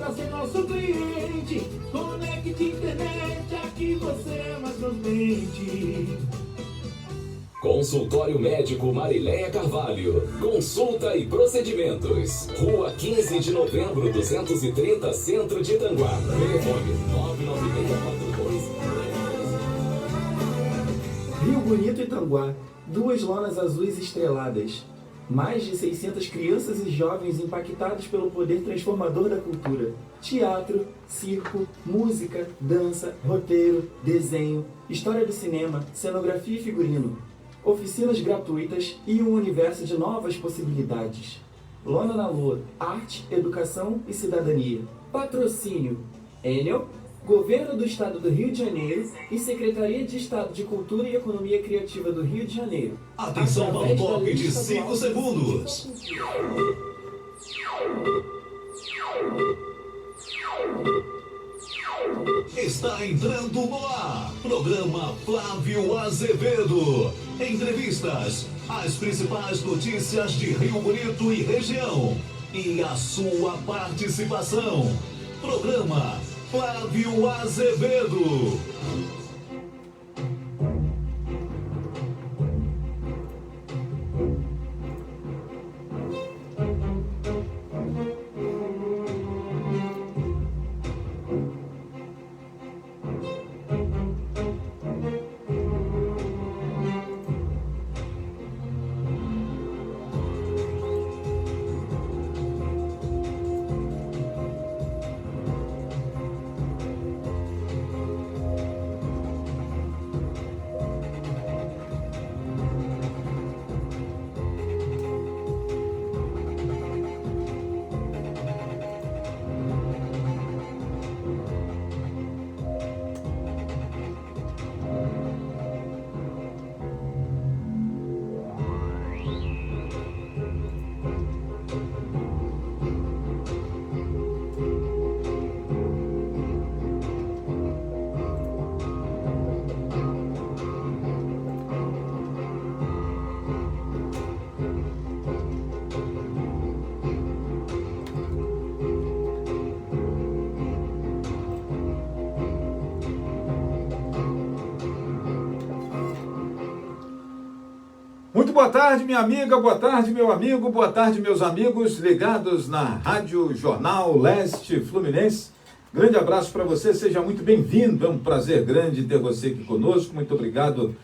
para ser nosso cliente. Conecte Internet, aqui você é mais contente. Consultório Médico Marileia Carvalho. Consulta e procedimentos. Rua 15 de Novembro, 230, Centro de Itanguá. Telefone 99642. Rio Bonito, Itanguá. 2 lonas azuis estreladas. Mais de 600 crianças e jovens impactados pelo poder transformador da cultura. Teatro, circo, música, dança, roteiro, desenho, história do cinema, cenografia e figurino. Oficinas gratuitas e um universo de novas possibilidades. Lona na Lua, arte, educação e cidadania. Patrocínio: Enel, Governo do Estado do Rio de Janeiro e Secretaria de Estado de Cultura e Economia Criativa do Rio de Janeiro. Atenção para um toque de 5 segundos. Está entrando no ar, programa Flávio Azevedo. Entrevistas, as principais notícias de Rio Bonito e região. E a sua participação. Programa Flávio Azevedo. Muito boa tarde, minha amiga, boa tarde, meu amigo, boa tarde, meus amigos ligados na Rádio Jornal Leste Fluminense. Grande abraço para você, seja muito bem-vindo, é um prazer grande ter você aqui conosco, muito obrigado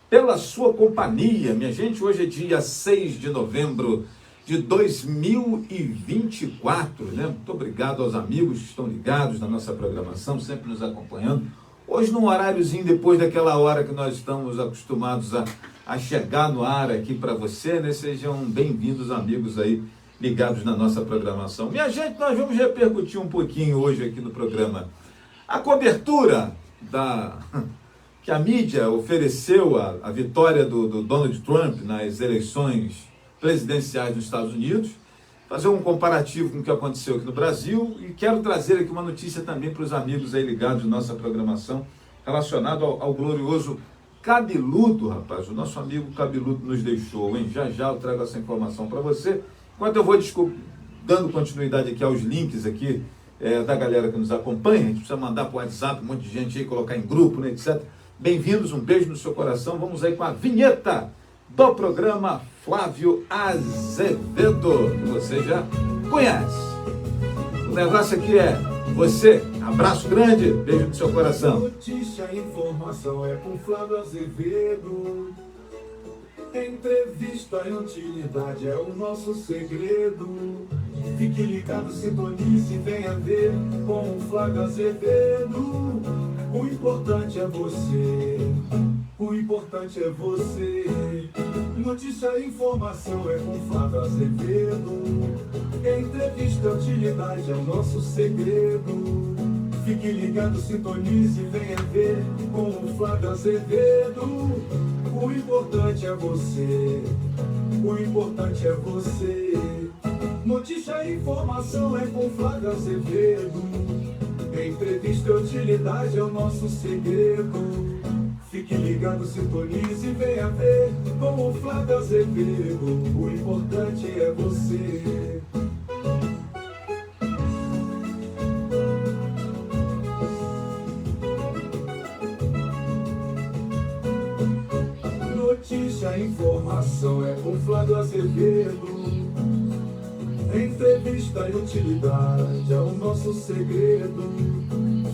pela sua companhia. Minha gente, hoje é dia 6 de novembro de 2024, né? Muito obrigado aos amigos que estão ligados na nossa programação, sempre nos acompanhando. Hoje num horáriozinho depois daquela hora que nós estamos acostumados a chegar no ar aqui para você, né? Sejam bem-vindos, amigos aí ligados na nossa programação. Minha gente, nós vamos repercutir um pouquinho hoje aqui no programa a cobertura que a mídia ofereceu a vitória do Donald Trump nas eleições presidenciais dos Estados Unidos, fazer um comparativo com o que aconteceu aqui no Brasil e quero trazer aqui uma notícia também para os amigos aí ligados na nossa programação relacionado ao glorioso Cabeludo, rapaz. O nosso amigo Cabeludo nos deixou, hein? Já já eu trago essa informação para você. Enquanto eu vou dando continuidade aqui aos links aqui da galera que nos acompanha, a gente precisa mandar para o WhatsApp, um monte de gente aí, colocar em grupo, né, etc. Bem-vindos, um beijo no seu coração. Vamos aí com a vinheta do programa Flávio Azevedo, que você já conhece. O negócio aqui é você. Abraço grande, beijo no seu coração. Notícia e informação é com Flávio Azevedo. Entrevista e utilidade é o nosso segredo. Fique ligado, sintonize e venha ver com o Flávio Azevedo. O importante é você. O importante é você. Notícia e informação é com Flávio Azevedo. Entrevista e utilidade é o nosso segredo. Fique ligado, sintonize e venha ver com o Flávio Azevedo. O importante é você. O importante é você. Notícia e informação é com Flávio Azevedo. Entrevista e utilidade é o nosso segredo. Fique ligado, sintonize e venha ver com o Flávio Azevedo. O importante é você. Notícia e informação é com Flávio Azevedo. Entrevista e utilidade é o nosso segredo.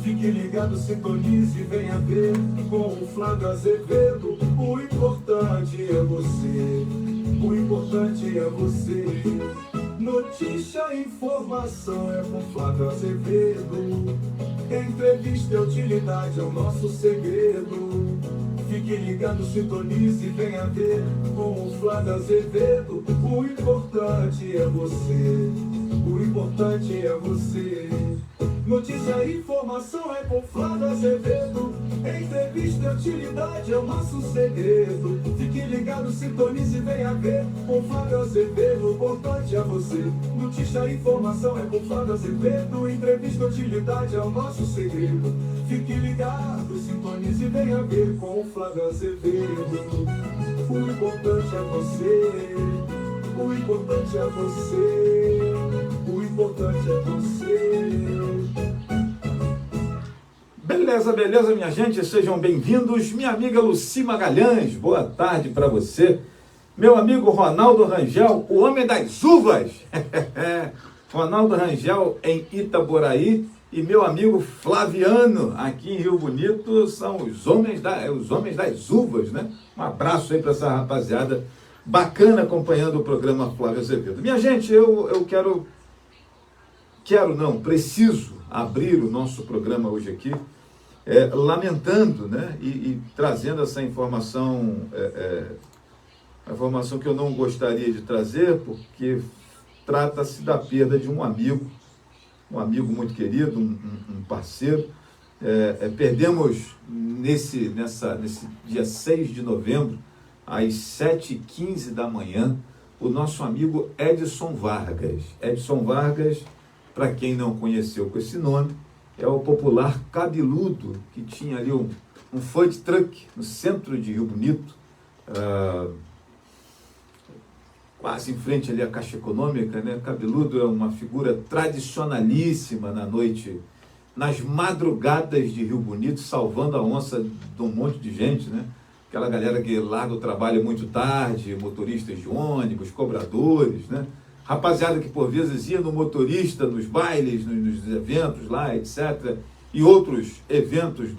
Fique ligado, sintonize e venha ver com o Flávio Azevedo. O importante é você, o importante é você. Notícia e informação é com Flávio Azevedo. Entrevista e utilidade é o nosso segredo. Fique ligado, sintonize e venha ver com o Flávio Azevedo. O importante é você, o importante é você. Notícia e informação é com Flávio Azevedo. Entrevista e utilidade é o nosso segredo. Fique ligado, sintonize e venha ver com Flávio Azevedo. O importante é você. Notícia e informação é com Flávio Azevedo. Entrevista e utilidade é o nosso segredo. Fique ligado, sintonize e venha ver com Flávio Azevedo. O importante é você. O importante é você. O importante é você. Beleza, beleza, minha gente, sejam bem-vindos. Minha amiga Lucy Magalhães, boa tarde para você. Meu amigo Ronaldo Rangel, o homem das uvas. Ronaldo Rangel em Itaboraí e meu amigo Flaviano aqui em Rio Bonito são os homens das uvas, né? Um abraço aí para essa rapaziada bacana acompanhando o programa Flávio Azevedo. Minha gente, eu preciso abrir o nosso programa hoje aqui lamentando, né, e trazendo essa informação, a informação que eu não gostaria de trazer, porque trata-se da perda de um amigo muito querido, um parceiro. Perdemos nesse dia 6 de novembro, às 7h15 da manhã, o nosso amigo Edson Vargas. Edson Vargas, para quem não conheceu com esse nome, é o popular cabeludo que tinha ali um food truck no centro de Rio Bonito, quase em frente ali à Caixa Econômica, né? Cabeludo é uma figura tradicionalíssima na noite, nas madrugadas de Rio Bonito, salvando a onça de um monte de gente, né? Aquela galera que larga o trabalho muito tarde, motoristas de ônibus, cobradores, né? Rapaziada que por vezes ia no motorista, nos bailes, nos eventos lá, etc. E outros eventos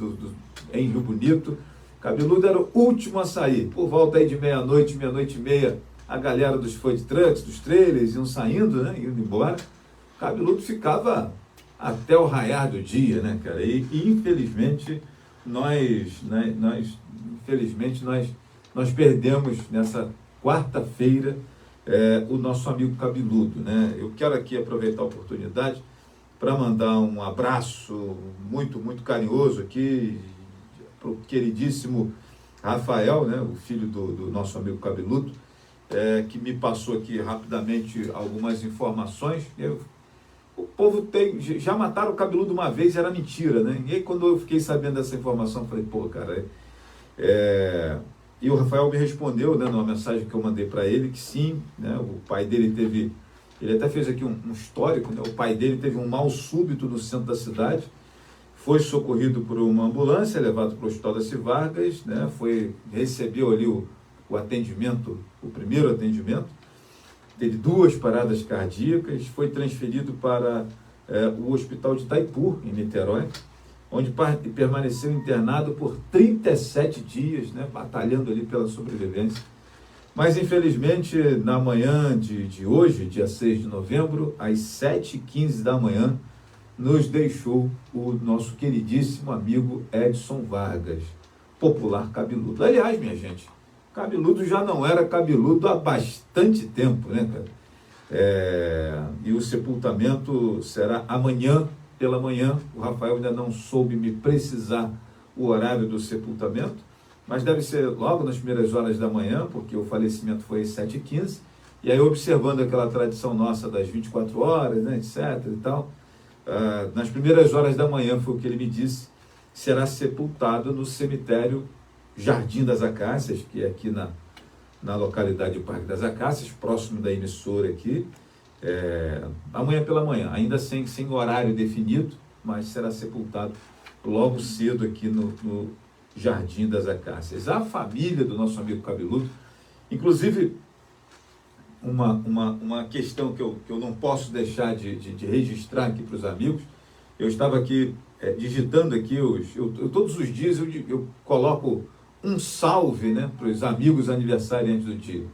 em Rio Bonito. Cabeludo era o último a sair. Por volta aí de meia-noite e meia, a galera dos food trucks, dos trailers, iam saindo, né? Indo embora. Cabeludo ficava até o raiar do dia, né, cara? E infelizmente, nós perdemos nessa quarta-feira o nosso amigo cabeludo, né? Eu quero aqui aproveitar a oportunidade para mandar um abraço muito, muito carinhoso aqui para o queridíssimo Rafael, né? O filho do nosso amigo cabeludo, que me passou aqui rapidamente algumas informações. O povo já mataram o cabeludo uma vez, era mentira, né? E aí quando eu fiquei sabendo dessa informação, falei, pô, cara, e o Rafael me respondeu, né, numa mensagem que eu mandei para ele, que sim, né, o pai dele ele até fez aqui um histórico, né, o pai dele teve um mal súbito no centro da cidade, foi socorrido por uma ambulância, levado para o Hospital das Vargas, né, recebeu ali o atendimento, o primeiro atendimento, teve 2 paradas cardíacas, foi transferido para o Hospital de Itaipu, em Niterói, onde permaneceu internado por 37 dias, né, batalhando ali pela sobrevivência. Mas, infelizmente, na manhã de hoje, dia 6 de novembro, às 7h15 da manhã, nos deixou o nosso queridíssimo amigo Edson Vargas, popular cabeludo. Aliás, minha gente, cabeludo já não era cabeludo há bastante tempo, né, cara? E o sepultamento será amanhã, pela manhã. O Rafael ainda não soube me precisar o horário do sepultamento, mas deve ser logo nas primeiras horas da manhã, porque o falecimento foi às 7h15, e aí observando aquela tradição nossa das 24 horas, né, etc. e tal, nas primeiras horas da manhã, foi o que ele me disse, será sepultado no cemitério Jardim das Acácias, que é aqui na localidade do Parque das Acácias, próximo da emissora aqui, amanhã pela manhã, ainda sem horário definido, mas será sepultado logo cedo aqui no Jardim das Acácias. A família do nosso amigo cabeludo Inclusive, uma questão que eu não posso deixar de registrar aqui para os amigos, eu estava aqui digitando aqui, todos os dias eu coloco um salve, né, para os amigos aniversariantes do dia.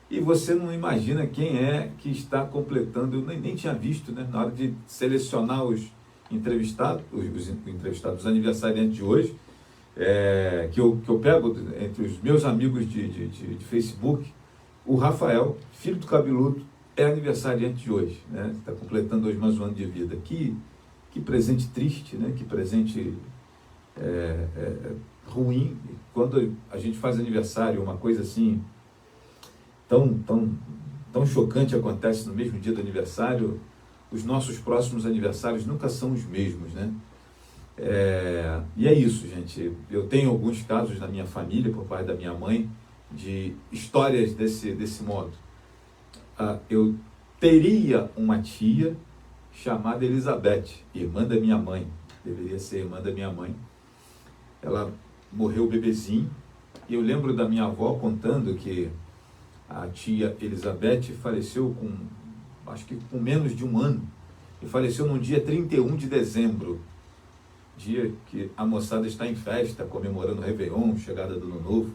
E você não imagina quem é que está completando, eu nem tinha visto, né, na hora de selecionar os entrevistados, os aniversariantes de hoje, que eu pego entre os meus amigos de Facebook, o Rafael, filho do Cabeludo, é aniversariante de hoje, né? Está completando hoje mais um ano de vida. Que presente triste, né? Que presente ruim. Quando a gente faz aniversário, uma coisa assim tão chocante acontece no mesmo dia do aniversário, os nossos próximos aniversários nunca são os mesmos, né? E é isso, gente. Eu tenho alguns casos na minha família, por parte da minha mãe, de histórias desse modo. Eu teria uma tia chamada Elizabeth, irmã da minha mãe, deveria ser irmã da minha mãe. Ela morreu bebezinho, e eu lembro da minha avó contando que a tia Elizabeth faleceu acho que com menos de um ano, e faleceu no dia 31 de dezembro, dia que a moçada está em festa, comemorando o Réveillon, chegada do Ano Novo.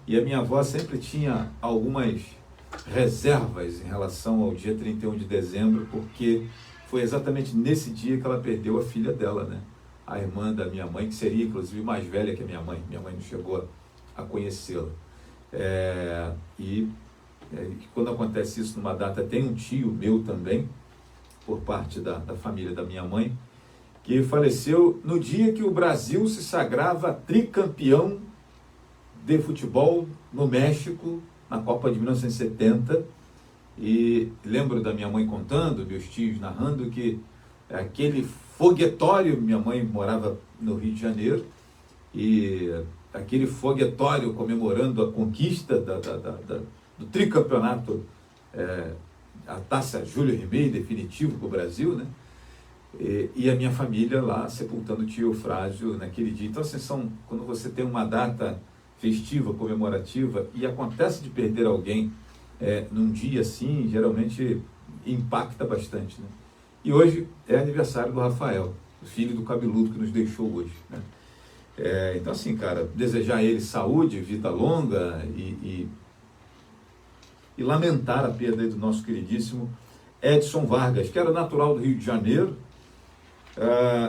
E a minha avó sempre tinha algumas reservas em relação ao dia 31 de dezembro, porque foi exatamente nesse dia que ela perdeu a filha dela, né? A irmã da minha mãe, que seria inclusive mais velha que a minha mãe. Minha mãe não chegou a conhecê-la. E quando acontece isso numa data, tem um tio meu também, por parte da família da minha mãe, que faleceu no dia que o Brasil se sagrava tricampeão de futebol no México, na Copa de 1970, e lembro da minha mãe contando, meus tios narrando, que aquele foguetório, minha mãe morava no Rio de Janeiro, e aquele foguetório comemorando a conquista do tricampeonato, a Taça Júlio Rimet, definitivo para o Brasil, né? E a minha família lá sepultando o tio Eufrásio naquele dia. Então, assim, quando você tem uma data festiva, comemorativa, e acontece de perder alguém num dia assim, geralmente impacta bastante, né? E hoje é aniversário do Rafael, o filho do Cabeludo que nos deixou hoje, né? Então, assim, cara, desejar a ele saúde, vida longa e lamentar a perda do nosso queridíssimo Edson Vargas, que era natural do Rio de Janeiro.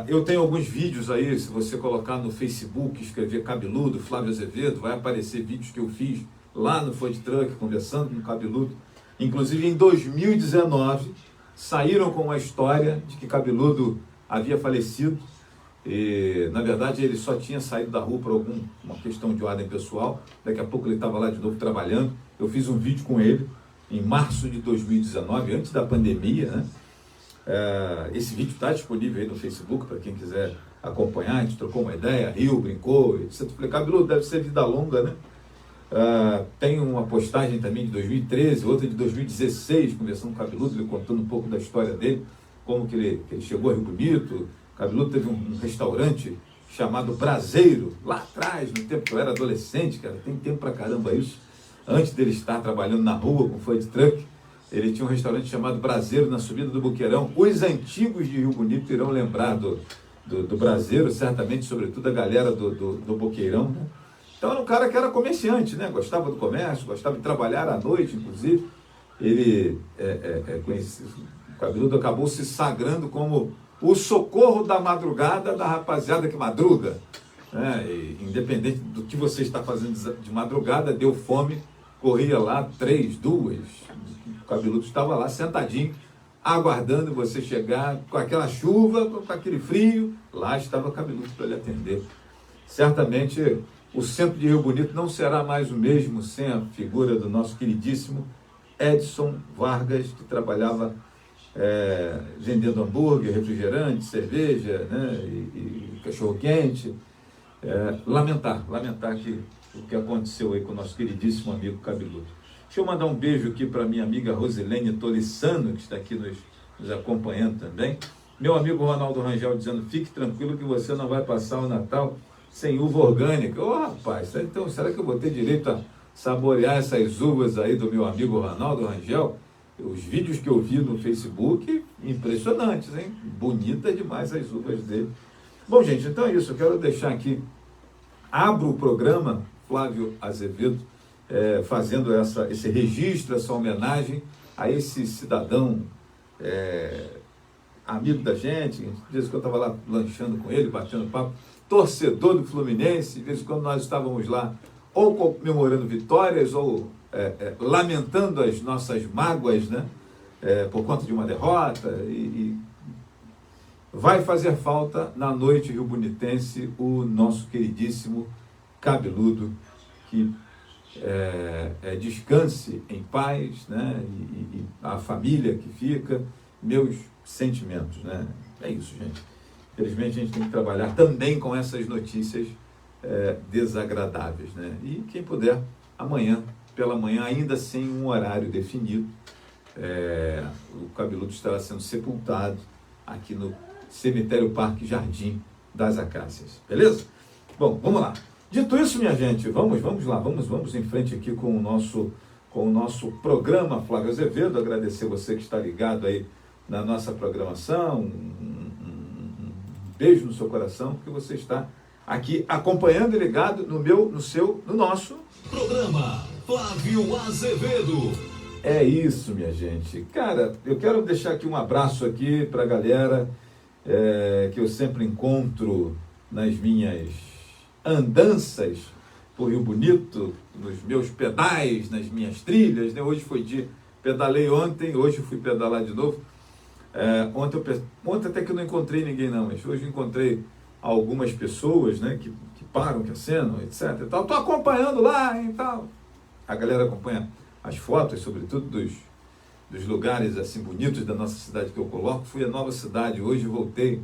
Eu tenho alguns vídeos aí, se você colocar no Facebook, escrever Cabeludo, Flávio Azevedo, vai aparecer vídeos que eu fiz lá no Food Truck, conversando com o Cabeludo. Inclusive em 2019, saíram com uma história de que Cabeludo havia falecido, e na verdade ele só tinha saído da rua por uma questão de ordem pessoal. Daqui a pouco ele estava lá de novo trabalhando. Eu fiz um vídeo com ele em março de 2019, antes da pandemia, né? Esse vídeo está disponível aí no Facebook para quem quiser acompanhar. A gente trocou uma ideia, riu, brincou, etc. Eu falei, Cabeludo, deve ser vida longa, né? Tem uma postagem também de 2013, outra de 2016, conversando com o Cabeludo, ele contando um pouco da história dele, como que ele chegou a Rio Bonito. O Cabeludo teve um restaurante chamado Braseiro, lá atrás, no tempo que eu era adolescente, cara, tem tempo pra caramba isso, antes dele estar trabalhando na rua com food truck. Ele tinha um restaurante chamado Braseiro, na subida do Boqueirão. Os antigos de Rio Bonito irão lembrar do Braseiro, certamente, sobretudo a galera do Boqueirão, né? Então era um cara que era comerciante, né? Gostava do comércio, gostava de trabalhar à noite, inclusive. Ele, o Cabeludo acabou se sagrando como o socorro da madrugada da rapaziada que madruga, né? E, independente do que você está fazendo de madrugada, deu fome, corria lá 3, 2... O Cabeludo estava lá sentadinho, aguardando você chegar com aquela chuva, com aquele frio. Lá estava o Cabeludo para lhe atender. Certamente o centro de Rio Bonito não será mais o mesmo sem a figura do nosso queridíssimo Edson Vargas, que trabalhava vendendo hambúrguer, refrigerante, cerveja, né, e cachorro-quente. Lamentar o que aconteceu aí com o nosso queridíssimo amigo Cabeludo. Deixa eu mandar um beijo aqui para minha amiga Rosilene Tolissano, que está aqui nos acompanhando também. Meu amigo Ronaldo Rangel dizendo, fique tranquilo que você não vai passar o Natal sem uva orgânica. Ô, rapaz, então será que eu vou ter direito saborear essas uvas aí do meu amigo Ronaldo Rangel. Os vídeos que eu vi no Facebook, impressionantes, hein? Bonita demais as uvas dele. Bom, gente, então é isso. Eu quero deixar aqui, abro o programa, Flávio Azevedo, fazendo esse registro, essa homenagem a esse cidadão amigo da gente. De vez em quando eu estava lá lanchando com ele, batendo papo, torcedor do Fluminense. De vez em quando nós estávamos lá ou comemorando vitórias ou lamentando as nossas mágoas, né? Por conta de uma derrota. E vai fazer falta na noite riobonitense o nosso queridíssimo Cabeludo, que descanse em paz, né? E a família que fica, meus sentimentos, né? É isso, gente. Infelizmente a gente tem que trabalhar também com essas notícias desagradáveis, né? E quem puder, amanhã, pela manhã, ainda sem um horário definido, o Cabeludo estará sendo sepultado aqui no Cemitério Parque Jardim das Acácias. Beleza? Bom, vamos lá. Dito isso, minha gente, vamos lá, vamos em frente aqui com o nosso programa Flávio Azevedo. Agradecer você que está ligado aí na nossa programação. Um beijo no seu coração, porque você está aqui acompanhando e ligado no nosso programa Flávio Azevedo. É isso, minha gente. Cara, eu quero deixar aqui um abraço aqui para a galera que eu sempre encontro nas minhas andanças por Rio Bonito, nos meus pedais, nas minhas trilhas, né? Hoje foi pedalei ontem, hoje fui pedalar de novo. Ontem até que eu não encontrei ninguém não, mas hoje encontrei algumas pessoas, né, que param, que acenam, etc. E tal. Estou acompanhando lá e tal. A galera acompanha as fotos, sobretudo dos lugares assim bonitos da nossa cidade que eu coloco. Fui a Nova Cidade hoje, voltei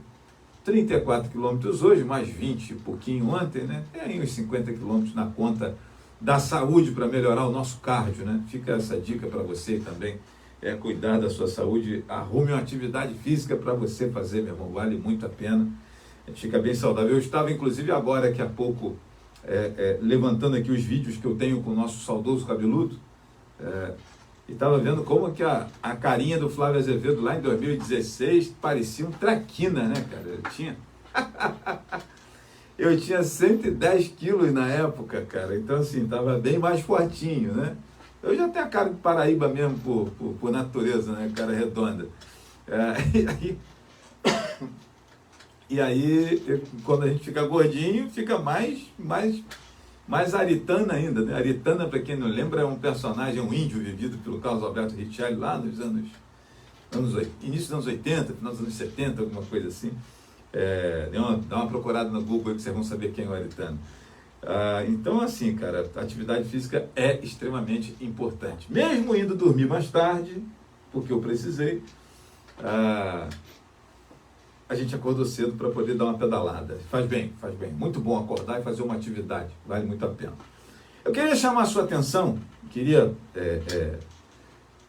34 quilômetros hoje, mais 20 e pouquinho ontem, né? Tem aí uns 50 quilômetros na conta da saúde para melhorar o nosso cardio, né? Fica essa dica para você também, cuidar da sua saúde. Arrume uma atividade física para você fazer, meu irmão, vale muito a pena. A gente fica bem saudável. Eu estava, inclusive, agora, daqui a pouco, levantando aqui os vídeos que eu tenho com o nosso saudoso Cabeludo, e estava vendo como que a carinha do Flávio Azevedo lá em 2016 parecia um traquina, né, cara? Eu tinha 110 quilos na época, cara, então assim, estava bem mais fortinho, né? Eu já tenho a cara de Paraíba mesmo por natureza, né, cara redonda. E aí, quando a gente fica gordinho, fica mais aritana ainda, né? Aritana, para quem não lembra, é um personagem, um índio vivido pelo Carlos Alberto Richelli lá nos início dos anos 80, final dos anos 70, alguma coisa assim. Dá uma procurada no Google aí que vocês vão saber quem é o aritano. Então, assim, cara, a atividade física é extremamente importante. Mesmo indo dormir mais tarde, porque eu precisei, a gente acordou cedo para poder dar uma pedalada. Faz bem. Muito bom acordar e fazer uma atividade. Vale muito a pena. Eu queria chamar a sua atenção, queria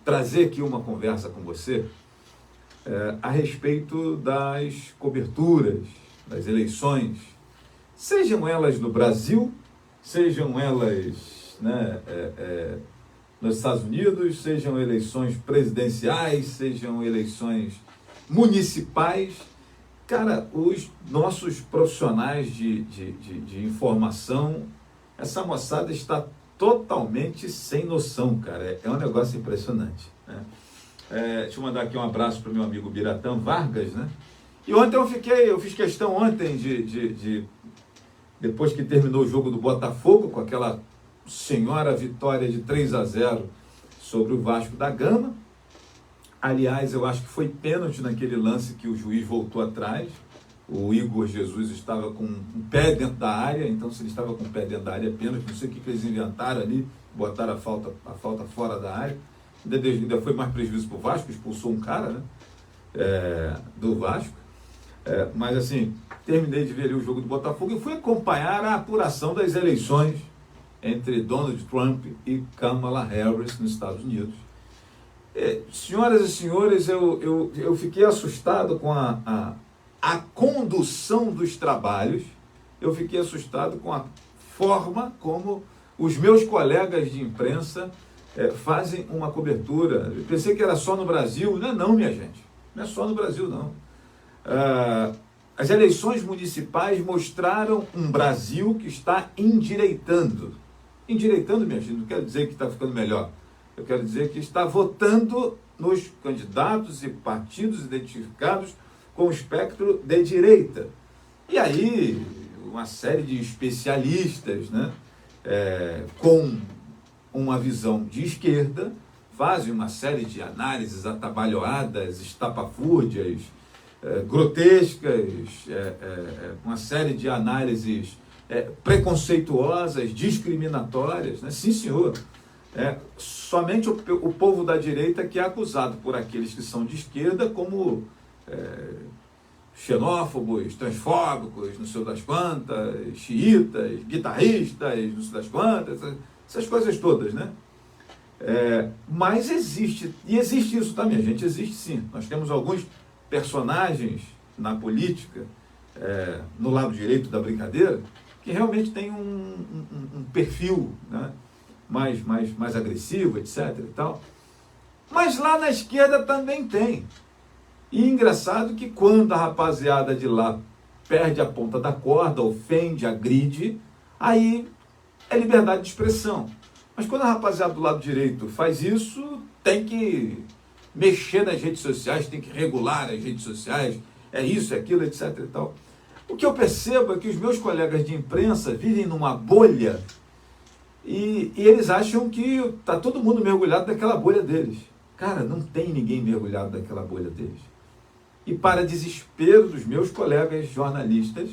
trazer aqui uma conversa com você a respeito das coberturas, das eleições, sejam elas no Brasil, sejam elas, né, nos Estados Unidos, sejam eleições presidenciais, sejam eleições municipais. Cara, os nossos profissionais de informação, essa moçada está totalmente sem noção, cara. É um negócio impressionante, né? Deixa eu mandar aqui um abraço para o meu amigo Biratã Vargas, né? E ontem eu fiz questão ontem depois que terminou o jogo do Botafogo, com aquela senhora vitória de 3-0 sobre o Vasco da Gama. Aliás, eu acho que foi pênalti naquele lance que o juiz voltou atrás. O Igor Jesus estava com um pé dentro da área, então se ele estava com o pé dentro da área, é pênalti. Não sei o que eles inventaram ali, botaram a falta fora da área. Ainda foi mais prejuízo para o Vasco, expulsou um cara, né, do Vasco. Mas assim, terminei de ver ali o jogo do Botafogo e fui acompanhar a apuração das eleições entre Donald Trump e Kamala Harris nos Estados Unidos. Senhoras e senhores, eu fiquei assustado com a condução dos trabalhos, eu fiquei assustado com a forma como os meus colegas de imprensa fazem uma cobertura. Eu pensei que era só no Brasil. Não, minha gente. Não é só no Brasil, não. As eleições municipais mostraram um Brasil que está endireitando. Endireitando, minha gente, não quero dizer que está ficando melhor. Eu quero dizer que está votando nos candidatos e partidos identificados com o espectro de direita. E aí, uma série de especialistas, né, com uma visão de esquerda, fazem uma série de análises atabalhoadas, estapafúrdias, grotescas, uma série de análises preconceituosas, discriminatórias, né? Sim, senhor. Somente o povo da direita que é acusado por aqueles que são de esquerda como xenófobos, transfóbicos, não sei das quantas, xiitas, guitarristas, não sei das quantas, essas coisas todas, né? Mas existe, e existe isso, tá, minha gente? Existe sim. Nós temos alguns personagens na política, no lado direito da brincadeira, que realmente tem um perfil, né, mais agressivo, etc. e tal. Mas lá na esquerda também tem. E engraçado que quando a rapaziada de lá perde a ponta da corda, ofende, agride, aí é liberdade de expressão. Mas quando a rapaziada do lado direito faz isso, tem que mexer nas redes sociais, tem que regular as redes sociais, é isso, é aquilo, etc. e tal. O que eu percebo é que os meus colegas de imprensa vivem numa bolha e eles acham que está todo mundo mergulhado naquela bolha deles. Cara, não tem ninguém mergulhado naquela bolha deles. E para desespero dos meus colegas jornalistas,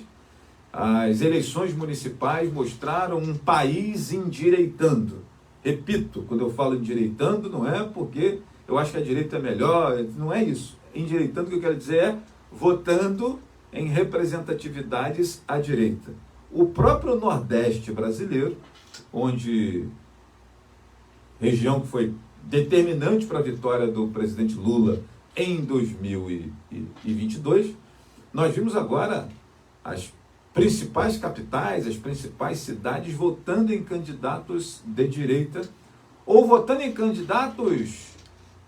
as eleições municipais mostraram um país endireitando. Repito, quando eu falo endireitando, não é porque eu acho que a direita é melhor, não é isso. Endireitando, o que eu quero dizer é votando em representatividades à direita. O próprio Nordeste brasileiro, onde região que foi determinante para a vitória do presidente Lula em 2022, nós vimos agora as principais capitais, as principais cidades votando em candidatos de direita ou votando em candidatos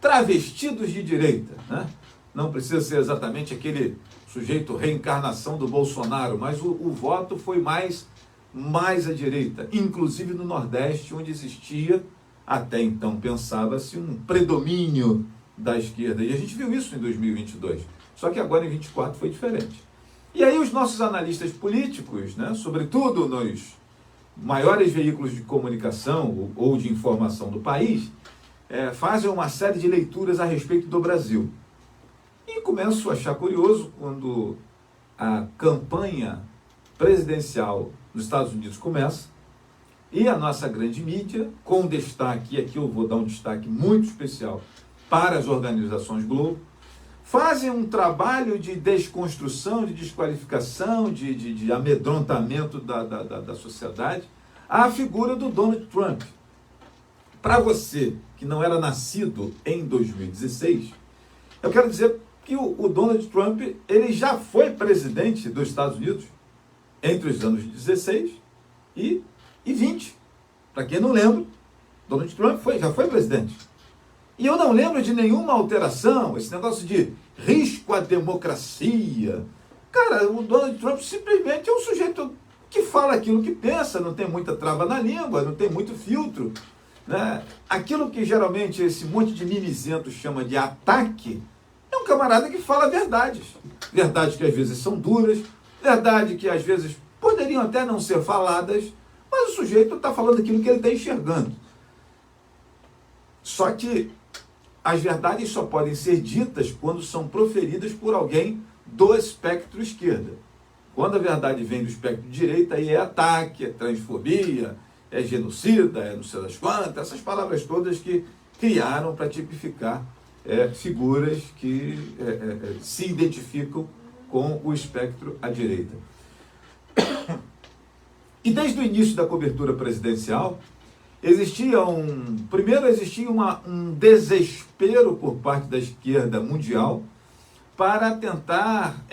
travestidos de direita, né? Não precisa ser exatamente aquele sujeito reencarnação do Bolsonaro, mas o voto foi mais à direita, inclusive no Nordeste, onde existia, até então pensava-se, um predomínio da esquerda. E a gente viu isso em 2022. Só que agora em 2024 foi diferente. E aí os nossos analistas políticos, né, sobretudo nos maiores veículos de comunicação ou de informação do país, fazem uma série de leituras a respeito do Brasil. E começo a achar curioso quando a campanha presidencial dos Estados Unidos começa e a nossa grande mídia, com destaque, e aqui eu vou dar um destaque muito especial para as organizações Globo, fazem um trabalho de desconstrução, de desqualificação, de amedrontamento da sociedade à figura do Donald Trump. Para você que não era nascido em 2016, eu quero dizer que o Donald Trump ele já foi presidente dos Estados Unidos entre os anos 16 e 20. Para quem não lembra, Donald Trump já foi presidente. E eu não lembro de nenhuma alteração, esse negócio de risco à democracia. Cara, o Donald Trump simplesmente é um sujeito que fala aquilo que pensa, não tem muita trava na língua, não tem muito filtro, né? Aquilo que geralmente esse monte de mimizento chama de ataque, é um camarada que fala verdades. Verdades que às vezes são duras, verdades que às vezes poderiam até não ser faladas, mas o sujeito está falando aquilo que ele está enxergando. Só que as verdades só podem ser ditas quando são proferidas por alguém do espectro esquerda. Quando a verdade vem do espectro direita, aí é ataque, é transfobia, é genocida, é não sei das quantas, essas palavras todas que criaram para tipificar figuras que se identificam com o espectro à direita. E desde o início da cobertura presidencial, existia um desespero por parte da esquerda mundial para tentar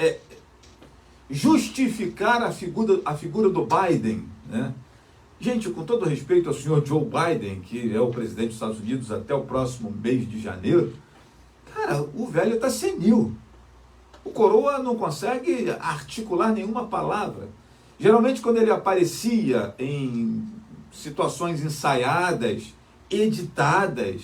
justificar a figura do Biden, né, Gente, com todo respeito ao senhor Joe Biden, que é o presidente dos Estados Unidos até o próximo mês de janeiro, cara, o velho está senil. O coroa não consegue articular nenhuma palavra. Geralmente, quando ele aparecia em situações ensaiadas, editadas,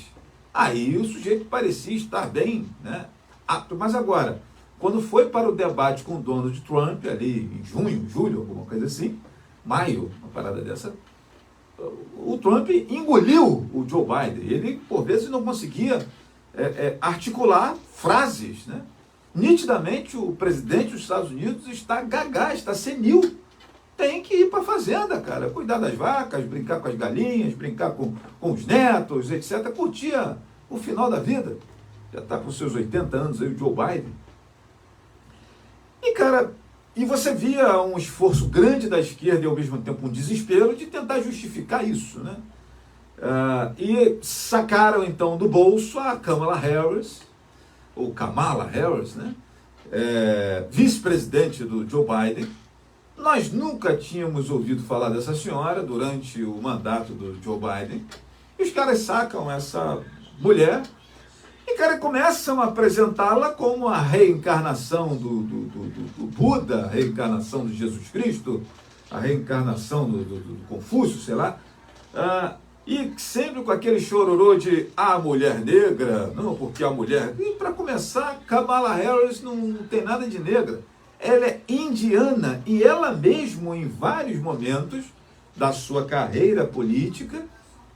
aí o sujeito parecia estar bem, né, apto. Mas agora, quando foi para o debate com o Donald Trump, ali em junho, julho, alguma coisa assim, maio, uma parada dessa, o Trump engoliu o Joe Biden. Ele, por vezes, não conseguia articular frases, né? Nitidamente, o presidente dos Estados Unidos está gagá, está senil. Tem que ir para a fazenda, cara, cuidar das vacas, brincar com as galinhas, brincar com os netos, etc. Curtir o final da vida. Já está com seus 80 anos aí, o Joe Biden. E, cara, e você via um esforço grande da esquerda e, ao mesmo tempo, um desespero de tentar justificar isso, né? E sacaram, então, do bolso a Kamala Harris, ou Kamala Harris, né? Vice-presidente do Joe Biden. Nós nunca tínhamos ouvido falar dessa senhora durante o mandato do Joe Biden. E os caras sacam essa mulher e, cara, começam a apresentá-la como a reencarnação do Buda, a reencarnação de Jesus Cristo, a reencarnação do Confúcio, sei lá. E sempre com aquele chororô de a mulher negra, não, porque a mulher... E para começar, Kamala Harris não tem nada de negra. Ela é indiana e ela mesmo, em vários momentos da sua carreira política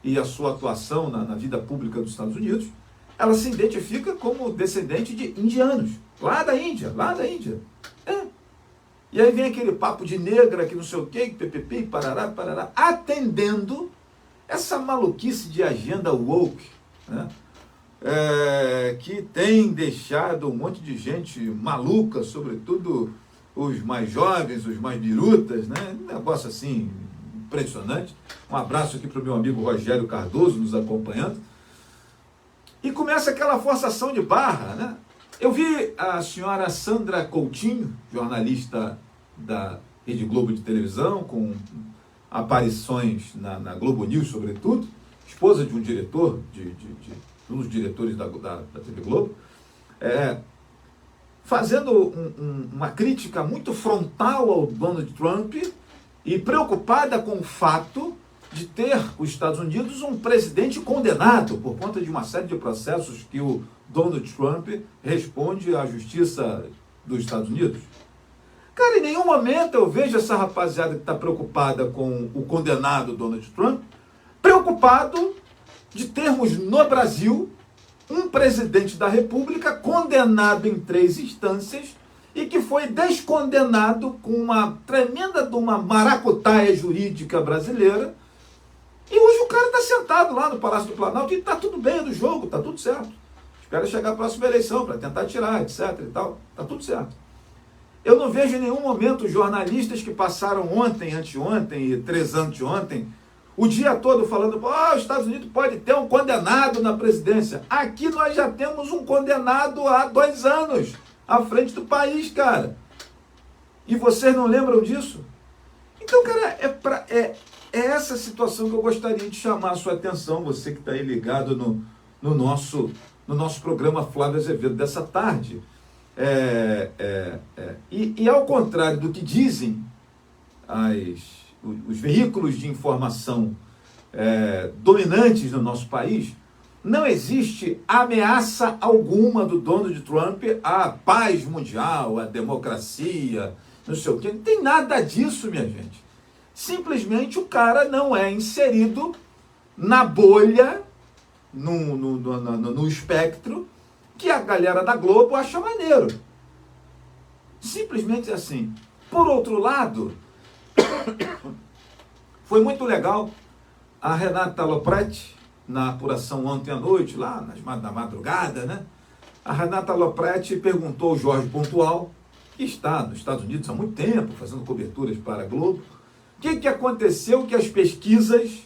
e a sua atuação na vida pública dos Estados Unidos, ela se identifica como descendente de indianos, lá da Índia. E aí vem aquele papo de negra que não sei o quê, PPP, parará, atendendo essa maluquice de agenda woke, né? Que tem deixado um monte de gente maluca, sobretudo os mais jovens, os mais birutas, né? Um negócio assim impressionante. Um abraço aqui para o meu amigo Rogério Cardoso nos acompanhando. E começa aquela forçação de barra, né? Eu vi a senhora Sandra Coutinho, jornalista da Rede Globo de televisão, com aparições na Globo News, sobretudo, esposa de um diretor, um dos diretores da TV Globo, fazendo uma crítica muito frontal ao Donald Trump e preocupada com o fato de ter os Estados Unidos um presidente condenado por conta de uma série de processos que o Donald Trump responde à justiça dos Estados Unidos. Cara, em nenhum momento eu vejo essa rapaziada que está preocupada com o condenado Donald Trump, preocupado de termos no Brasil um presidente da República condenado em 3 instâncias e que foi descondenado com uma tremenda de uma maracutaia jurídica brasileira. E hoje o cara está sentado lá no Palácio do Planalto e está tudo bem do jogo, está tudo certo. Espera chegar a próxima eleição para tentar tirar, etc. e tal. Está tudo certo. Eu não vejo em nenhum momento jornalistas que passaram ontem, anteontem e 3 anteontem, o dia todo falando, os Estados Unidos pode ter um condenado na presidência. Aqui nós já temos um condenado há 2 anos à frente do país, cara. E vocês não lembram disso? Então, cara, é essa situação que eu gostaria de chamar a sua atenção, você que está aí ligado no nosso programa Flávio Azevedo dessa tarde. E ao contrário do que dizem os veículos de informação dominantes no nosso país, não existe ameaça alguma do Donald Trump à paz mundial, à democracia, não sei o quê. Não tem nada disso, minha gente. Simplesmente o cara não é inserido na bolha, no espectro, que a galera da Globo acha maneiro. Simplesmente assim. Por outro lado, foi muito legal a Renata Lopretti, na apuração ontem à noite, lá na madrugada, né? A Renata Lopretti perguntou ao Jorge Pontual, que está nos Estados Unidos há muito tempo, fazendo coberturas para a Globo, o que aconteceu que as pesquisas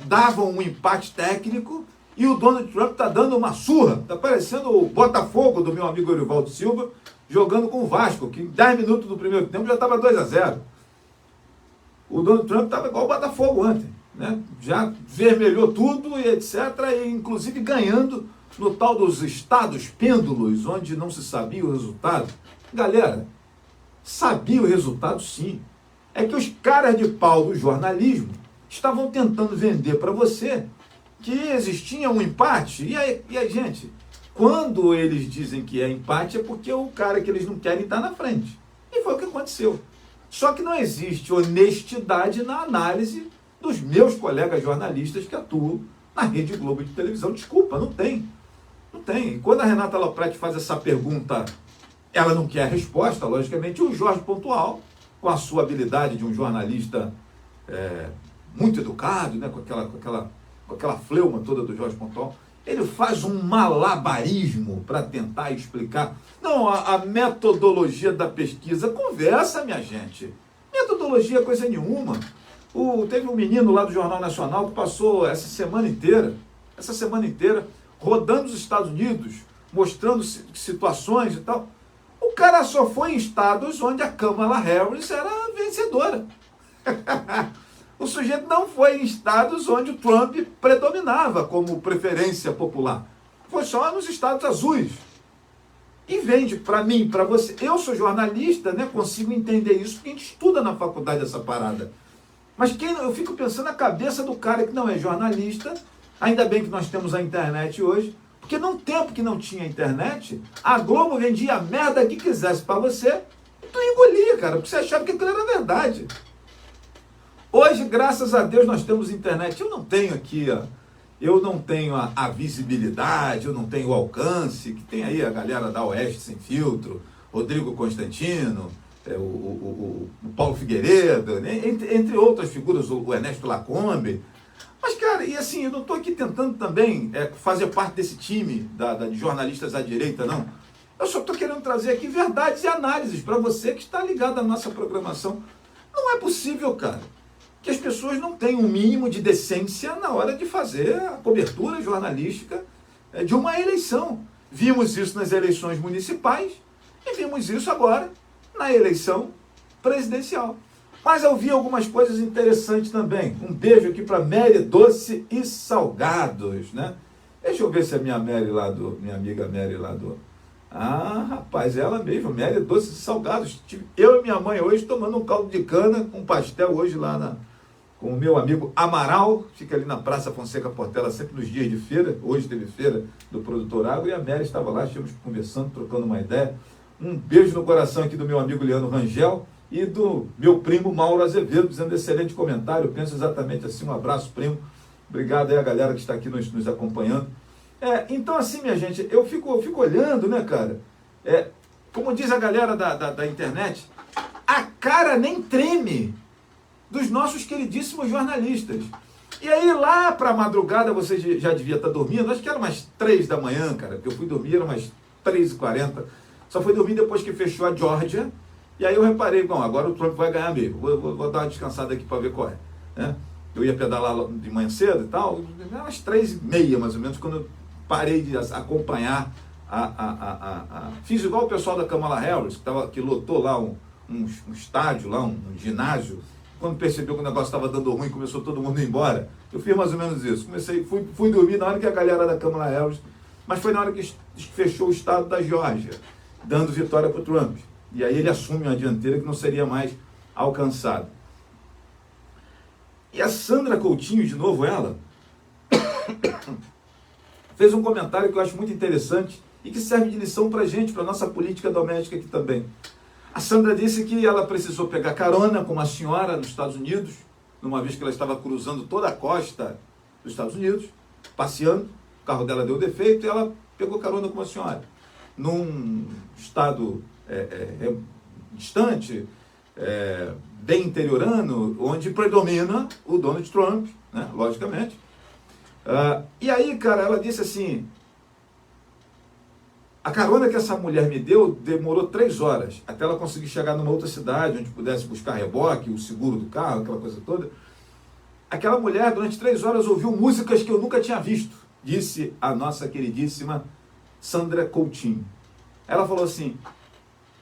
davam um empate técnico e o Donald Trump está dando uma surra. Está parecendo o Botafogo do meu amigo Eurivaldo Silva jogando com o Vasco, que em 10 minutos do primeiro tempo já estava 2-0. o Donald Trump estava igual o Botafogo ontem, né? Já vermelhou tudo e etc., e inclusive ganhando no tal dos estados pêndulos, onde não se sabia o resultado. Galera, sabia o resultado sim. É que os caras de pau do jornalismo estavam tentando vender para você que existia um empate. E aí, gente, quando eles dizem que é empate, é porque o cara que eles não querem está na frente. E foi o que aconteceu. Só que não existe honestidade na análise dos meus colegas jornalistas que atuam na Rede Globo de televisão. Desculpa, não tem. Não tem. E quando a Renata Lopretti faz essa pergunta, ela não quer a resposta, logicamente, o Jorge Pontual, com a sua habilidade de um jornalista muito educado, né, com aquela fleuma toda do Jorge Pontual, ele faz um malabarismo para tentar explicar. Não, a metodologia da pesquisa, conversa, minha gente. Metodologia é coisa nenhuma. Teve um menino lá do Jornal Nacional que passou essa semana inteira, rodando os Estados Unidos, mostrando situações e tal. O cara só foi em estados onde a Kamala Harris era vencedora. O sujeito não foi em estados onde o Trump predominava como preferência popular. Foi só nos estados azuis. E vende para mim, para você. Eu sou jornalista, né? Consigo entender isso porque a gente estuda na faculdade essa parada. Mas eu fico pensando na cabeça do cara que não é jornalista. Ainda bem que nós temos a internet hoje. Porque num tempo que não tinha internet, a Globo vendia a merda que quisesse para você e tu engolia, cara, porque você achava que aquilo era verdade. Hoje, graças a Deus, nós temos internet. Eu não tenho aqui, eu não tenho a visibilidade, eu não tenho o alcance, que tem aí a galera da Oeste Sem Filtro, Rodrigo Constantino, o Paulo Figueiredo, né? entre outras figuras, o Ernesto Lacombe. Mas, cara, e assim, eu não estou aqui tentando também fazer parte desse time de jornalistas à direita, não. Eu só estou querendo trazer aqui verdades e análises para você que está ligado à nossa programação. Não é possível, cara, que as pessoas não tenham um mínimo de decência na hora de fazer a cobertura jornalística de uma eleição. Vimos isso nas eleições municipais e vimos isso agora na eleição presidencial. Mas eu vi algumas coisas interessantes também. Um beijo aqui para Mary Doce e Salgados, né? Deixa eu ver se é minha amiga Mary lá do... Ah, rapaz, ela mesmo, Mary Doce e Salgados. Eu e minha mãe hoje tomando um caldo de cana com pastel hoje lá com o meu amigo Amaral, fica ali na Praça Fonseca Portela, sempre nos dias de feira. Hoje teve feira do Produtor Agro e a Mary estava lá, estivemos conversando, trocando uma ideia. Um beijo no coração aqui do meu amigo Leandro Rangel e do meu primo Mauro Azevedo, dizendo excelente comentário. Eu penso exatamente assim. Um abraço, primo. Obrigado aí a galera que está aqui nos acompanhando. Então, assim, minha gente, eu fico olhando, né, cara? Como diz a galera da internet, a cara nem treme dos nossos queridíssimos jornalistas. E aí, lá para a madrugada, você já devia estar dormindo, acho que era umas 3 da manhã, cara, porque eu fui dormir, era umas 3h40. Só fui dormir depois que fechou a Geórgia. E aí eu reparei, bom, agora o Trump vai ganhar mesmo. Vou dar uma descansada aqui para ver qual é. Né? Eu ia pedalar de manhã cedo e tal, umas 3h30 mais ou menos, quando eu parei de acompanhar Fiz igual o pessoal da Kamala Harris, que lotou lá um estádio, lá um ginásio. Quando percebeu que o negócio estava dando ruim, começou todo mundo a ir embora. Eu fiz mais ou menos isso. Fui dormir na hora que a galera da Kamala Harris, mas foi na hora que fechou o estado da Geórgia, dando vitória para o Trump. E aí ele assume uma dianteira que não seria mais alcançada. E a Sandra Coutinho, de novo ela, fez um comentário que eu acho muito interessante e que serve de lição para a gente, para a nossa política doméstica aqui também. A Sandra disse que ela precisou pegar carona com uma senhora nos Estados Unidos, numa vez que ela estava cruzando toda a costa dos Estados Unidos, passeando, o carro dela deu defeito e ela pegou carona com uma senhora. Num estado distante, bem interiorano, onde predomina o Donald Trump, né, logicamente. E aí, cara, ela disse assim, a carona que essa mulher me deu demorou 3 horas, até ela conseguir chegar numa outra cidade, onde pudesse buscar reboque, o seguro do carro, aquela coisa toda. Aquela mulher, durante 3 horas, ouviu músicas que eu nunca tinha visto, disse a nossa queridíssima Sandra Coutinho. Ela falou assim,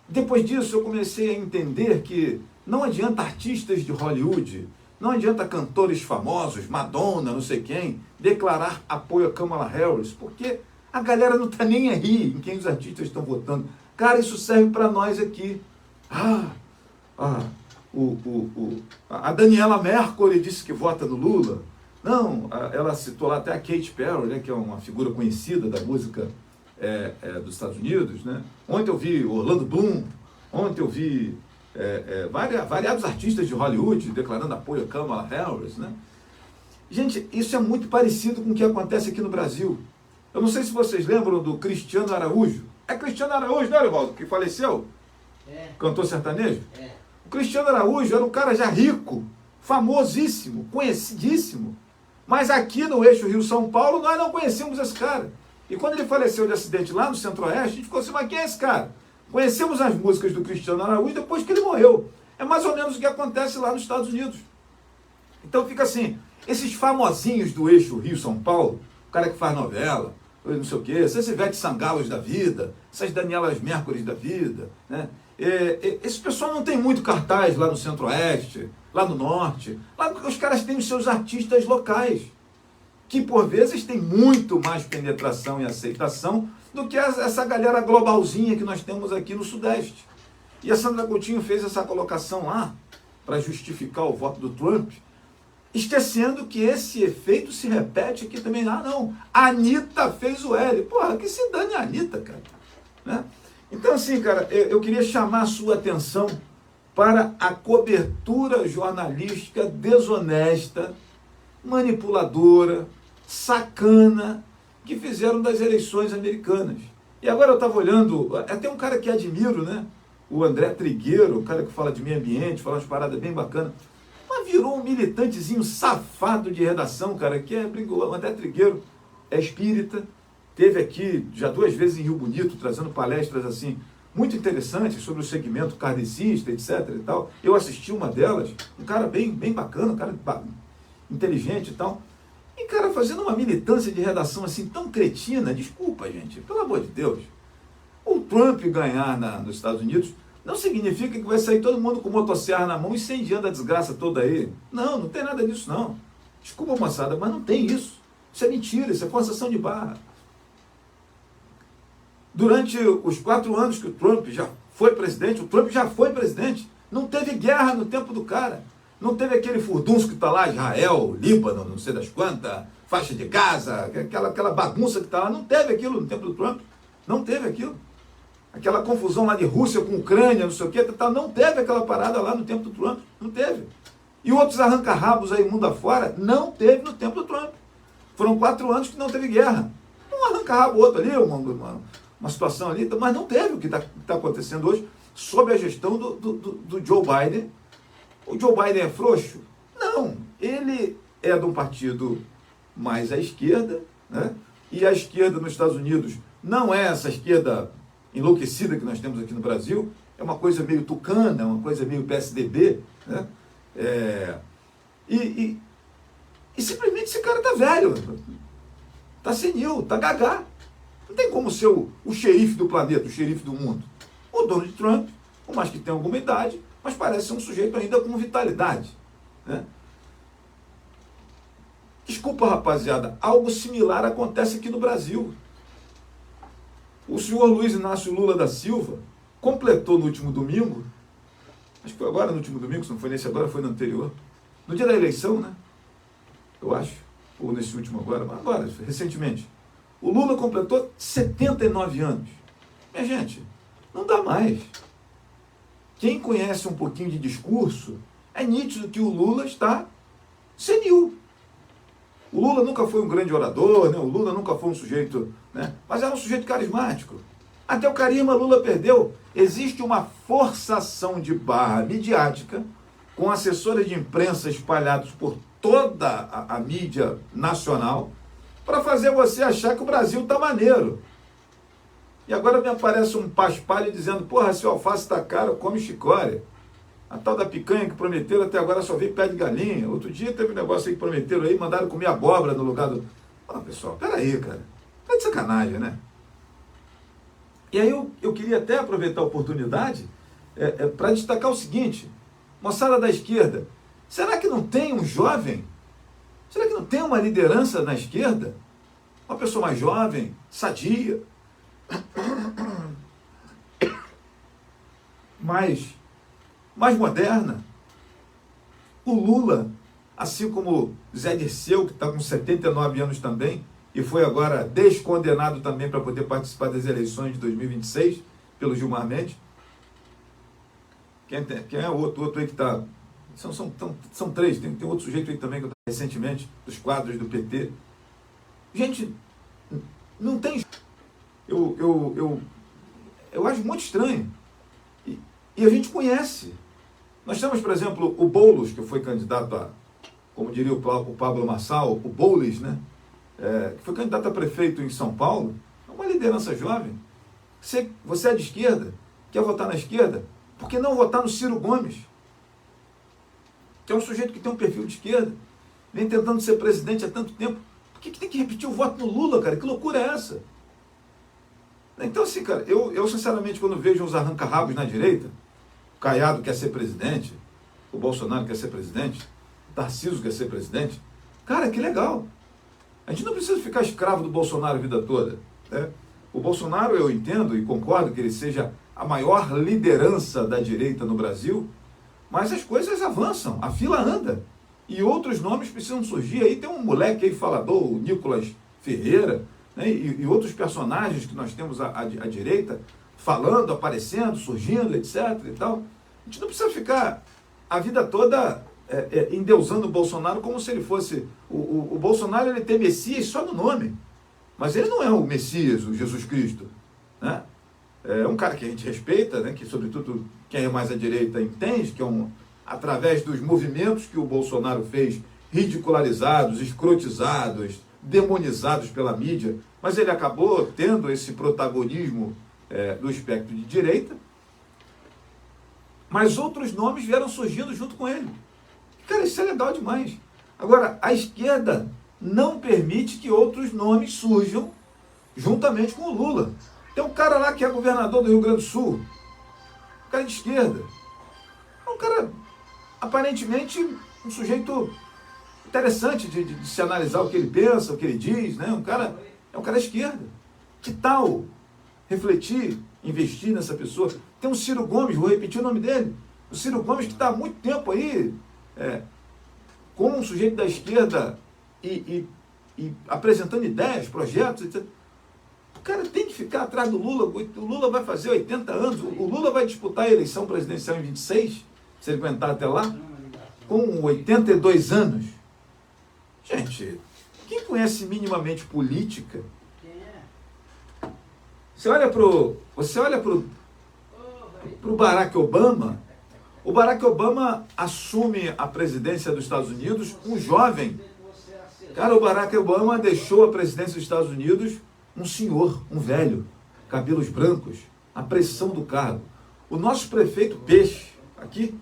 depois disso eu comecei a entender que Não adianta artistas de Hollywood, não adianta cantores famosos, Madonna, não sei quem, declarar apoio a Kamala Harris, porque a galera não está nem aí em quem os artistas estão votando. Cara, isso serve para nós aqui. A Daniela Mercury disse que vota no Lula. Não, ela citou lá até a Katy Perry, né, que é uma figura conhecida da música dos Estados Unidos. Né? Ontem eu vi Orlando Bloom, ontem eu vi variados artistas de Hollywood declarando apoio a Kamala Harris. Né? Gente, isso é muito parecido com o que acontece aqui no Brasil. Eu não sei se vocês lembram do Cristiano Araújo. É Cristiano Araújo, né, Evaldo, que faleceu? Cantor sertanejo? O Cristiano Araújo era um cara já rico, famosíssimo, conhecidíssimo. Mas aqui no eixo Rio-São Paulo, nós não conhecíamos esse cara. E quando ele faleceu de acidente lá no Centro-Oeste, a gente ficou assim, mas quem é esse cara? Conhecemos as músicas do Cristiano Araújo depois que ele morreu. É mais ou menos o que acontece lá nos Estados Unidos. Então fica assim, esses famosinhos do eixo Rio-São Paulo, o cara que faz novela, não sei o quê, essas Ivete Sangalos da vida, essas Danielas Mercury da vida, né? Esse pessoal não tem muito cartaz lá no Centro-Oeste, lá no Norte. Lá os caras têm os seus artistas locais, que por vezes tem muito mais penetração e aceitação do que essa galera globalzinha que nós temos aqui no Sudeste. E a Sandra Coutinho fez essa colocação lá para justificar o voto do Trump, esquecendo que esse efeito se repete aqui também. Não, a Anitta fez o L. Porra, que se dane a Anitta, cara. Né? Então, assim, cara, eu queria chamar a sua atenção para a cobertura jornalística desonesta, manipuladora, sacana, que fizeram das eleições americanas. E agora eu estava olhando, até um cara que admiro, né? O André Trigueiro, o cara que fala de meio ambiente, fala umas paradas bem bacanas, mas virou um militantezinho safado de redação, cara, que o André Trigueiro é espírita, teve aqui já 2 vezes em Rio Bonito, trazendo palestras assim, muito interessantes sobre o segmento kardecista, etc. e tal. Eu assisti uma delas, um cara bem bacana, um cara inteligente e tal. E, cara, fazendo uma militância de redação assim tão cretina, desculpa, gente, pelo amor de Deus. O Trump ganhar nos Estados Unidos não significa que vai sair todo mundo com motosserra na mão incendiando a desgraça toda aí. Não tem nada disso, não. Desculpa, moçada, mas não tem isso. Isso é mentira, isso é forçação de barra. Durante os 4 anos que o Trump já foi presidente, não teve guerra no tempo do cara. Não teve aquele furdunço que está lá, Israel, Líbano, não sei das quantas, faixa de Gaza, aquela bagunça que está lá. Não teve aquilo no tempo do Trump. Não teve aquilo. Aquela confusão lá de Rússia com Ucrânia, não sei o quê, não teve aquela parada lá no tempo do Trump. Não teve. E outros arranca-rabos aí mundo afora, não teve no tempo do Trump. Foram 4 anos que não teve guerra. Um arranca-rabo outro ali, uma situação ali, mas não teve o que está acontecendo hoje sob a gestão do Joe Biden. O Joe Biden é frouxo? Não. Ele é de um partido mais à esquerda, né? E a esquerda nos Estados Unidos não é essa esquerda enlouquecida que nós temos aqui no Brasil, é uma coisa meio tucana, uma coisa meio PSDB, né? E simplesmente esse cara está velho, está senil, está gagá. Não tem como ser o xerife do planeta, o xerife do mundo. O Donald Trump, por mais que tenha alguma idade, mas parece ser um sujeito ainda com vitalidade. Né? Desculpa, rapaziada, algo similar acontece aqui no Brasil. O senhor Luiz Inácio Lula da Silva completou no último domingo, acho que foi agora no último domingo, se não foi nesse agora, foi no anterior, no dia da eleição, né? Eu acho, ou nesse último agora, recentemente. O Lula completou 79 anos. Minha gente, não dá mais. Quem conhece um pouquinho de discurso, é nítido que o Lula está senil. O Lula nunca foi um grande orador, né? O Lula nunca foi um sujeito, né? Mas era um sujeito carismático. Até o carisma Lula perdeu. Existe uma forçação de barra midiática com assessores de imprensa espalhados por toda a mídia nacional para fazer você achar que o Brasil está maneiro. E agora me aparece um paspalho dizendo, porra, se o alface está caro, come chicória. A tal da picanha que prometeram até agora só veio pé de galinha. Outro dia teve um negócio aí que prometeram aí, mandaram comer abóbora no lugar do... pessoal, peraí, cara. Tá de sacanagem, né? E aí eu queria até aproveitar a oportunidade para destacar o seguinte. Moçada da esquerda, será que não tem um jovem? Será que não tem uma liderança na esquerda? Uma pessoa mais jovem, sadia, mais moderna? O Lula, assim como Zé Dirceu, que está com 79 anos também, e foi agora descondenado também para poder participar das eleições de 2026, pelo Gilmar Mendes. Quem é o outro aí que está... São três, tem outro sujeito aí também que eu recentemente, dos quadros do PT. Gente, não tem... Eu acho muito estranho. E a gente conhece. Nós temos, por exemplo, o Boulos, que foi candidato a, como diria o Pablo Marçal, o Boulos, né? Que foi candidato a prefeito em São Paulo. É uma liderança jovem. Você é de esquerda, quer votar na esquerda, por que não votar no Ciro Gomes? Que é um sujeito que tem um perfil de esquerda, vem tentando ser presidente há tanto tempo. Por que tem que repetir o voto no Lula, cara? Que loucura é essa? Então, assim, cara, eu sinceramente, quando vejo uns arranca-rabos na direita, o Caiado quer ser presidente, o Bolsonaro quer ser presidente, o Tarcísio quer ser presidente, cara, que legal. A gente não precisa ficar escravo do Bolsonaro a vida toda, né? O Bolsonaro, eu entendo e concordo que ele seja a maior liderança da direita no Brasil, mas as coisas avançam, a fila anda. E outros nomes precisam surgir. Aí tem um moleque aí falador, o Nicolas Ferreira, né, e outros personagens que nós temos à direita, falando, aparecendo, surgindo, etc. e tal. A gente não precisa ficar a vida toda endeusando o Bolsonaro como se ele fosse... O Bolsonaro, ele tem Messias só no nome, mas ele não é o Messias, o Jesus Cristo, né? É um cara que a gente respeita, né, que sobretudo quem é mais à direita entende, que é através dos movimentos que o Bolsonaro fez, ridicularizados, escrotizados, demonizados pela mídia, mas ele acabou tendo esse protagonismo do espectro de direita, mas outros nomes vieram surgindo junto com ele. Cara, isso é legal demais. Agora, a esquerda não permite que outros nomes surjam juntamente com o Lula. Tem um cara lá que é governador do Rio Grande do Sul, um cara de esquerda. É um cara, aparentemente, um sujeito interessante de se analisar o que ele pensa, o que ele diz, né? É um cara de esquerda. Que tal refletir, investir nessa pessoa? Tem um Ciro Gomes, vou repetir o nome dele. O Ciro Gomes que está há muito tempo aí como um sujeito da esquerda e apresentando ideias, projetos, etc. O cara tem que ficar atrás do Lula. O Lula vai fazer 80 anos. O Lula vai disputar a eleição presidencial em 26, se ele aguentar até lá, com 82 anos. Gente, quem conhece minimamente política, você olha pro Barack Obama. O Barack Obama assume a presidência dos Estados Unidos, um jovem. Cara, o Barack Obama deixou a presidência dos Estados Unidos um senhor, um velho, cabelos brancos, a pressão do cargo. O nosso prefeito Peixe, aqui,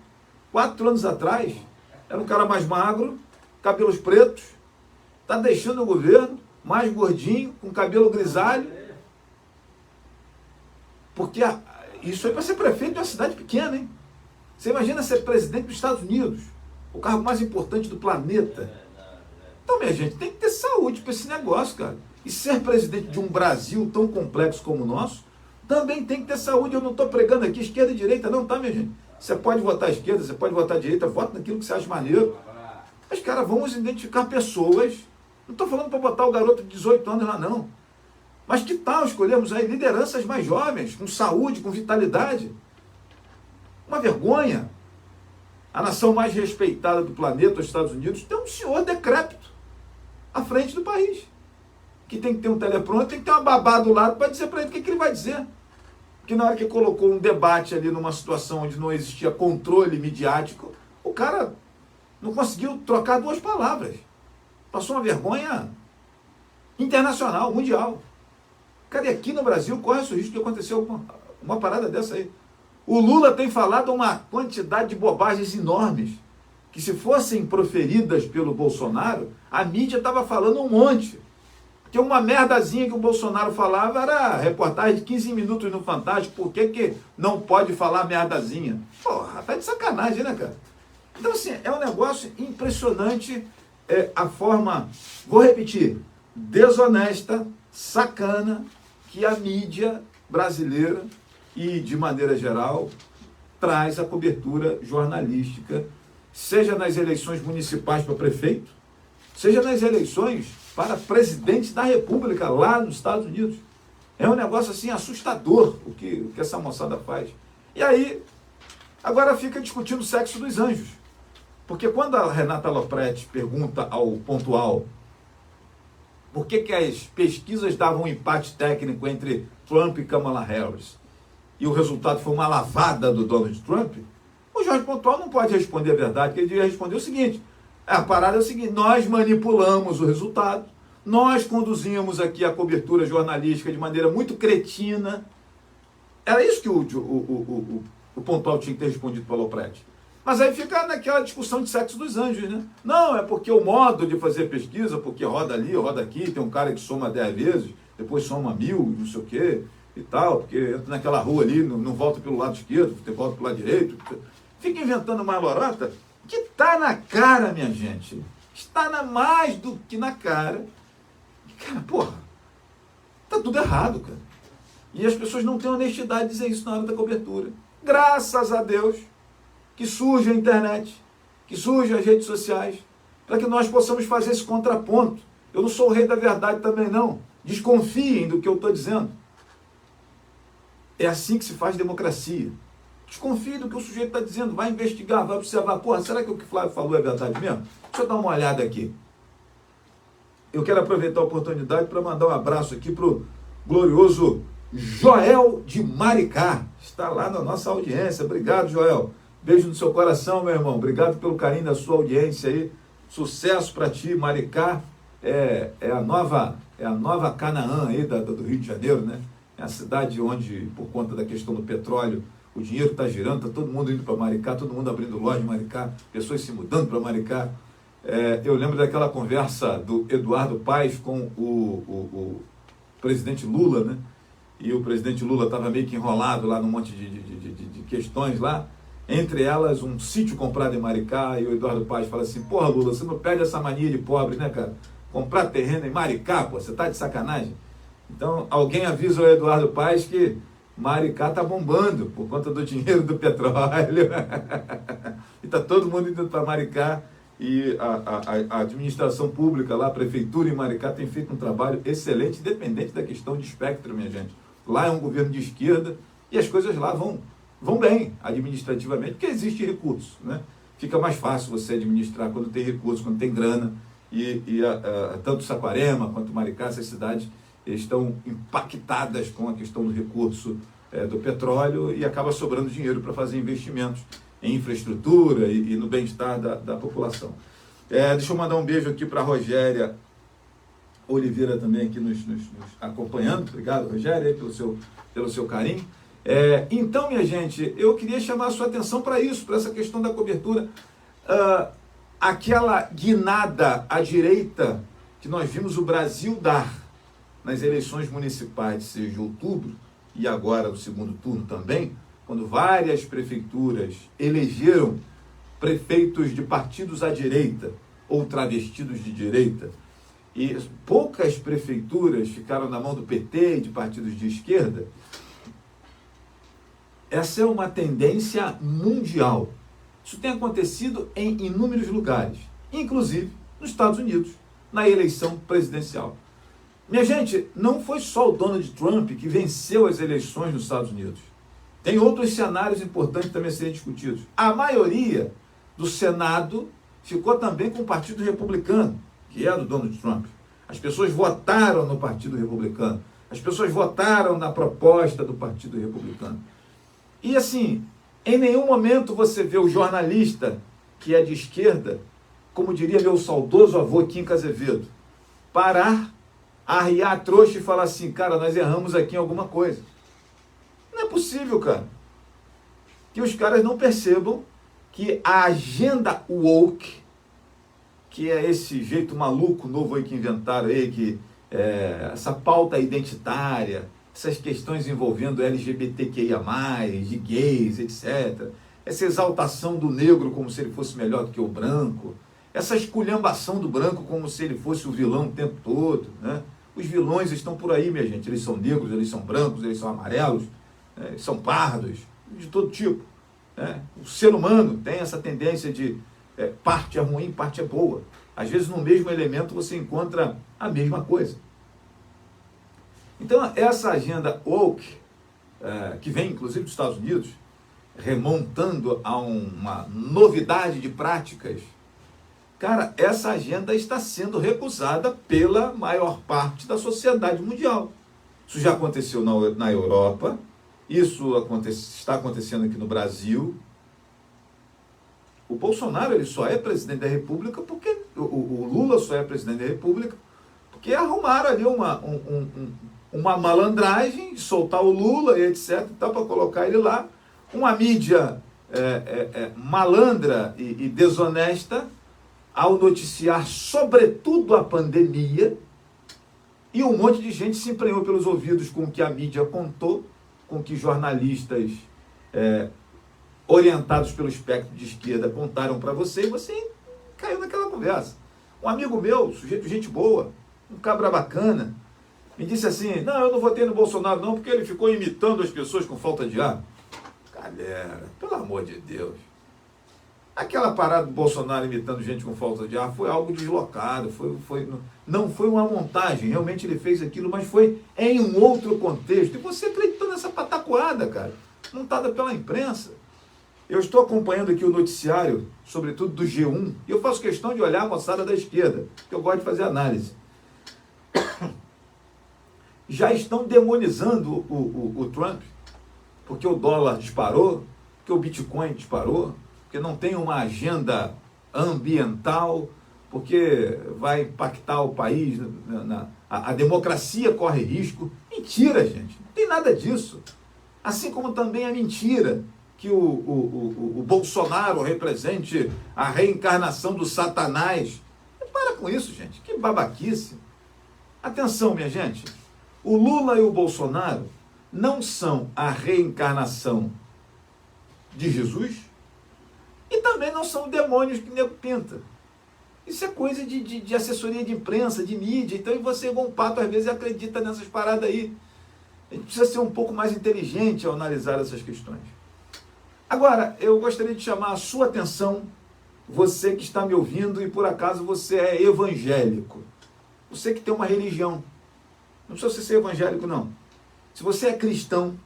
4 anos atrás, era um cara mais magro, cabelos pretos, está deixando o governo, mais gordinho, com cabelo grisalho, porque isso é para ser prefeito de uma cidade pequena, hein? Você imagina ser presidente dos Estados Unidos, o cargo mais importante do planeta. Então, minha gente, tem que ter saúde para esse negócio, cara. E ser presidente de um Brasil tão complexo como o nosso, também tem que ter saúde. Eu não estou pregando aqui esquerda e direita, não, tá, minha gente? Você pode votar à esquerda, você pode votar à direita, vota naquilo que você acha maneiro. Mas, cara, vamos identificar pessoas. Não estou falando para botar o garoto de 18 anos lá, não. Mas que tal escolhermos aí lideranças mais jovens, com saúde, com vitalidade? Uma vergonha. A nação mais respeitada do planeta, os Estados Unidos, tem um senhor decrépito à frente do país, que tem que ter um teleprompter, tem que ter uma babá do lado para dizer para ele o que ele vai dizer. Porque na hora que colocou um debate ali numa situação onde não existia controle midiático, o cara não conseguiu trocar 2 palavras. Passou uma vergonha internacional, mundial. Cara, e aqui no Brasil corre-se o risco de acontecer uma parada dessa aí. O Lula tem falado uma quantidade de bobagens enormes, que se fossem proferidas pelo Bolsonaro, a mídia estava falando um monte. Porque uma merdazinha que o Bolsonaro falava era reportagem de 15 minutos no Fantástico. Por que não pode falar merdazinha? Porra, tá de sacanagem, né, cara? Então, assim, é um negócio impressionante a forma, vou repetir, desonesta, sacana, que a mídia brasileira e, de maneira geral, traz a cobertura jornalística, seja nas eleições municipais para prefeito, seja nas eleições para presidente da República, lá nos Estados Unidos. É um negócio assim assustador o que essa moçada faz. E aí, agora fica discutindo o sexo dos anjos. Porque quando a Renata Lopretti pergunta ao Pontual por que as pesquisas davam um empate técnico entre Trump e Kamala Harris, e o resultado foi uma lavada do Donald Trump, o Jorge Pontual não pode responder a verdade, porque ele devia responder o seguinte: a parada é o seguinte, nós manipulamos o resultado, nós conduzimos aqui a cobertura jornalística de maneira muito cretina. Era isso que o Pontual tinha que ter respondido para o Lopretti. Mas aí fica naquela discussão de sexo dos anjos, né? Não, é porque o modo de fazer pesquisa, porque roda ali, roda aqui, tem um cara que soma 10 vezes, depois soma 1000, não sei o quê, e tal, porque entra naquela rua ali, não volta pelo lado esquerdo, volta pelo lado direito. Fica inventando uma lorota que está na cara, minha gente. Está mais do que na cara. Cara, porra, tá tudo errado, cara. E as pessoas não têm honestidade de dizer isso na hora da cobertura. Graças a Deus que surge a internet, que surgem as redes sociais, para que nós possamos fazer esse contraponto. Eu não sou o rei da verdade também, não. Desconfiem do que eu estou dizendo. É assim que se faz democracia. Desconfie do que o sujeito está dizendo, vai investigar, vai observar. Porra, será que o que o Flávio falou é verdade mesmo? Deixa eu dar uma olhada aqui. Eu quero aproveitar a oportunidade para mandar um abraço aqui para o glorioso Joel de Maricá. Está lá na nossa audiência. Obrigado, Joel. Beijo no seu coração, meu irmão. Obrigado pelo carinho da sua audiência aí. Sucesso para ti, Maricá. É a nova Canaã aí do Rio de Janeiro, né? É a cidade onde, por conta da questão do petróleo, o dinheiro está girando, está todo mundo indo para Maricá, todo mundo abrindo loja em Maricá, pessoas se mudando para Maricá. Eu lembro daquela conversa do Eduardo Paes com o presidente Lula, né? E o presidente Lula estava meio que enrolado lá num monte de questões lá. Entre elas, um sítio comprado em Maricá, e o Eduardo Paes fala assim: porra, Lula, você não perde essa mania de pobre, né, cara? Comprar terreno em Maricá, pô, você tá de sacanagem? Então, alguém avisa o Eduardo Paes que Maricá tá bombando por conta do dinheiro do petróleo. E tá todo mundo indo para Maricá, e a administração pública lá, a prefeitura em Maricá, tem feito um trabalho excelente, independente da questão de espectro, minha gente. Lá é um governo de esquerda, e as coisas lá vão bem administrativamente, porque existe recurso, né? Fica mais fácil você administrar quando tem recurso, quando tem grana, e tanto Saquarema quanto Maricá, essas cidades estão impactadas com a questão do recurso do petróleo, e acaba sobrando dinheiro para fazer investimentos em infraestrutura e no bem-estar da população. Deixa eu mandar um beijo aqui para a Rogéria Oliveira também aqui nos acompanhando. Obrigado, Rogéria, pelo seu carinho. Então, minha gente, eu queria chamar a sua atenção para isso, para essa questão da cobertura. Aquela guinada à direita que nós vimos o Brasil dar nas eleições municipais de 6 de outubro, e agora no segundo turno também, quando várias prefeituras elegeram prefeitos de partidos à direita ou travestidos de direita, e poucas prefeituras ficaram na mão do PT e de partidos de esquerda. Essa é uma tendência mundial. Isso tem acontecido em inúmeros lugares, inclusive nos Estados Unidos, na eleição presidencial. Minha gente, não foi só o Donald Trump que venceu as eleições nos Estados Unidos. Tem outros cenários importantes também a serem discutidos. A maioria do Senado ficou também com o Partido Republicano, que é do Donald Trump. As pessoas votaram no Partido Republicano. As pessoas votaram na proposta do Partido Republicano. E assim, em nenhum momento você vê o jornalista que é de esquerda, como diria meu saudoso avô Kim Azevedo, parar, arriar a trouxa e falar assim: cara, nós erramos aqui em alguma coisa. Não é possível, cara, que os caras não percebam que a agenda woke, que é esse jeito maluco novo aí que inventaram aí, essa pauta identitária, essas questões envolvendo LGBTQIA+, de gays, etc. Essa exaltação do negro como se ele fosse melhor do que o branco, essa esculhambação do branco como se ele fosse o vilão o tempo todo, né? Os vilões estão por aí, minha gente. Eles são negros, eles são brancos, eles são amarelos, eles são pardos, de todo tipo, né? O ser humano tem essa tendência de parte é ruim, parte é boa. Às vezes, no mesmo elemento, você encontra a mesma coisa. Então, essa agenda woke, que vem, inclusive, dos Estados Unidos, remontando a uma novidade de práticas, cara, essa agenda está sendo recusada pela maior parte da sociedade mundial. Isso já aconteceu na Europa, isso está acontecendo aqui no Brasil. O Bolsonaro ele só é presidente da República porque o Lula só é presidente da República porque arrumaram ali uma malandragem de soltar o Lula e etc. para colocar ele lá. Uma mídia malandra e desonesta ao noticiar sobretudo a pandemia, e um monte de gente se emprenhou pelos ouvidos com o que a mídia contou, com o que jornalistas orientados pelo espectro de esquerda contaram para você, e você caiu naquela conversa. Um amigo meu, sujeito de gente boa, um cabra bacana, me disse assim: não, eu não votei no Bolsonaro não, porque ele ficou imitando as pessoas com falta de ar. Galera, pelo amor de Deus, aquela parada do Bolsonaro imitando gente com falta de ar foi algo deslocado, não foi uma montagem, realmente ele fez aquilo, mas foi em um outro contexto. E você acreditou nessa pataquada, cara, montada pela imprensa. Eu estou acompanhando aqui o noticiário, sobretudo do G1, e eu faço questão de olhar a moçada da esquerda, porque eu gosto de fazer análise. Já estão demonizando o Trump, porque o dólar disparou, porque o Bitcoin disparou, porque não tem uma agenda ambiental, porque vai impactar o país, a democracia corre risco. Mentira, gente, não tem nada disso. Assim como também é mentira que o Bolsonaro represente a reencarnação do Satanás. Para com isso, gente, que babaquice. Atenção, minha gente, o Lula e o Bolsonaro não são a reencarnação de Jesus e também não são demônios que o nego pinta. Isso é coisa de assessoria de imprensa, de mídia. Então você, igual um pato, às vezes acredita nessas paradas aí. A gente precisa ser um pouco mais inteligente ao analisar essas questões. Agora, eu gostaria de chamar a sua atenção, você que está me ouvindo e por acaso você é evangélico. Você que tem uma religião. Não precisa você ser evangélico, não. Se você é cristão,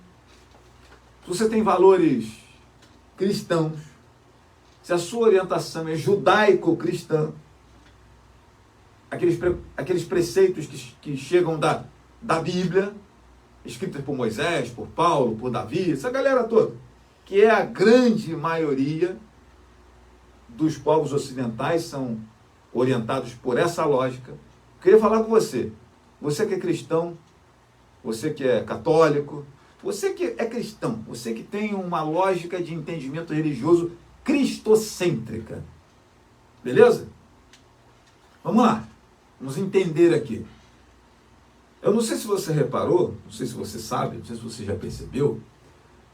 se você tem valores cristãos, se a sua orientação é judaico-cristã, aqueles preceitos que chegam da Bíblia, escritos por Moisés, por Paulo, por Davi, essa galera toda, que é a grande maioria dos povos ocidentais, são orientados por essa lógica. Eu queria falar com você, você que é cristão, você que é católico, você que é cristão, você que tem uma lógica de entendimento religioso cristocêntrica. Beleza? Vamos lá, vamos entender aqui. Eu não sei se você reparou, não sei se você sabe, não sei se você já percebeu,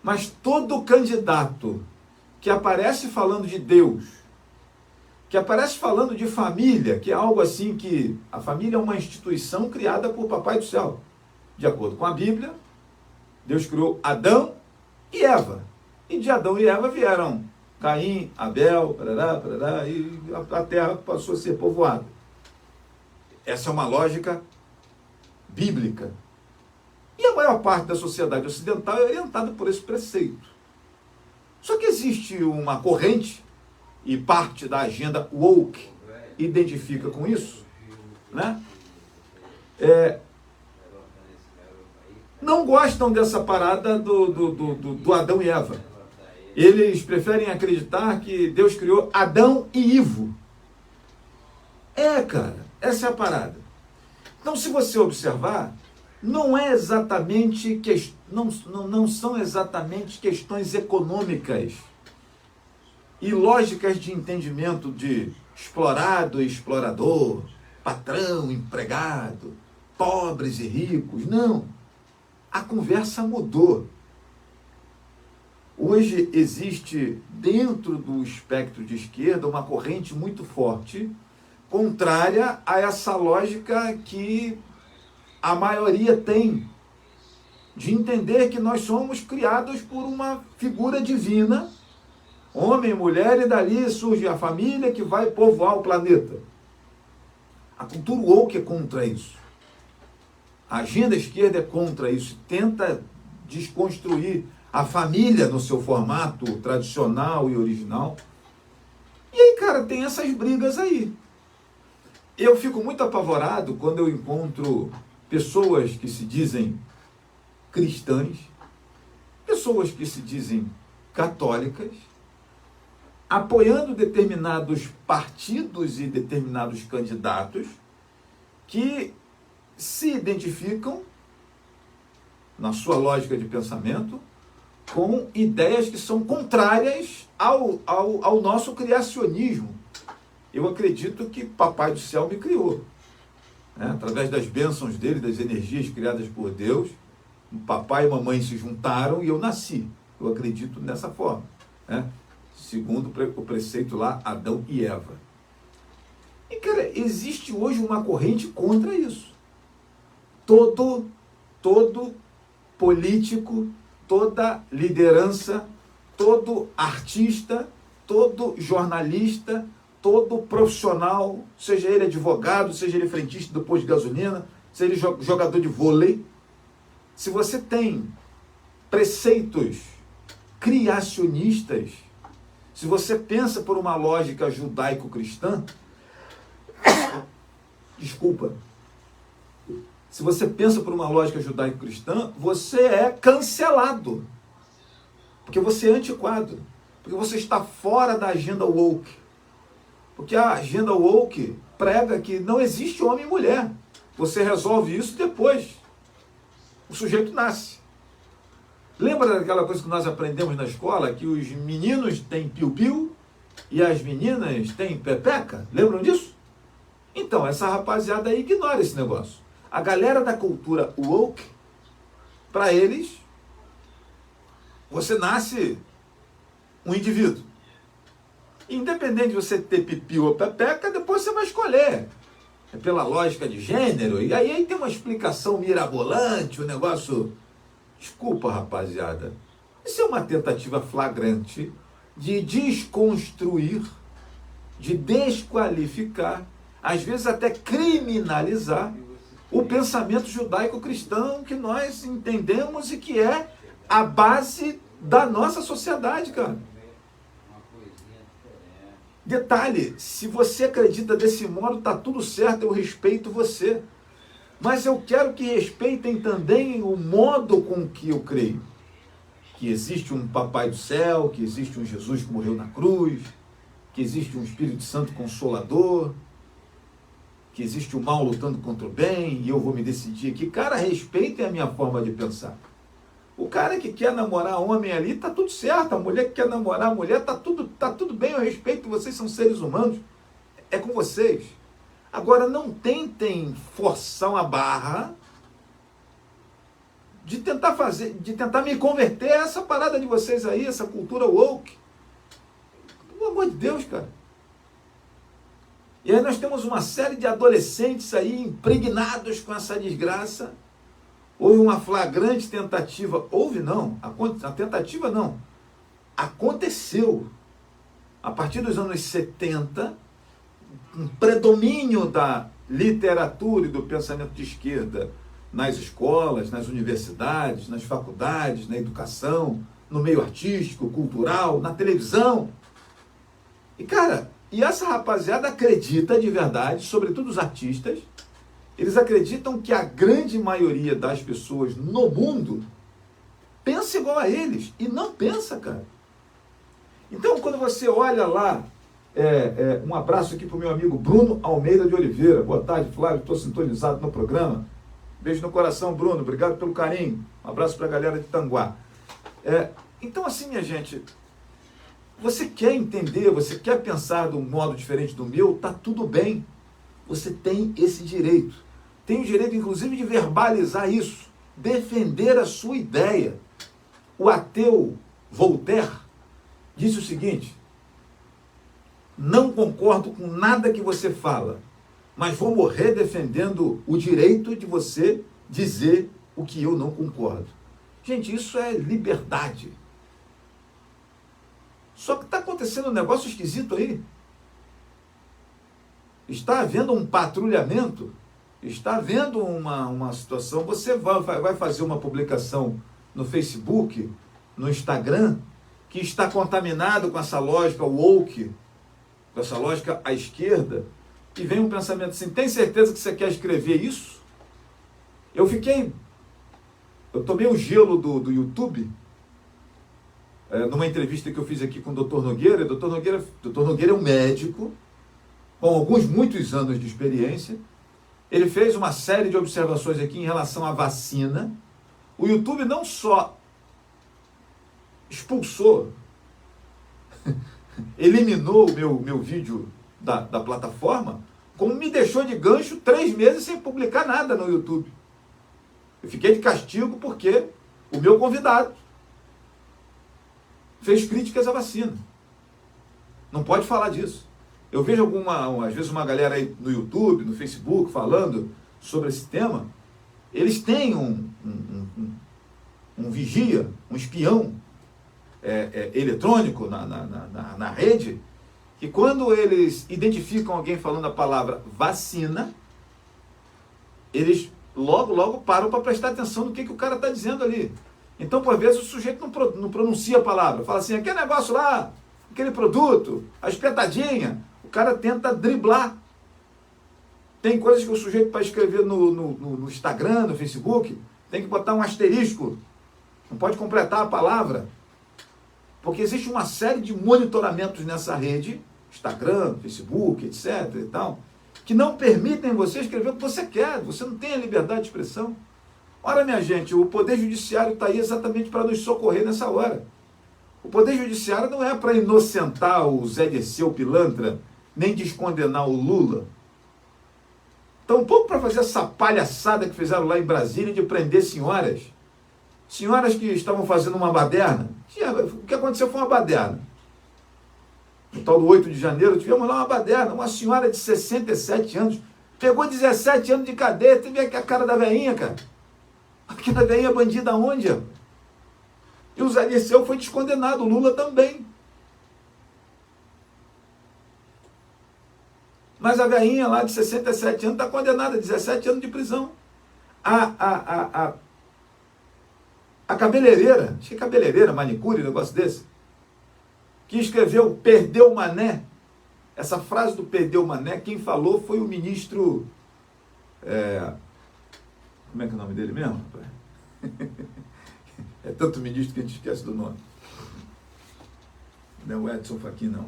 mas todo candidato que aparece falando de Deus, que aparece falando de família, que é algo assim que a família é uma instituição criada por Papai do Céu. De acordo com a Bíblia, Deus criou Adão e Eva. E de Adão e Eva vieram Caim, Abel, e a terra passou a ser povoada. Essa é uma lógica bíblica. E a maior parte da sociedade ocidental é orientada por esse preceito. Só que existe uma corrente, e parte da agenda woke identifica com isso, né? Não gostam dessa parada do Adão e Eva. Eles preferem acreditar que Deus criou Adão e Ivo. Cara, essa é a parada. Então, se você observar, não são exatamente questões econômicas e lógicas de entendimento de explorado e explorador, patrão, empregado. pobres e ricos. Não. A conversa mudou. Hoje existe dentro do espectro de esquerda uma corrente muito forte, contrária a essa lógica que a maioria tem, de entender que nós somos criados por uma figura divina, homem, mulher, e dali surge a família que vai povoar o planeta. A cultura woke é contra isso. A agenda esquerda é contra isso, tenta desconstruir a família no seu formato tradicional e original. E aí, cara, tem essas brigas aí. Eu fico muito apavorado quando eu encontro pessoas que se dizem cristãs, pessoas que se dizem católicas, apoiando determinados partidos e determinados candidatos que se identificam, na sua lógica de pensamento, com ideias que são contrárias ao nosso criacionismo. Eu acredito que Papai do Céu me criou, né? Através das bênçãos dele, das energias criadas por Deus, o papai e mamãe se juntaram e eu nasci. Eu acredito nessa forma, né? Segundo o preceito lá, Adão e Eva. E, cara, existe hoje uma corrente contra isso. Todo político, toda liderança, todo artista, todo jornalista, todo profissional, seja ele advogado, seja ele frentista do posto de gasolina, seja ele jogador de vôlei, se você tem preceitos criacionistas, se você pensa por uma lógica judaico-cristã, desculpa, se você pensa por uma lógica judaico-cristã, você é cancelado, porque você é antiquado, porque você está fora da agenda woke, porque a agenda woke prega que não existe homem e mulher, você resolve isso depois, o sujeito nasce. Lembra daquela coisa que nós aprendemos na escola, que os meninos têm piu-piu e as meninas têm pepeca? Lembram disso? Então, essa rapaziada aí ignora esse negócio. A galera da cultura woke, para eles, você nasce um indivíduo. Independente de você ter pipi ou pepeca, depois você vai escolher. É pela lógica de gênero. E aí tem uma explicação mirabolante, o negócio... Desculpa, rapaziada. Isso é uma tentativa flagrante de desconstruir, de desqualificar, às vezes até criminalizar o pensamento judaico-cristão que nós entendemos e que é a base da nossa sociedade, cara. Detalhe, se você acredita desse modo, tá tudo certo, eu respeito você. Mas eu quero que respeitem também o modo com que eu creio. Que existe um Papai do Céu, que existe um Jesus que morreu na cruz, que existe um Espírito Santo Consolador, que existe o mal lutando contra o bem, e eu vou me decidir aqui. Cara, respeitem a minha forma de pensar. O cara que quer namorar homem ali, tá tudo certo. A mulher que quer namorar mulher, tá tudo bem, eu respeito, vocês são seres humanos. É com vocês. Agora, não tentem forçar uma barra de tentar me converter a essa parada de vocês aí, essa cultura woke. Pelo amor de Deus, cara. E aí nós temos uma série de adolescentes aí impregnados com essa desgraça. Houve uma flagrante tentativa, a tentativa não, aconteceu. A partir dos anos 70, um predomínio da literatura e do pensamento de esquerda nas escolas, nas universidades, nas faculdades, na educação, no meio artístico, cultural, na televisão. E, cara, essa rapaziada acredita de verdade, sobretudo os artistas, eles acreditam que a grande maioria das pessoas no mundo pensa igual a eles. E não pensa, cara. Então, quando você olha lá, um abraço aqui para o meu amigo Bruno Almeida de Oliveira. Boa tarde, Flávio, estou sintonizado no programa. Beijo no coração, Bruno, obrigado pelo carinho. Um abraço para a galera de Tanguá. Então, assim, minha gente, você quer entender, você quer pensar de um modo diferente do meu, tá tudo bem. Você tem esse direito. tem o direito, inclusive, de verbalizar isso, defender a sua ideia. O ateu Voltaire disse o seguinte: não concordo com nada que você fala, mas vou morrer defendendo o direito de você dizer o que eu não concordo. Gente, isso é liberdade. Só que está acontecendo um negócio esquisito aí. Está havendo um patrulhamento, está havendo uma situação. Você vai fazer uma publicação no Facebook, no Instagram, que está contaminado com essa lógica woke, com essa lógica à esquerda, e vem um pensamento assim: tem certeza que você quer escrever isso? Eu tomei o gelo do YouTube, numa entrevista que eu fiz aqui com o Dr. Nogueira. Dr. Nogueira é um médico com muitos anos de experiência. Ele fez uma série de observações aqui em relação à vacina. O YouTube não só expulsou, eliminou o meu vídeo da plataforma, como me deixou de gancho 3 meses sem publicar nada no YouTube. Eu fiquei de castigo porque o meu convidado fez críticas à vacina. Não pode falar disso. Eu vejo às vezes uma galera aí no YouTube, no Facebook, falando sobre esse tema. Eles têm um vigia, um espião eletrônico na rede, que quando eles identificam alguém falando a palavra vacina, eles logo param para prestar atenção no que o cara está dizendo ali. Então, por vezes, o sujeito não pronuncia a palavra. Fala assim: aquele negócio lá, aquele produto, a espetadinha. O cara tenta driblar. Tem coisas que o sujeito, para escrever no Instagram, no Facebook, tem que botar um asterisco. Não pode completar a palavra. Porque existe uma série de monitoramentos nessa rede, Instagram, Facebook, etc. e tal, que não permitem você escrever o que você quer. Você não tem a liberdade de expressão. Ora, minha gente, o Poder Judiciário está aí exatamente para nos socorrer nessa hora. O Poder Judiciário não é para inocentar o Zé Dirceu Pilantra, nem descondenar o Lula. Tampouco para fazer essa palhaçada que fizeram lá em Brasília de prender senhoras. Senhoras que estavam fazendo uma baderna. O que aconteceu foi uma baderna. No tal do 8 de janeiro, tivemos lá uma baderna. Uma senhora de 67 anos pegou 17 anos de cadeia. Você vê aqui a cara da velhinha, cara. Aquela velhinha bandida onde? E o Zé Dirceu foi descondenado, o Lula também. Mas a velhinha lá de 67 anos está condenada a 17 anos de prisão. A cabeleireira, acho que é cabeleireira, manicure, negócio desse, que escreveu "perdeu mané", essa frase do "perdeu mané", quem falou foi o ministro, como é que é o nome dele mesmo? É tanto ministro que a gente esquece do nome. Não é o Edson Fachin, não.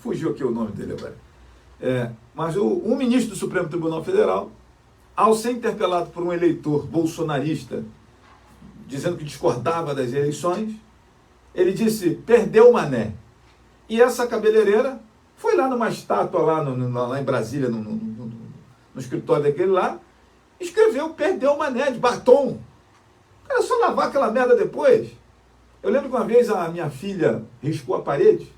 Fugiu aqui o nome dele agora. Mas um ministro do Supremo Tribunal Federal, ao ser interpelado por um eleitor bolsonarista, dizendo que discordava das eleições, ele disse: "perdeu mané". E essa cabeleireira foi lá numa estátua lá em Brasília, no escritório daquele lá, escreveu "perdeu mané", de batom. Era só lavar aquela merda depois. Eu lembro que uma vez a minha filha riscou a parede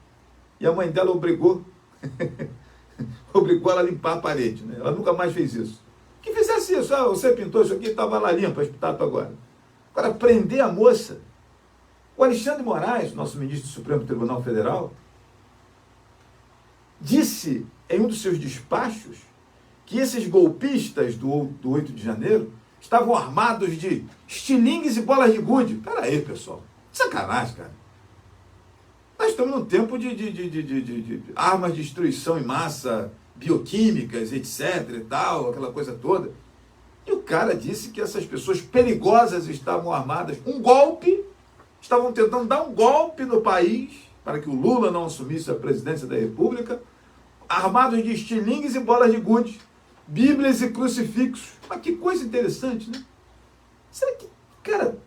e a mãe dela obrigou ela a limpar a parede, né? Ela nunca mais fez isso. Que fizesse isso: você pintou isso aqui, estava lá limpo, a espetáculo agora. Agora, prender a moça. O Alexandre Moraes, nosso ministro do Supremo Tribunal Federal, disse em um dos seus despachos que esses golpistas do 8 de janeiro estavam armados de estilingues e bolas de gude. Pera aí, pessoal. Sacanagem, cara. Nós estamos num tempo de armas de destruição em massa, bioquímicas, etc. e tal, aquela coisa toda. E o cara disse que essas pessoas perigosas estavam armadas. Estavam tentando dar um golpe no país para que o Lula não assumisse a presidência da República, armados de estilingues e bolas de gude, bíblias e crucifixos. Mas que coisa interessante, né? Será que, cara,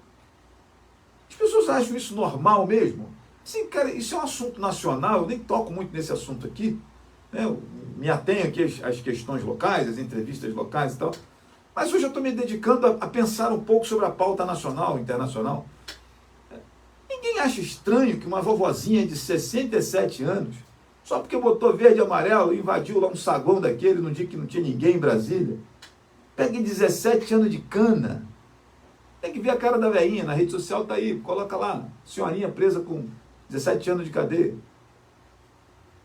as pessoas acham isso normal mesmo? Sim, cara, isso é um assunto nacional, eu nem toco muito nesse assunto aqui, né? Eu me atenho aqui às questões locais, às entrevistas locais e tal. Mas hoje eu estou me dedicando a pensar um pouco sobre a pauta nacional, internacional. Ninguém acha estranho que uma vovozinha de 67 anos, só porque botou verde e amarelo e invadiu lá um saguão daquele no dia que não tinha ninguém em Brasília, pegue 17 anos de cana. Tem que ver a cara da velhinha, na rede social tá aí, coloca lá, senhorinha presa com 17 anos de cadeia.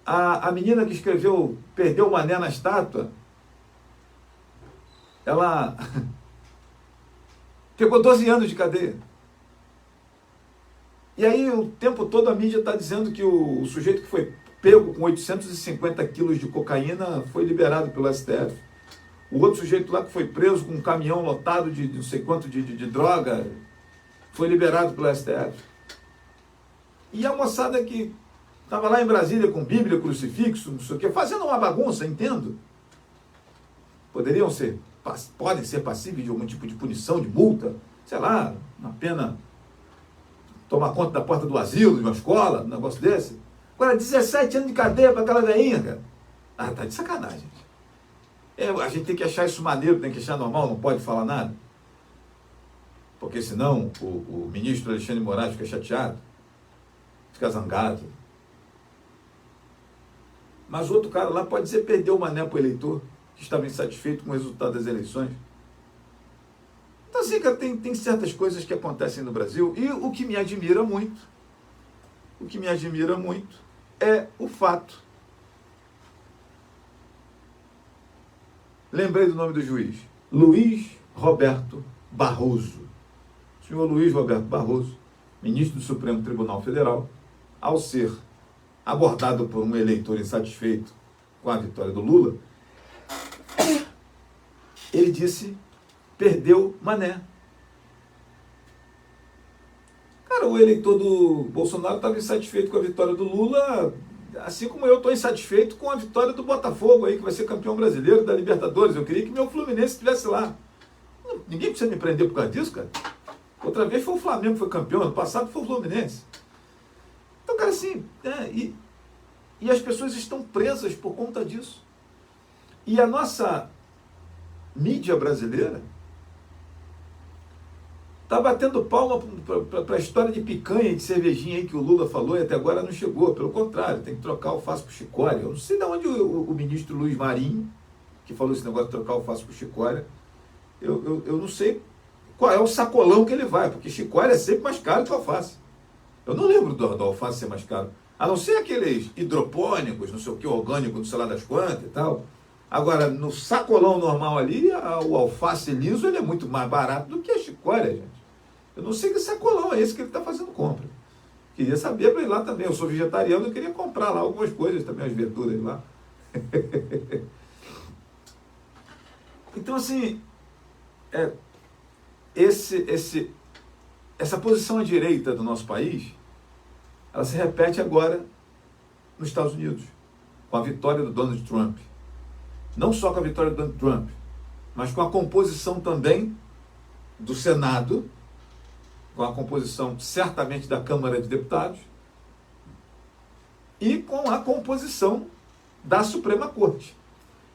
A menina que escreveu Perdeu o Mané na Estátua, ela pegou 12 anos de cadeia. E aí o tempo todo a mídia está dizendo que o sujeito que foi pego com 850 quilos de cocaína foi liberado pelo STF. O outro sujeito lá que foi preso com um caminhão lotado de não sei quanto de droga foi liberado pelo STF. E a moçada que estava lá em Brasília com Bíblia, crucifixo, não sei o quê, fazendo uma bagunça, entendo. Podem ser passíveis de algum tipo de punição, de multa, sei lá, uma pena tomar conta da porta do asilo, de uma escola, um negócio desse. Agora, 17 anos de cadeia para aquela velhinha, cara. Ah, tá de sacanagem, gente. A gente tem que achar isso maneiro, tem que achar normal, não pode falar nada. Porque senão o ministro Alexandre de Moraes fica chateado, fica zangado. Mas o outro cara lá pode dizer perdeu o mané para o eleitor, que estava insatisfeito com o resultado das eleições. Então, assim, cara, tem certas coisas que acontecem no Brasil, e o que me admira muito, é o fato. Lembrei do nome do juiz, Luiz Roberto Barroso. O senhor Luiz Roberto Barroso, ministro do Supremo Tribunal Federal, ao ser abordado por um eleitor insatisfeito com a vitória do Lula, ele disse, perdeu mané. Cara, o eleitor do Bolsonaro estava insatisfeito com a vitória do Lula, assim como eu estou insatisfeito com a vitória do Botafogo aí, que vai ser campeão brasileiro da Libertadores. Eu queria que meu Fluminense estivesse lá. Ninguém precisa me prender por causa disso, cara. Outra vez foi o Flamengo que foi campeão, ano passado foi o Fluminense. Então, cara, assim, e as pessoas estão presas por conta disso. E a nossa mídia brasileira está batendo palma para a história de picanha e de cervejinha aí que o Lula falou e até agora não chegou. Pelo contrário, tem que trocar alface por chicória. Eu não sei de onde o ministro Luiz Marinho, que falou esse negócio de trocar alface por chicória, eu não sei qual é o sacolão que ele vai, porque chicória é sempre mais caro que alface. Eu não lembro do alface ser mais caro. A não ser aqueles hidropônicos, não sei o que, orgânico, não sei lá das quantas e tal. Agora, no sacolão normal ali, o alface liso ele é muito mais barato do que a chicória, gente. Eu não sei que sacolão é esse que ele está fazendo compra. Queria saber para ir lá também. Eu sou vegetariano, eu queria comprar lá algumas coisas também, as verduras lá. Então, assim, essa posição à direita do nosso país, ela se repete agora nos Estados Unidos, com a vitória do Donald Trump. Não só com a vitória do Donald Trump, mas com a composição também do Senado, com a composição certamente da Câmara de Deputados e com a composição da Suprema Corte,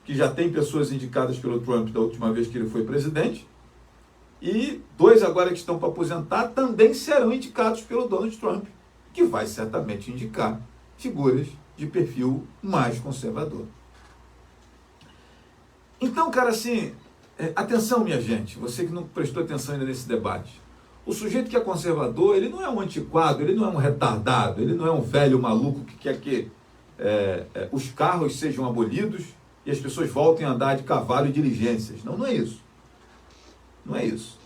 que já tem pessoas indicadas pelo Trump da última vez que ele foi presidente, e 2 agora que estão para aposentar também serão indicados pelo Donald Trump, que vai certamente indicar figuras de perfil mais conservador. Então, cara, assim, atenção, minha gente, você que não prestou atenção ainda nesse debate. O sujeito que é conservador, ele não é um antiquado, ele não é um retardado, ele não é um velho maluco que quer que os carros sejam abolidos e as pessoas voltem a andar de cavalo e diligências. Não, não é isso. Não é isso.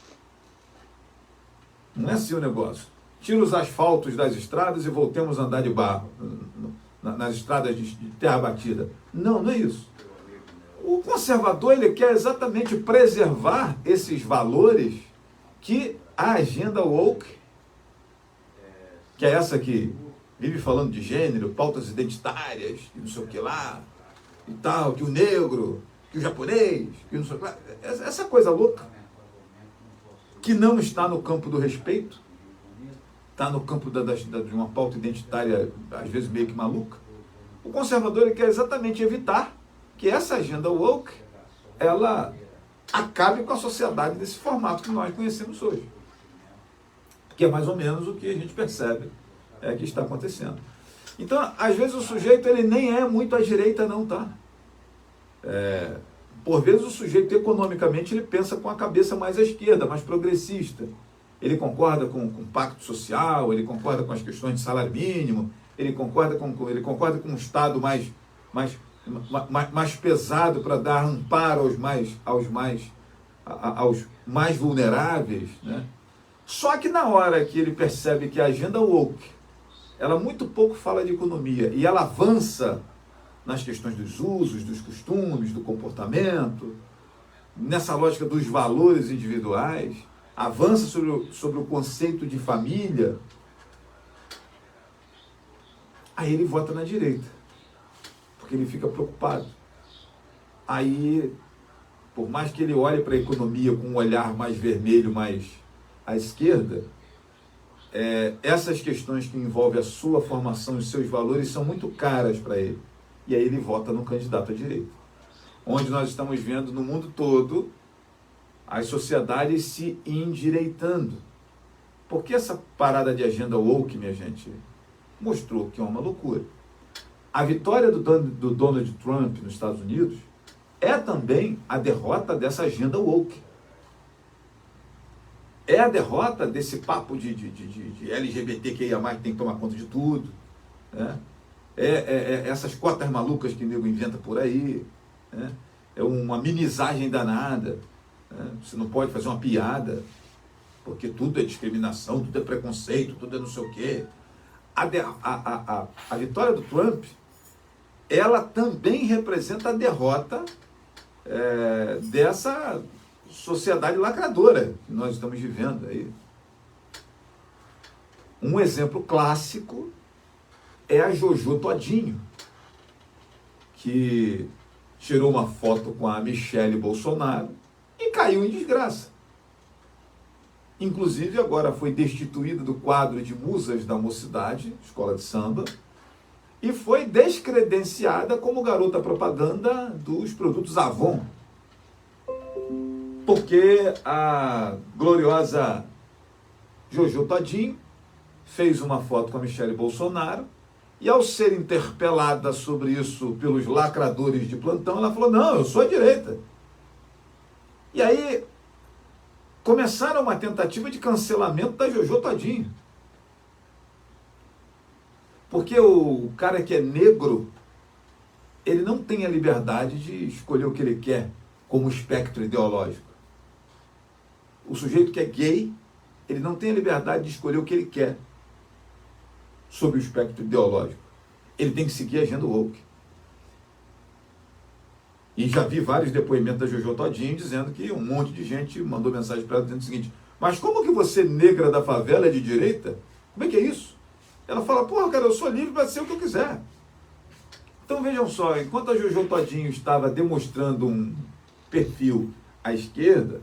Não é assim o negócio. Tira os asfaltos das estradas e voltemos a andar de barro, nas estradas de terra batida. Não, não é isso. O conservador, ele quer exatamente preservar esses valores que a agenda woke, que é essa que vive falando de gênero, pautas identitárias, e não sei o que lá, e tal, que o negro, que o japonês, que não sei o que lá, essa coisa louca, que não está no campo do respeito, está no campo de uma pauta identitária, às vezes meio que maluca. O conservador, ele quer exatamente evitar que essa agenda woke, ela acabe com a sociedade desse formato que nós conhecemos hoje. Que é mais ou menos o que a gente percebe que está acontecendo. Então, às vezes o sujeito ele nem é muito à direita não, tá? Por vezes o sujeito economicamente ele pensa com a cabeça mais à esquerda, mais progressista. Ele concorda com o pacto social, ele concorda com as questões de salário mínimo, ele concorda com um Estado mais pesado para dar amparo aos mais vulneráveis, né? Só que na hora que ele percebe que a agenda woke, ela muito pouco fala de economia e ela avança nas questões dos usos, dos costumes, do comportamento, nessa lógica dos valores individuais, avança sobre o conceito de família, aí ele vota na direita, porque ele fica preocupado. Aí, por mais que ele olhe para a economia com um olhar mais vermelho, mais à esquerda, essas questões que envolvem a sua formação e os seus valores são muito caras para ele. E aí ele vota no candidato à direita. Onde nós estamos vendo no mundo todo as sociedades se endireitando. Porque essa parada de agenda woke, minha gente, mostrou que é uma loucura. A vitória do Donald Trump nos Estados Unidos é também a derrota dessa agenda woke. É a derrota desse papo de LGBTQIA+, que tem que tomar conta de tudo, né? Essas cotas malucas que o nego inventa por aí, né? É uma minizagem danada, né? Você não pode fazer uma piada, porque tudo é discriminação, tudo é preconceito, tudo é não sei o quê. A vitória do Trump, ela também representa a derrota dessa sociedade lacradora que nós estamos vivendo aí. Um exemplo clássico é a Jojo Todinho, que tirou uma foto com a Michele Bolsonaro e caiu em desgraça. Inclusive agora foi destituída do quadro de musas da mocidade, escola de samba, e foi descredenciada como garota propaganda dos produtos Avon. Porque a gloriosa Jojo Todinho fez uma foto com a Michele Bolsonaro e, ao ser interpelada sobre isso pelos lacradores de plantão, ela falou: não, eu sou a direita. E aí começaram uma tentativa de cancelamento da Jojo Todinho. Porque o cara que é negro, ele não tem a liberdade de escolher o que ele quer como espectro ideológico. O sujeito que é gay, ele não tem a liberdade de escolher o que ele quer sobre o espectro ideológico. Ele tem que seguir a agenda woke. E já vi vários depoimentos da Jojo Todinho dizendo que um monte de gente mandou mensagem para ela dizendo o seguinte: mas como que você, negra da favela, é de direita? Como é que é isso? Ela fala: porra, cara, eu sou livre para ser o que eu quiser. Então vejam só, enquanto a Jojo Todinho estava demonstrando um perfil à esquerda,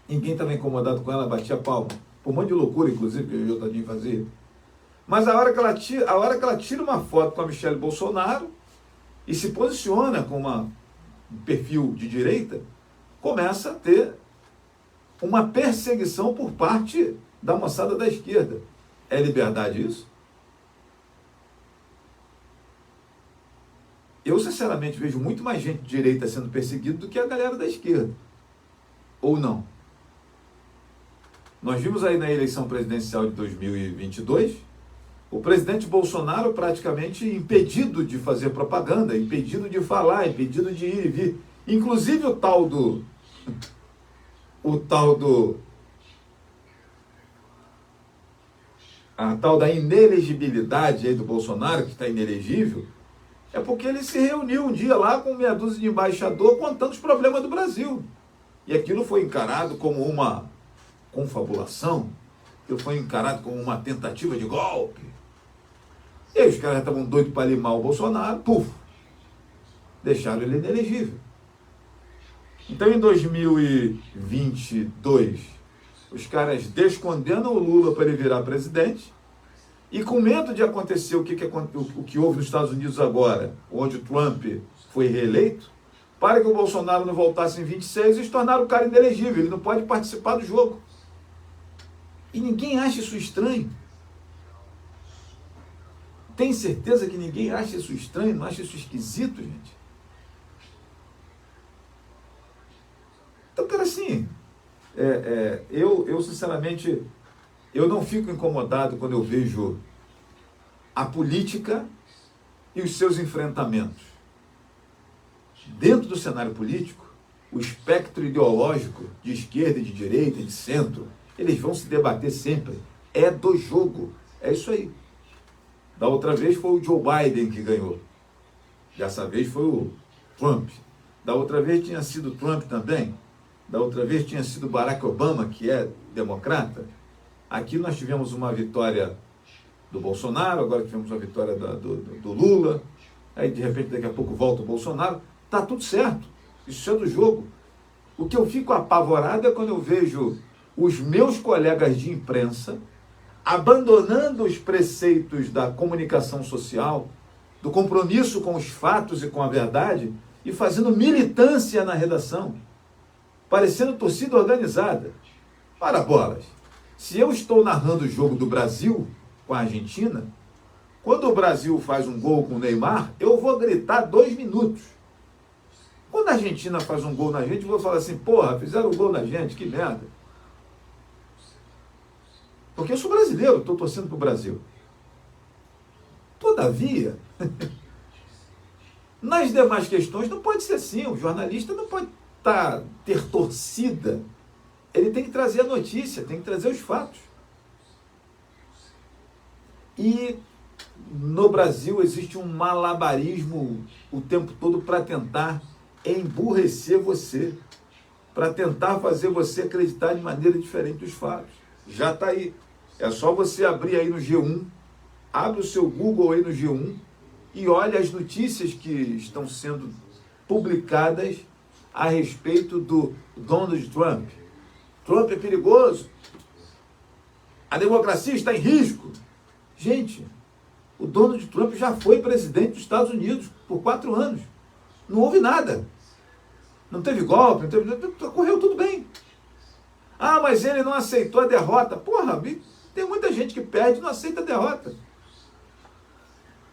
ninguém estava incomodado com ela, batia palma. Por um monte de loucura, inclusive, que a Jojo Todinho fazia. Mas a hora que ela tira uma foto com a Michele Bolsonaro e se posiciona com um perfil de direita, começa a ter uma perseguição por parte da moçada da esquerda. É liberdade isso? Eu, sinceramente, vejo muito mais gente de direita sendo perseguida do que a galera da esquerda. Ou não? Nós vimos aí na eleição presidencial de 2022, o presidente Bolsonaro praticamente impedido de fazer propaganda, impedido de falar, impedido de ir e vir. Inclusive a tal da inelegibilidade aí do Bolsonaro, que está inelegível, é porque ele se reuniu um dia lá com meia dúzia de embaixador contando os problemas do Brasil. E aquilo foi encarado como uma confabulação, aquilo foi encarado como uma tentativa de golpe. E aí os caras já estavam doidos para limar o Bolsonaro, puf, deixaram ele inelegível. Então em 2022, os caras descondenam o Lula para ele virar presidente, e com medo de acontecer o que houve nos Estados Unidos agora, onde o Trump foi reeleito, para que o Bolsonaro não voltasse em 26 e tornaram o cara inelegível. Ele não pode participar do jogo. E ninguém acha isso estranho. Tem certeza que ninguém acha isso estranho, não acha isso esquisito, gente? Então, cara, assim, eu sinceramente, eu não fico incomodado quando eu vejo a política e os seus enfrentamentos. Dentro do cenário político, o espectro ideológico de esquerda e de direita, de centro, eles vão se debater sempre. É do jogo. É isso aí. Da outra vez foi o Joe Biden que ganhou. Dessa vez foi o Trump. Da outra vez tinha sido Trump também. Da outra vez tinha sido Barack Obama, que é democrata. Aqui nós tivemos uma vitória do Bolsonaro, agora tivemos uma vitória do Lula. Aí, de repente, daqui a pouco volta o Bolsonaro. Tá tudo certo. Isso é do jogo. O que eu fico apavorado é quando eu vejo os meus colegas de imprensa abandonando os preceitos da comunicação social, do compromisso com os fatos e com a verdade, e fazendo militância na redação, parecendo torcida organizada. Para bolas. Se eu estou narrando o jogo do Brasil com a Argentina, quando o Brasil faz um gol com o Neymar, eu vou gritar 2 minutos. Quando a Argentina faz um gol na gente, eu vou falar assim, porra, fizeram um gol na gente, que merda. Porque eu sou brasileiro, estou torcendo para o Brasil. Todavia, nas demais questões não pode ser assim. O jornalista não pode ter torcida. Ele tem que trazer a notícia, tem que trazer os fatos. E no Brasil existe um malabarismo o tempo todo para tentar emburrecer você, para tentar fazer você acreditar de maneira diferente dos fatos. Já está aí. É só você abrir aí no G1, abre o seu Google aí no G1 e olha as notícias que estão sendo publicadas a respeito do Donald Trump. Trump é perigoso. A democracia está em risco. Gente, o Donald Trump já foi presidente dos Estados Unidos por 4 anos. Não houve nada. Não teve golpe, correu tudo bem. Ah, mas ele não aceitou a derrota. Porra, tem muita gente que perde e não aceita a derrota.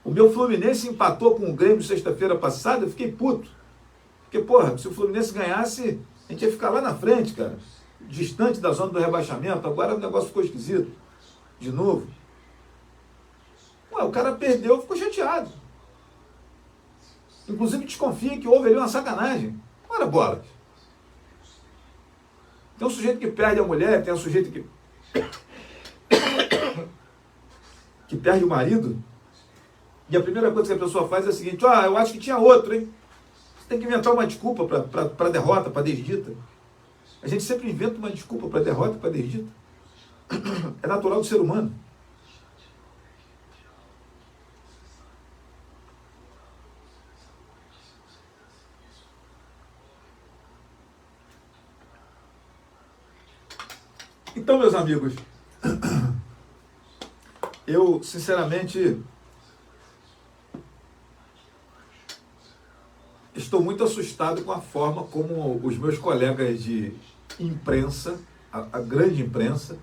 O meu Fluminense empatou com o Grêmio sexta-feira passada, eu fiquei puto. Porque, porra, se o Fluminense ganhasse, a gente ia ficar lá na frente, cara. Distante da zona do rebaixamento. Agora o negócio ficou esquisito. De novo. Ué, o cara perdeu, ficou chateado. Inclusive desconfia que houve ali uma sacanagem. Ora, bola. Tem um sujeito que perde a mulher, tem um sujeito que perde o marido, e a primeira coisa que a pessoa faz é a seguinte, eu acho que tinha outro, hein? Você tem que inventar uma desculpa para a derrota, para a desdita. A gente sempre inventa uma desculpa para a derrota, para a desdita. É natural do ser humano. Então, meus amigos, eu, sinceramente, estou muito assustado com a forma como os meus colegas de imprensa, a grande imprensa,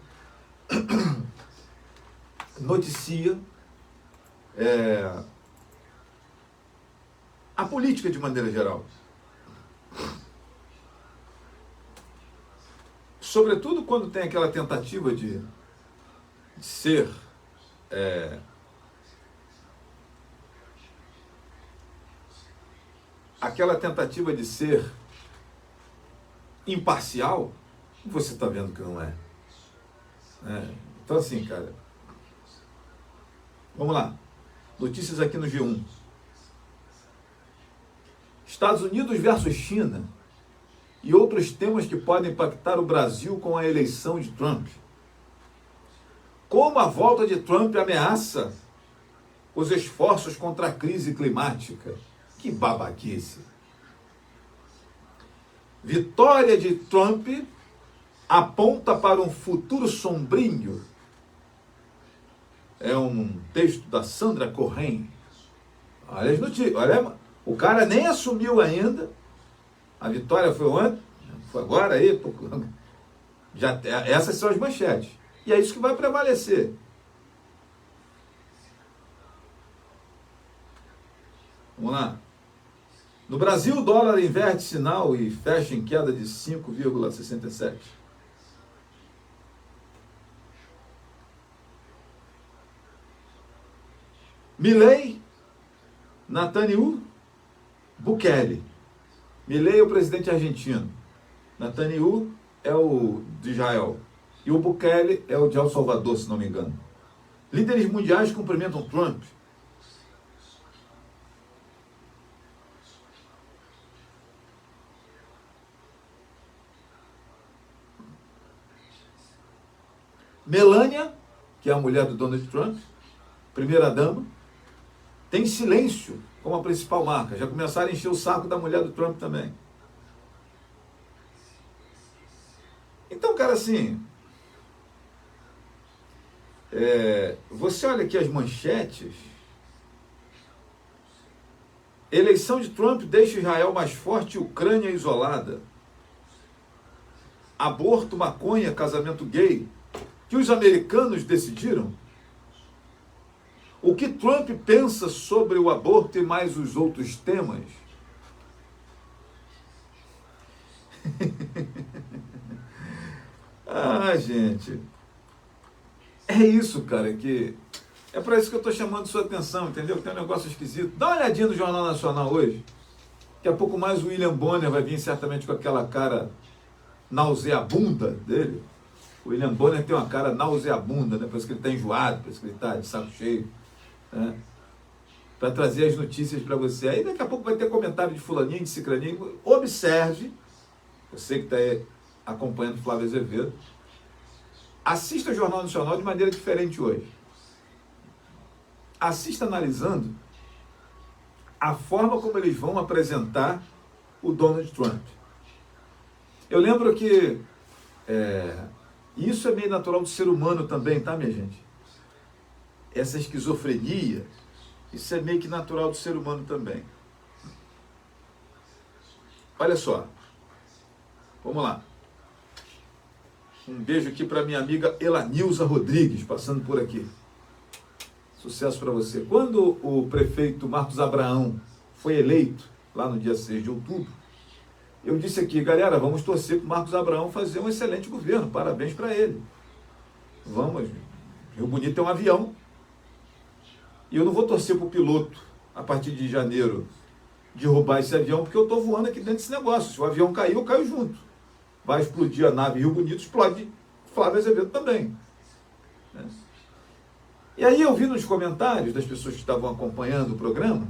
noticia a política de maneira geral. Sobretudo quando tem aquela tentativa de ser imparcial, você está vendo que não é. Então assim, cara, vamos lá, notícias aqui no G1. Estados Unidos versus China e outros temas que podem impactar o Brasil com a eleição de Trump. Como a volta de Trump ameaça os esforços contra a crise climática. Que babaquice. Vitória de Trump aponta para um futuro sombrio. É um texto da Sandra Corrêa. Olha as notícias. Olha, o cara nem assumiu ainda A vitória foi ontem, foi agora aí, já, essas são as manchetes. E é isso que vai prevalecer. Vamos lá. No Brasil, o dólar inverte sinal e fecha em queda de 5,67. Milei, Netanyahu, Bukele. Milei é o presidente argentino. Netanyahu é o de Israel. E o Bukele é o de El Salvador, se não me engano. Líderes mundiais cumprimentam Trump. Melania, que é a mulher do Donald Trump, primeira-dama, tem silêncio como a principal marca. Já começaram a encher o saco da mulher do Trump também. Então, cara, assim, você olha aqui as manchetes. Eleição de Trump deixa Israel mais forte e Ucrânia isolada. Aborto, maconha, casamento gay, que os americanos decidiram. O que Trump pensa sobre o aborto e mais os outros temas? Ah, gente. É isso, cara, que... É para isso que eu estou chamando sua atenção, entendeu? Tem um negócio esquisito. Dá uma olhadinha no Jornal Nacional hoje. Daqui a pouco mais o William Bonner vai vir certamente com aquela cara nauseabunda dele. O William Bonner tem uma cara nauseabunda, né? Parece que ele está enjoado, parece que ele está de saco cheio. Né? Para trazer as notícias para você. Aí daqui a pouco vai ter comentário de fulaninho, de cicraninho. Observe, você que está aí acompanhando Flávio Azevedo, assista o Jornal Nacional de maneira diferente hoje. Assista analisando a forma como eles vão apresentar o Donald Trump. Eu lembro que isso é meio natural do ser humano também, tá, minha gente? Essa esquizofrenia, isso é meio que natural do ser humano também. Olha só. Vamos lá. Um beijo aqui para minha amiga Elanilza Rodrigues, passando por aqui. Sucesso para você. Quando o prefeito Marcos Abraão foi eleito, lá no dia 6 de outubro, eu disse aqui, galera, vamos torcer para o Marcos Abraão fazer um excelente governo. Parabéns para ele. Vamos. Rio Bonito tem um avião. E eu não vou torcer para o piloto, a partir de janeiro, de roubar esse avião, porque eu estou voando aqui dentro desse negócio. Se o avião cair, eu caio junto. Vai explodir a nave Rio Bonito, explode Flávio Azevedo também. E aí eu vi nos comentários das pessoas que estavam acompanhando o programa,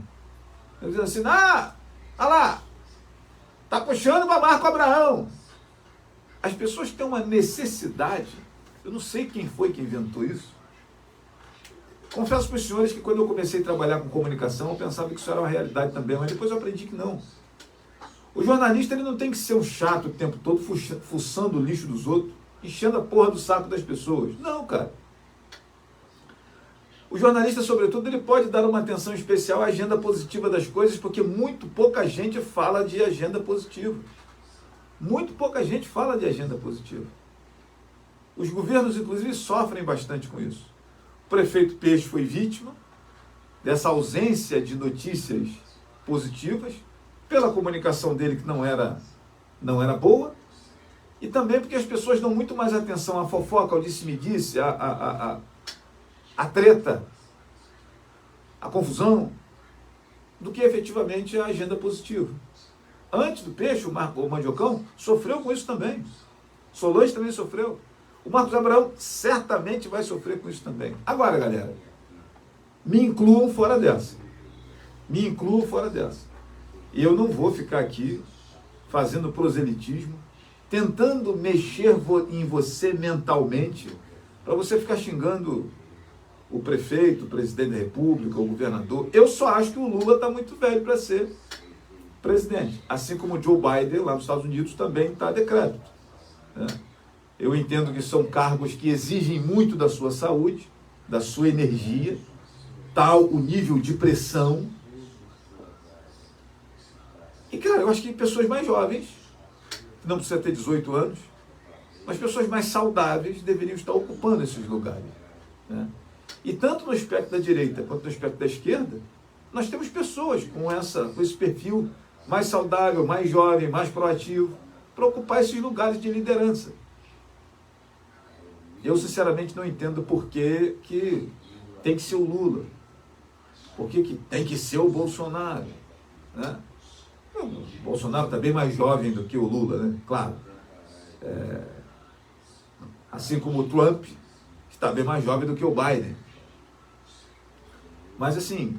eu dizendo assim, olha lá, tá puxando para Marco Abraão. As pessoas têm uma necessidade, eu não sei quem foi que inventou isso. Confesso para os senhores que quando eu comecei a trabalhar com comunicação, eu pensava que isso era uma realidade também, mas depois eu aprendi que não. O jornalista ele não tem que ser um chato o tempo todo, fuçando o lixo dos outros, enchendo a porra do saco das pessoas. Não, cara. O jornalista, sobretudo, ele pode dar uma atenção especial à agenda positiva das coisas, porque muito pouca gente fala de agenda positiva. Muito pouca gente fala de agenda positiva. Os governos, inclusive, sofrem bastante com isso. O prefeito Peixe foi vítima dessa ausência de notícias positivas, pela comunicação dele que não era boa, e também porque as pessoas dão muito mais atenção à fofoca, ao disse-me-disse, a treta, a confusão, do que efetivamente a agenda positiva. Antes do Peixe, o Mandiocão sofreu com isso também. Solange também sofreu. O Marcos Abraão certamente vai sofrer com isso também. Agora, galera, me incluam fora dessa. Me incluam fora dessa. E eu não vou ficar aqui fazendo proselitismo, tentando mexer em você mentalmente, para você ficar xingando o prefeito, o presidente da República, o governador. Eu só acho que o Lula está muito velho para ser presidente. Assim como o Joe Biden, lá nos Estados Unidos, também está decrépito. Eu entendo que são cargos que exigem muito da sua saúde, da sua energia, tal o nível de pressão. E, cara, eu acho que pessoas mais jovens, não precisa ter 18 anos, mas pessoas mais saudáveis deveriam estar ocupando esses lugares, né? E tanto no espectro da direita quanto no espectro da esquerda, nós temos pessoas com esse perfil mais saudável, mais jovem, mais proativo, para ocupar esses lugares de liderança. Eu, sinceramente, não entendo por que tem que ser o Lula, por que tem que ser o Bolsonaro, né? O Bolsonaro está bem mais jovem do que o Lula, né? Claro. Assim como o Trump está bem mais jovem do que o Biden. Mas assim,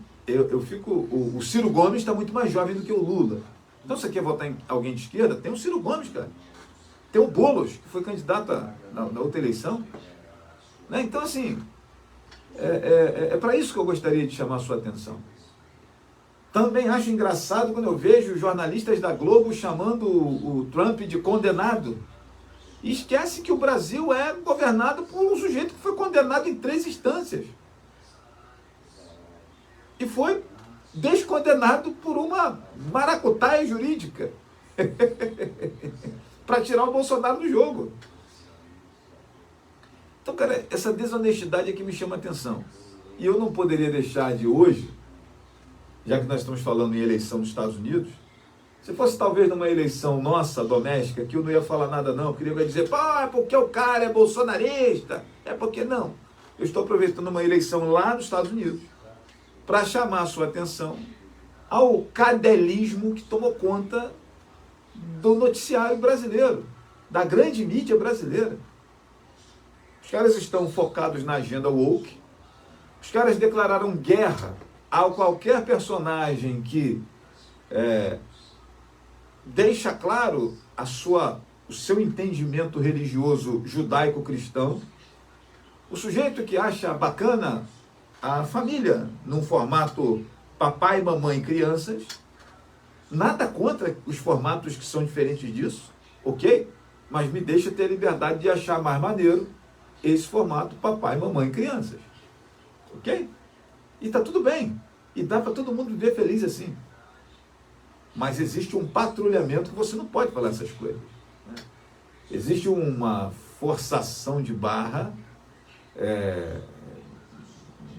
o Ciro Gomes está muito mais jovem do que o Lula. Então você quer votar em alguém de esquerda? Tem o Ciro Gomes, cara. Tem o Boulos, que foi candidato na outra eleição. Né? Então assim, é para isso que eu gostaria de chamar a sua atenção. Também acho engraçado quando eu vejo jornalistas da Globo chamando o Trump de condenado. E esquece que o Brasil é governado por um sujeito que foi condenado em 3 instâncias. E foi descondenado por uma maracutaia jurídica. Para tirar o Bolsonaro do jogo. Então, cara, essa desonestidade é que me chama a atenção. E eu não poderia deixar de hoje, já que nós estamos falando em eleição nos Estados Unidos, se fosse talvez numa eleição nossa, doméstica, que eu não ia falar nada não, porque eu ia dizer, pô, é porque o cara é bolsonarista, é porque não. Eu estou aproveitando uma eleição lá nos Estados Unidos para chamar a sua atenção ao cadelismo que tomou conta do noticiário brasileiro, da grande mídia brasileira. Os caras estão focados na agenda woke, os caras declararam guerra a qualquer personagem que deixa claro o seu entendimento religioso judaico-cristão, o sujeito que acha bacana a família num formato papai, mamãe, crianças, nada contra os formatos que são diferentes disso, ok? Mas me deixa ter a liberdade de achar mais maneiro esse formato papai, mamãe, crianças, ok? E está tudo bem, e dá para todo mundo viver feliz assim. Mas existe um patrulhamento que você não pode falar essas coisas, né? Existe uma forçação de barra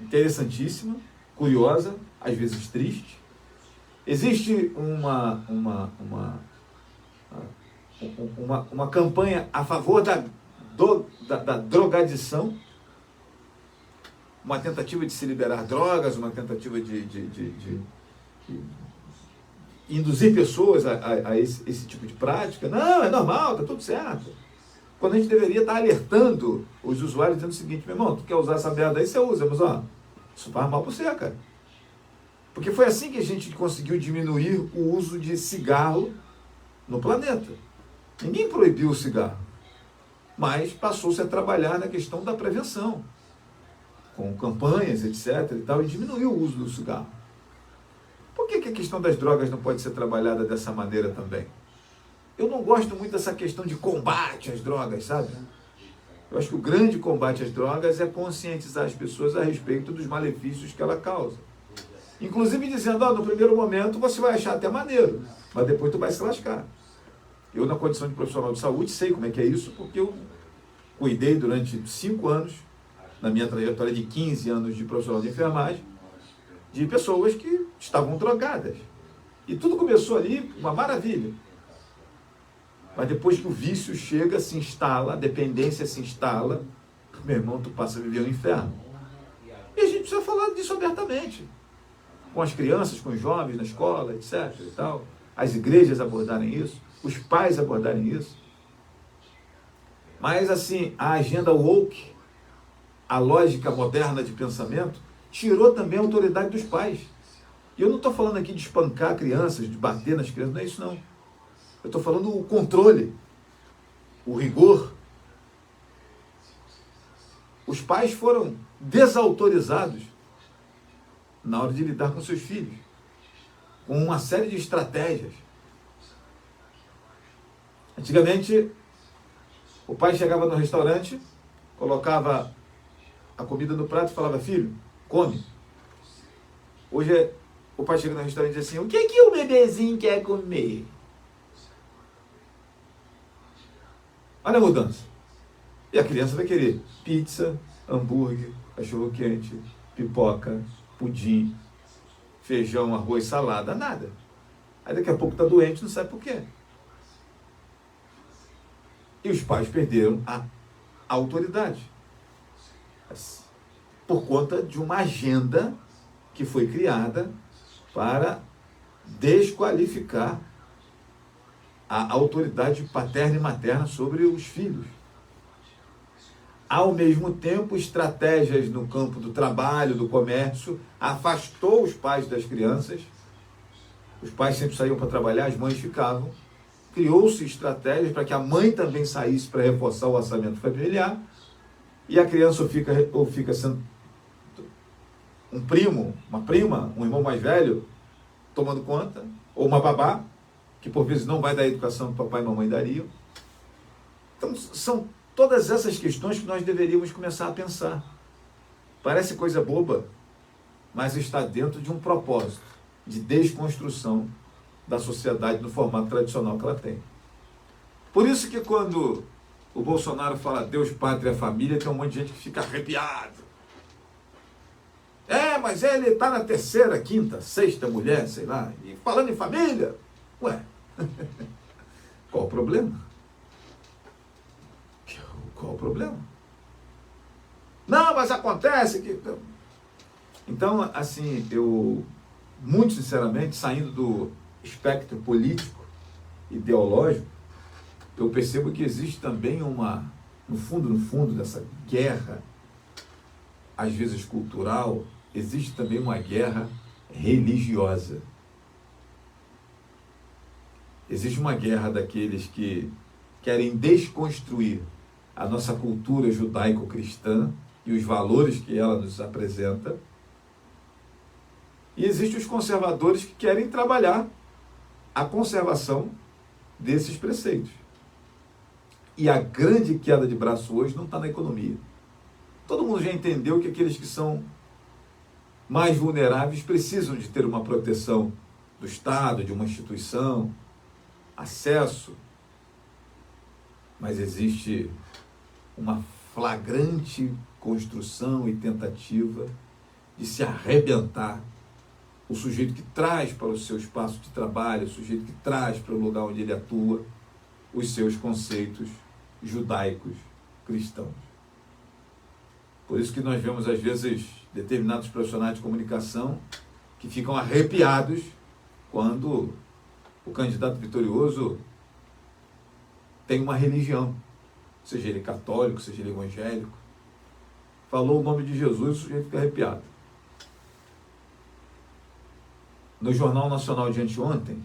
interessantíssima, curiosa, às vezes triste. Existe uma campanha a favor da drogadição, uma tentativa de se liberar drogas, uma tentativa de induzir pessoas a esse tipo de prática. Não, é normal, está tudo certo. Quando a gente deveria estar alertando os usuários dizendo o seguinte, meu irmão, tu quer usar essa merda aí, você usa, mas ó, isso faz mal para você, cara. Porque foi assim que a gente conseguiu diminuir o uso de cigarro no planeta. Ninguém proibiu o cigarro, mas passou-se a trabalhar na questão da prevenção, com campanhas, etc. e tal, e diminuiu o uso do cigarro. Por que a questão das drogas não pode ser trabalhada dessa maneira também? Eu não gosto muito dessa questão de combate às drogas, sabe? Eu acho que o grande combate às drogas é conscientizar as pessoas a respeito dos malefícios que ela causa. Inclusive dizendo, no primeiro momento você vai achar até maneiro, mas depois tu vai se lascar. Eu, na condição de profissional de saúde, sei como é que é isso, porque eu cuidei durante 5 anos, na minha trajetória de 15 anos de profissional de enfermagem, de pessoas que estavam drogadas. E tudo começou ali, uma maravilha. Mas depois que o vício chega, se instala, a dependência se instala, meu irmão, tu passa a viver um inferno. E a gente precisa falar disso abertamente. Com as crianças, com os jovens na escola, etc. e tal. As igrejas abordarem isso, os pais abordarem isso. Mas assim, a agenda woke, a lógica moderna de pensamento, tirou também a autoridade dos pais. E eu não estou falando aqui de espancar crianças, de bater nas crianças, não é isso não. Eu estou falando o controle, o rigor. Os pais foram desautorizados na hora de lidar com seus filhos, com uma série de estratégias. Antigamente, o pai chegava no restaurante, colocava a comida no prato e falava, filho, come. Hoje o pai chega no restaurante e diz assim, o que que o bebezinho quer comer? Olha a mudança. E a criança vai querer pizza, hambúrguer, cachorro-quente, pipoca, pudim, feijão, arroz, salada, nada. Aí daqui a pouco está doente, não sabe por quê. E os pais perderam a autoridade. Por conta de uma agenda que foi criada para desqualificar a autoridade paterna e materna sobre os filhos. Ao mesmo tempo, estratégias no campo do trabalho, do comércio, afastou os pais das crianças. Os pais sempre saíam para trabalhar, as mães ficavam. Criou-se estratégias para que a mãe também saísse para reforçar o orçamento familiar. E a criança ou fica sendo um primo, uma prima, um irmão mais velho, tomando conta, ou uma babá, que por vezes não vai dar a educação que papai e mamãe dariam. Então, são todas essas questões que nós deveríamos começar a pensar. Parece coisa boba, mas está dentro de um propósito de desconstrução da sociedade no formato tradicional que ela tem. Por isso que quando o Bolsonaro fala Deus, Pátria, Família, tem um monte de gente que fica arrepiado. Mas ele está na terceira, quinta, sexta mulher, sei lá, e falando em família. Ué, qual o problema? Qual o problema? Não, mas acontece que... Então, assim, eu, muito sinceramente, saindo do espectro político, ideológico, eu percebo que existe também uma, no fundo dessa guerra, às vezes cultural, existe também uma guerra religiosa. Existe uma guerra daqueles que querem desconstruir a nossa cultura judaico-cristã e os valores que ela nos apresenta. E existem os conservadores que querem trabalhar a conservação desses preceitos. E a grande queda de braço hoje não está na economia. Todo mundo já entendeu que aqueles que são mais vulneráveis precisam de ter uma proteção do Estado, de uma instituição, acesso. Mas existe uma flagrante construção e tentativa de se arrebentar o sujeito que traz para o seu espaço de trabalho, o sujeito que traz para o lugar onde ele atua, os seus conceitos judaicos cristãos. Por isso que nós vemos, às vezes, determinados profissionais de comunicação que ficam arrepiados quando o candidato vitorioso tem uma religião, seja ele católico, seja ele evangélico. Falou o nome de Jesus, o sujeito fica arrepiado. No Jornal Nacional de anteontem,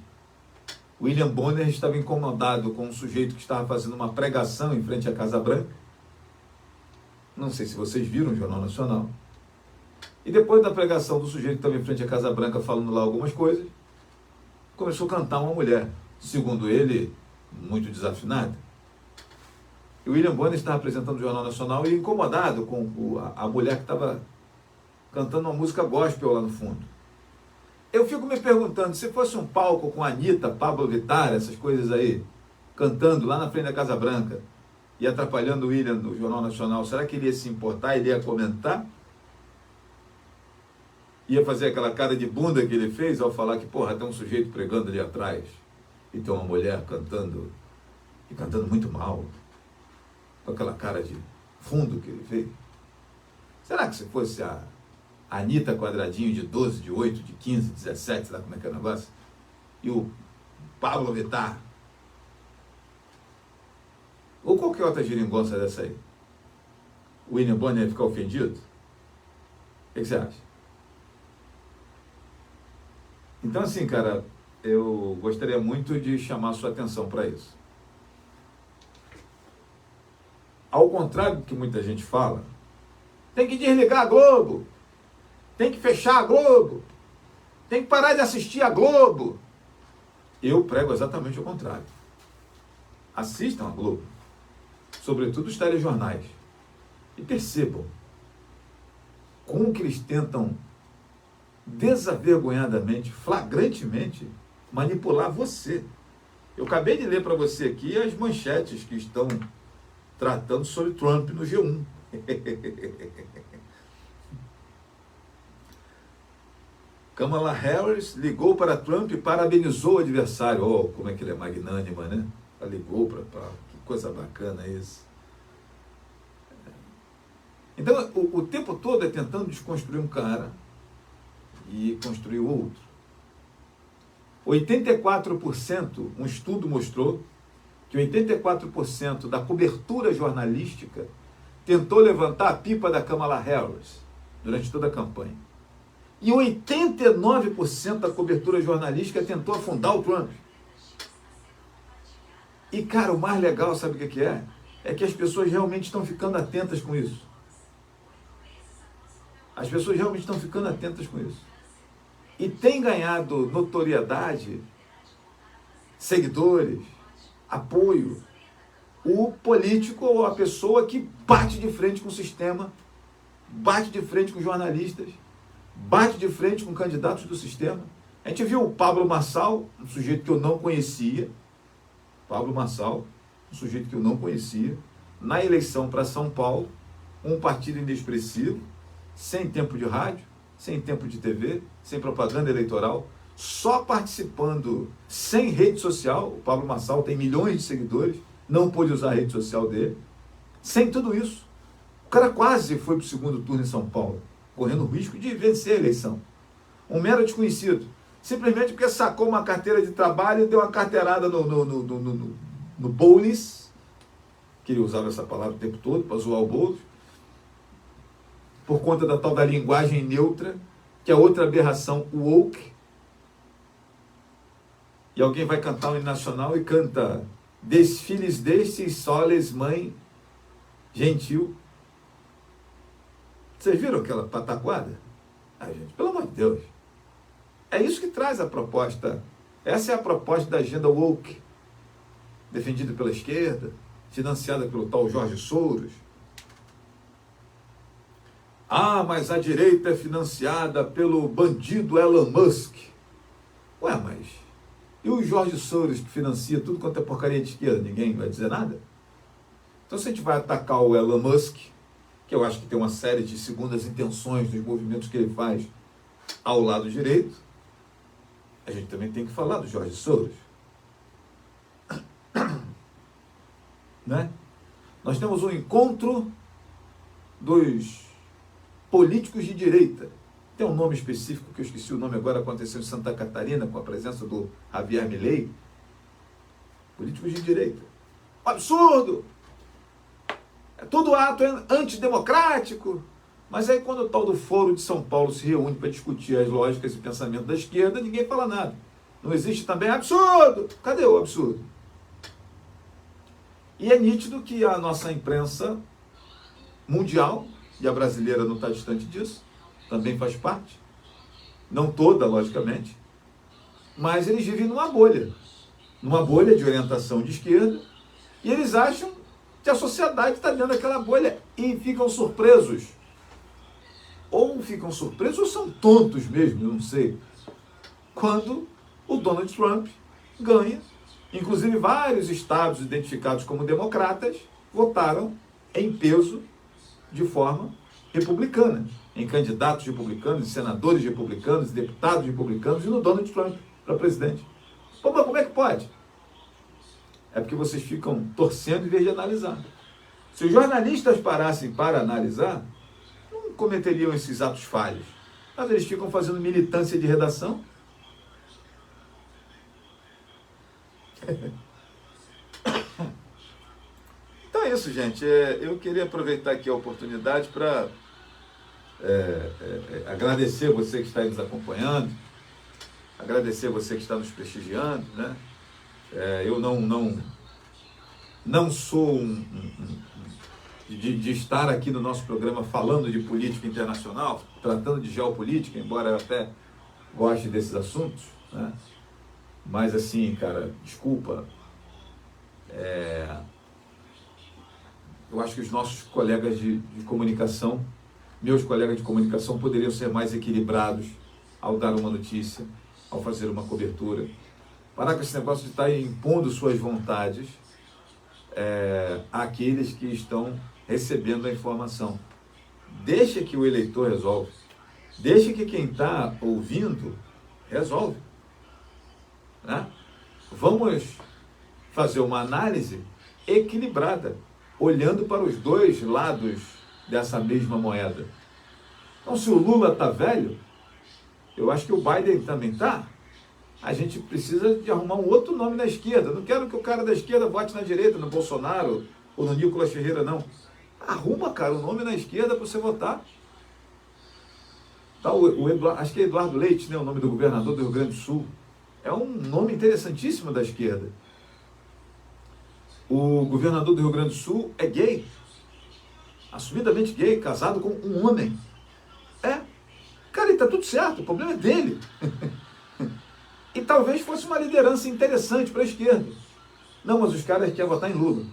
William Bonner estava incomodado com um sujeito que estava fazendo uma pregação em frente à Casa Branca. Não sei se vocês viram o Jornal Nacional. E depois da pregação do sujeito que estava em frente à Casa Branca falando lá algumas coisas, começou a cantar uma mulher, segundo ele, muito desafinada. E o William Bonner estava apresentando o Jornal Nacional e incomodado com a mulher que estava cantando uma música gospel lá no fundo. Eu fico me perguntando, se fosse um palco com a Anitta, Pablo Vittar, essas coisas aí, cantando lá na frente da Casa Branca e atrapalhando o William no Jornal Nacional, será que ele ia se importar, ele ia comentar? Ia fazer aquela cara de bunda que ele fez ao falar que, porra, tem um sujeito pregando ali atrás e tem uma mulher cantando, e cantando muito mal, com aquela cara de fundo que ele fez? Será que se fosse a Anitta Quadradinho de 12, de 8, de 15, 17, sabe como é que é o negócio? E o Pablo Vittar? Ou qualquer outra geringonça dessa aí? O William Bonner ia ficar ofendido? O que você acha? Então, assim, cara, eu gostaria muito de chamar a sua atenção para isso. Ao contrário do que muita gente fala, tem que desligar a Globo, tem que fechar a Globo, tem que parar de assistir a Globo. Eu prego exatamente o contrário. Assistam a Globo, sobretudo os telejornais, e percebam como que eles tentam desavergonhadamente, flagrantemente, manipular você. Eu acabei de ler para você aqui as manchetes que estão tratando sobre Trump no G1. Kamala Harris ligou para Trump e parabenizou o adversário. Oh, como é que ele é magnânima, né? Ela ligou para... Que coisa bacana isso. Então, o tempo todo é tentando desconstruir um cara e construir o outro. 84%, um estudo mostrou que 84% da cobertura jornalística tentou levantar a pipa da Kamala Harris durante toda a campanha. E 89% da cobertura jornalística tentou afundar o Trump. E, cara, o mais legal, sabe o que é? É que as pessoas realmente estão ficando atentas com isso. As pessoas realmente estão ficando atentas com isso. E tem ganhado notoriedade, seguidores, apoio, o político ou a pessoa que bate de frente com o sistema, bate de frente com jornalistas, bate de frente com candidatos do sistema. A gente viu o Pablo Marçal, um sujeito que eu não conhecia, na eleição para São Paulo, um partido inexpressivo, sem tempo de rádio, sem tempo de TV, sem propaganda eleitoral, só participando sem rede social. O Pablo Marçal tem milhões de seguidores, não pôde usar a rede social dele. Sem tudo isso, o cara quase foi para o segundo turno em São Paulo, correndo o risco de vencer a eleição. Um mero desconhecido, simplesmente porque sacou uma carteira de trabalho e deu uma carteirada no Boulos, que ele usava essa palavra o tempo todo para zoar o Boulos, por conta da tal da linguagem neutra, que é outra aberração woke. E alguém vai cantar o hino nacional e canta: desfiles destes soles, mãe gentil. Vocês viram aquela pataquada? Ah, gente, pelo amor de Deus. É isso que traz a proposta. Essa é a proposta da agenda woke, defendida pela esquerda, financiada pelo tal Jorge Soros. Ah, mas a direita é financiada pelo bandido Elon Musk. Ué, mas e o Jorge Soros que financia tudo quanto é porcaria de esquerda? Ninguém vai dizer nada? Então, se a gente vai atacar o Elon Musk, que eu acho que tem uma série de segundas intenções dos movimentos que ele faz ao lado direito, a gente também tem que falar do Jorge Soros. Né? Nós temos um encontro dos políticos de direita. Tem um nome específico que eu esqueci o nome agora, aconteceu em Santa Catarina com a presença do Javier Milei. Políticos de direita. Absurdo! É tudo ato antidemocrático. Mas aí quando o tal do Foro de São Paulo se reúne para discutir as lógicas e pensamento da esquerda, ninguém fala nada. Não existe também absurdo. Cadê o absurdo? E é nítido que a nossa imprensa mundial, e a brasileira não está distante disso, também faz parte, não toda, logicamente, mas eles vivem numa bolha de orientação de esquerda, e eles acham que a sociedade está dentro daquela bolha e ficam surpresos. Ou ficam surpresos ou são tontos mesmo, eu não sei, quando o Donald Trump ganha. Inclusive vários estados identificados como democratas votaram em peso de forma republicana, em candidatos republicanos, em senadores republicanos, deputados republicanos e no Donald Trump para presidente. Pô, mas como é que pode? É porque vocês ficam torcendo em vez de analisar. Se os jornalistas parassem para analisar, não cometeriam esses atos falhos. Mas eles ficam fazendo militância de redação. Então é isso, gente. Eu queria aproveitar aqui a oportunidade para agradecer você que está aí nos acompanhando, agradecer você que está nos prestigiando, né? Eu não sou de estar aqui no nosso programa falando de política internacional, tratando de geopolítica, embora eu até goste desses assuntos, né? Mas assim, cara, desculpa, eu acho que os nossos colegas de comunicação, meus colegas de comunicação, poderiam ser mais equilibrados ao dar uma notícia, ao fazer uma cobertura. Parar com esse negócio de estar impondo suas vontades àqueles que estão recebendo a informação. Deixa que o eleitor resolve. Deixa que quem está ouvindo resolve. Né? Vamos fazer uma análise equilibrada, olhando para os dois lados dessa mesma moeda. Então, se o Lula está velho, eu acho que o Biden também está. A gente precisa de arrumar um outro nome na esquerda. Não quero que o cara da esquerda vote na direita, no Bolsonaro ou no Nicolas Ferreira, não. Arruma, cara, o nome na esquerda para você votar. Tá, acho que é Eduardo Leite, né, o nome do governador do Rio Grande do Sul. É um nome interessantíssimo da esquerda. O governador do Rio Grande do Sul é gay. Assumidamente gay, casado com um homem. Cara, ele tá tudo certo, o problema é dele. E talvez fosse uma liderança interessante para a esquerda. Não, mas os caras querem votar em Lula.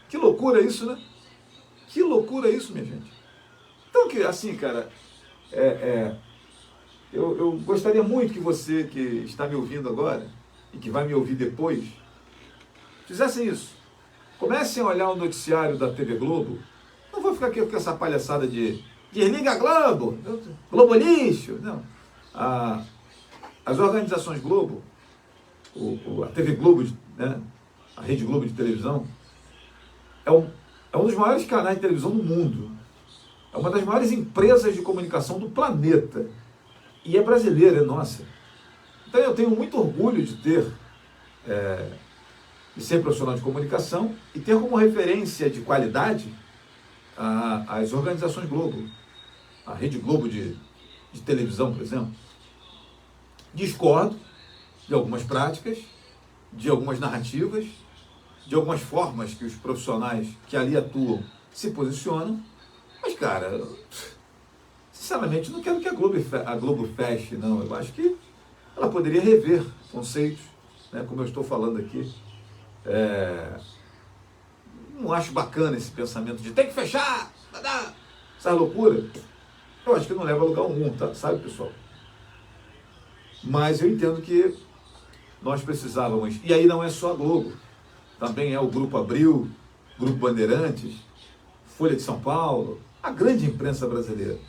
Que loucura isso, né? Que loucura isso, minha gente. Então, assim, cara, eu gostaria muito que você que está me ouvindo agora e que vai me ouvir depois, fizessem isso. Comecem a olhar o noticiário da TV Globo. Não vou ficar aqui com essa palhaçada de desliga a Globo, Globo lixo. Não. As organizações Globo, a TV Globo, né, a Rede Globo de televisão, é um dos maiores canais de televisão do mundo. É uma das maiores empresas de comunicação do planeta. E é brasileira, é nossa. Então eu tenho muito orgulho de ser profissional de comunicação e ter como referência de qualidade as organizações Globo. A Rede Globo de televisão, por exemplo. Discordo de algumas práticas, de algumas narrativas, de algumas formas que os profissionais que ali atuam se posicionam. Mas, cara, sinceramente, não quero que a Globo feche, não. Eu acho que ela poderia rever conceitos, né, como eu estou falando aqui. Não acho bacana esse pensamento de tem que fechar, essa loucura. Eu acho que não leva a lugar algum, tá? Sabe, pessoal? Mas eu entendo que nós precisávamos, e aí não é só a Globo, também é o Grupo Abril, Grupo Bandeirantes, Folha de São Paulo, a grande imprensa brasileira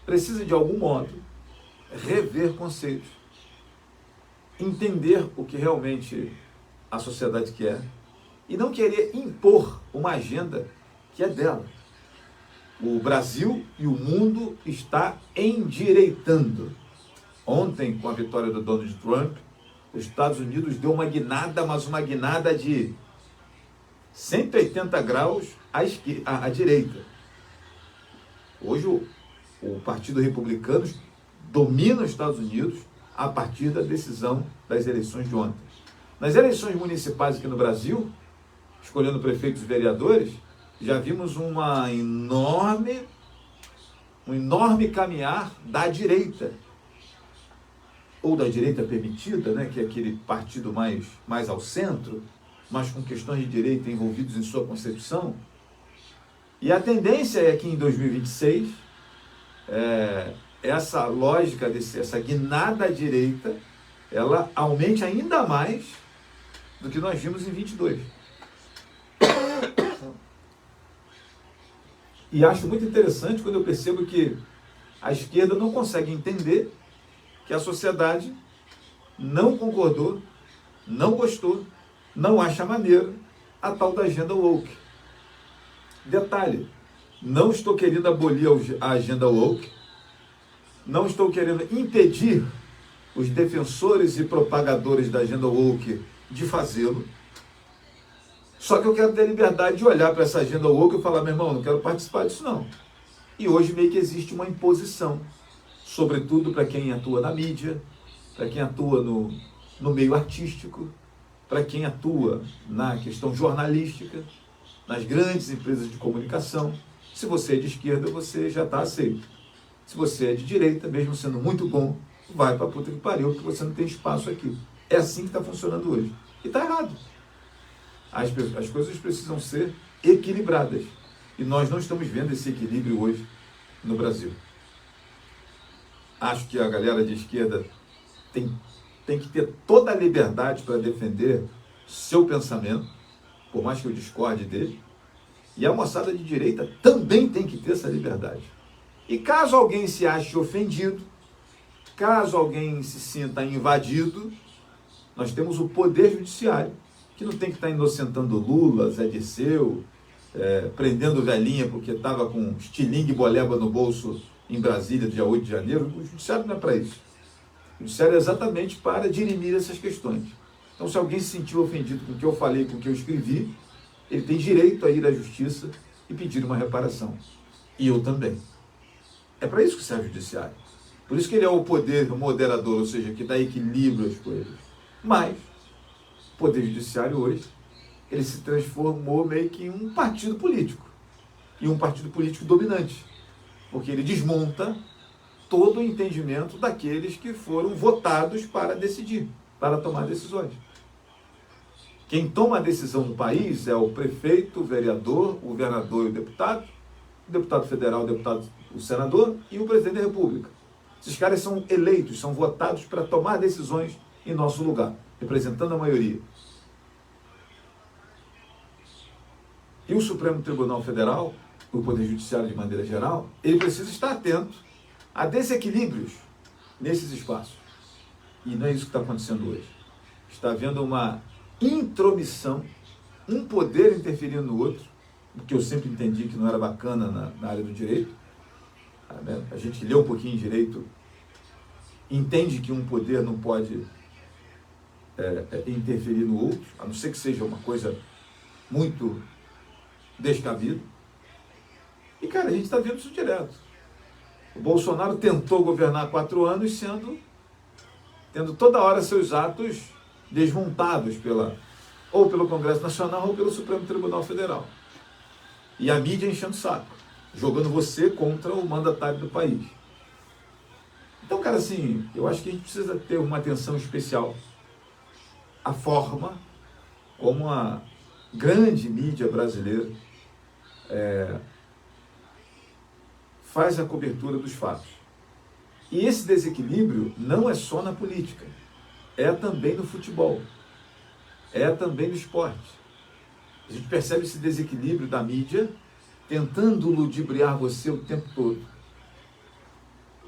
precisa de algum modo rever conceitos, entender o que realmente a sociedade quer e não querer impor uma agenda que é dela. O Brasil e o mundo está endireitando. Ontem, com a vitória do Donald Trump, os Estados Unidos deu uma guinada, mas uma guinada de 180 graus à direita. Hoje o Partido Republicano domina os Estados Unidos a partir da decisão das eleições de ontem. Nas eleições municipais aqui no Brasil, escolhendo prefeitos e vereadores, já vimos um enorme caminhar da direita, ou da direita permitida, né, que é aquele partido mais ao centro, mas com questões de direita envolvidos em sua concepção. E a tendência é que em 2026, essa lógica, essa guinada à direita, ela aumente ainda mais do que nós vimos em 22. E acho muito interessante quando eu percebo que a esquerda não consegue entender que a sociedade não concordou, não gostou, não acha maneiro a tal da agenda woke. Detalhe, não estou querendo abolir a agenda woke, não estou querendo impedir os defensores e propagadores da agenda woke de fazê-lo. Só que eu quero ter liberdade de olhar para essa agenda woke e falar, meu irmão, não quero participar disso não. E hoje meio que existe uma imposição, sobretudo para quem atua na mídia, para quem atua no meio artístico, para quem atua na questão jornalística, nas grandes empresas de comunicação. Se você é de esquerda, você já está aceito. Se você é de direita, mesmo sendo muito bom, vai para a puta que pariu, porque você não tem espaço aqui. É assim que está funcionando hoje. E está errado. As coisas precisam ser equilibradas. E nós não estamos vendo esse equilíbrio hoje no Brasil. acho que a galera de esquerda tem que ter toda a liberdade para defender seu pensamento, por mais que eu discorde dele. E a moçada de direita também tem que ter essa liberdade. E caso alguém se ache ofendido, caso alguém se sinta invadido, nós temos o Poder Judiciário, que não tem que estar inocentando Lula, Zé Dirceu, prendendo velhinha porque estava com estilingue e boleba no bolso em Brasília, dia 8 de janeiro. O Judiciário não é para isso. O Judiciário é exatamente para dirimir essas questões. Então, se alguém se sentiu ofendido com o que eu falei, com o que eu escrevi, ele tem direito a ir à Justiça e pedir uma reparação. E eu também. É para isso que serve o Judiciário. Por isso que ele é o poder moderador, ou seja, que dá equilíbrio às coisas. Mas o Poder Judiciário hoje, ele se transformou meio que em um partido político. E um partido político dominante. Porque ele desmonta todo o entendimento daqueles que foram votados para decidir, para tomar decisões. Quem toma a decisão no país é o prefeito, o vereador, o governador e o deputado federal, o senador e o presidente da República. Esses caras são eleitos, são votados para tomar decisões em nosso lugar, representando a maioria. E o Supremo Tribunal Federal, o Poder Judiciário de maneira geral, ele precisa estar atento a desequilíbrios nesses espaços. E não é isso que está acontecendo hoje. Está havendo uma intromissão, um poder interferindo no outro, o que eu sempre entendi que não era bacana na área do direito. A gente que lê um pouquinho de direito entende que um poder não pode interferir no outro, a não ser que seja uma coisa muito descabida. E, cara, a gente está vendo isso direto. O Bolsonaro tentou governar 4 anos tendo toda hora seus atos desmontados ou pelo Congresso Nacional ou pelo Supremo Tribunal Federal. E a mídia enchendo o saco, jogando você contra o mandatário do país. Então, cara, assim, eu acho que a gente precisa ter uma atenção especial à forma como a grande mídia brasileira faz a cobertura dos fatos. E esse desequilíbrio não é só na política, é também no futebol, é também no esporte. A gente percebe esse desequilíbrio da mídia tentando ludibriar você o tempo todo.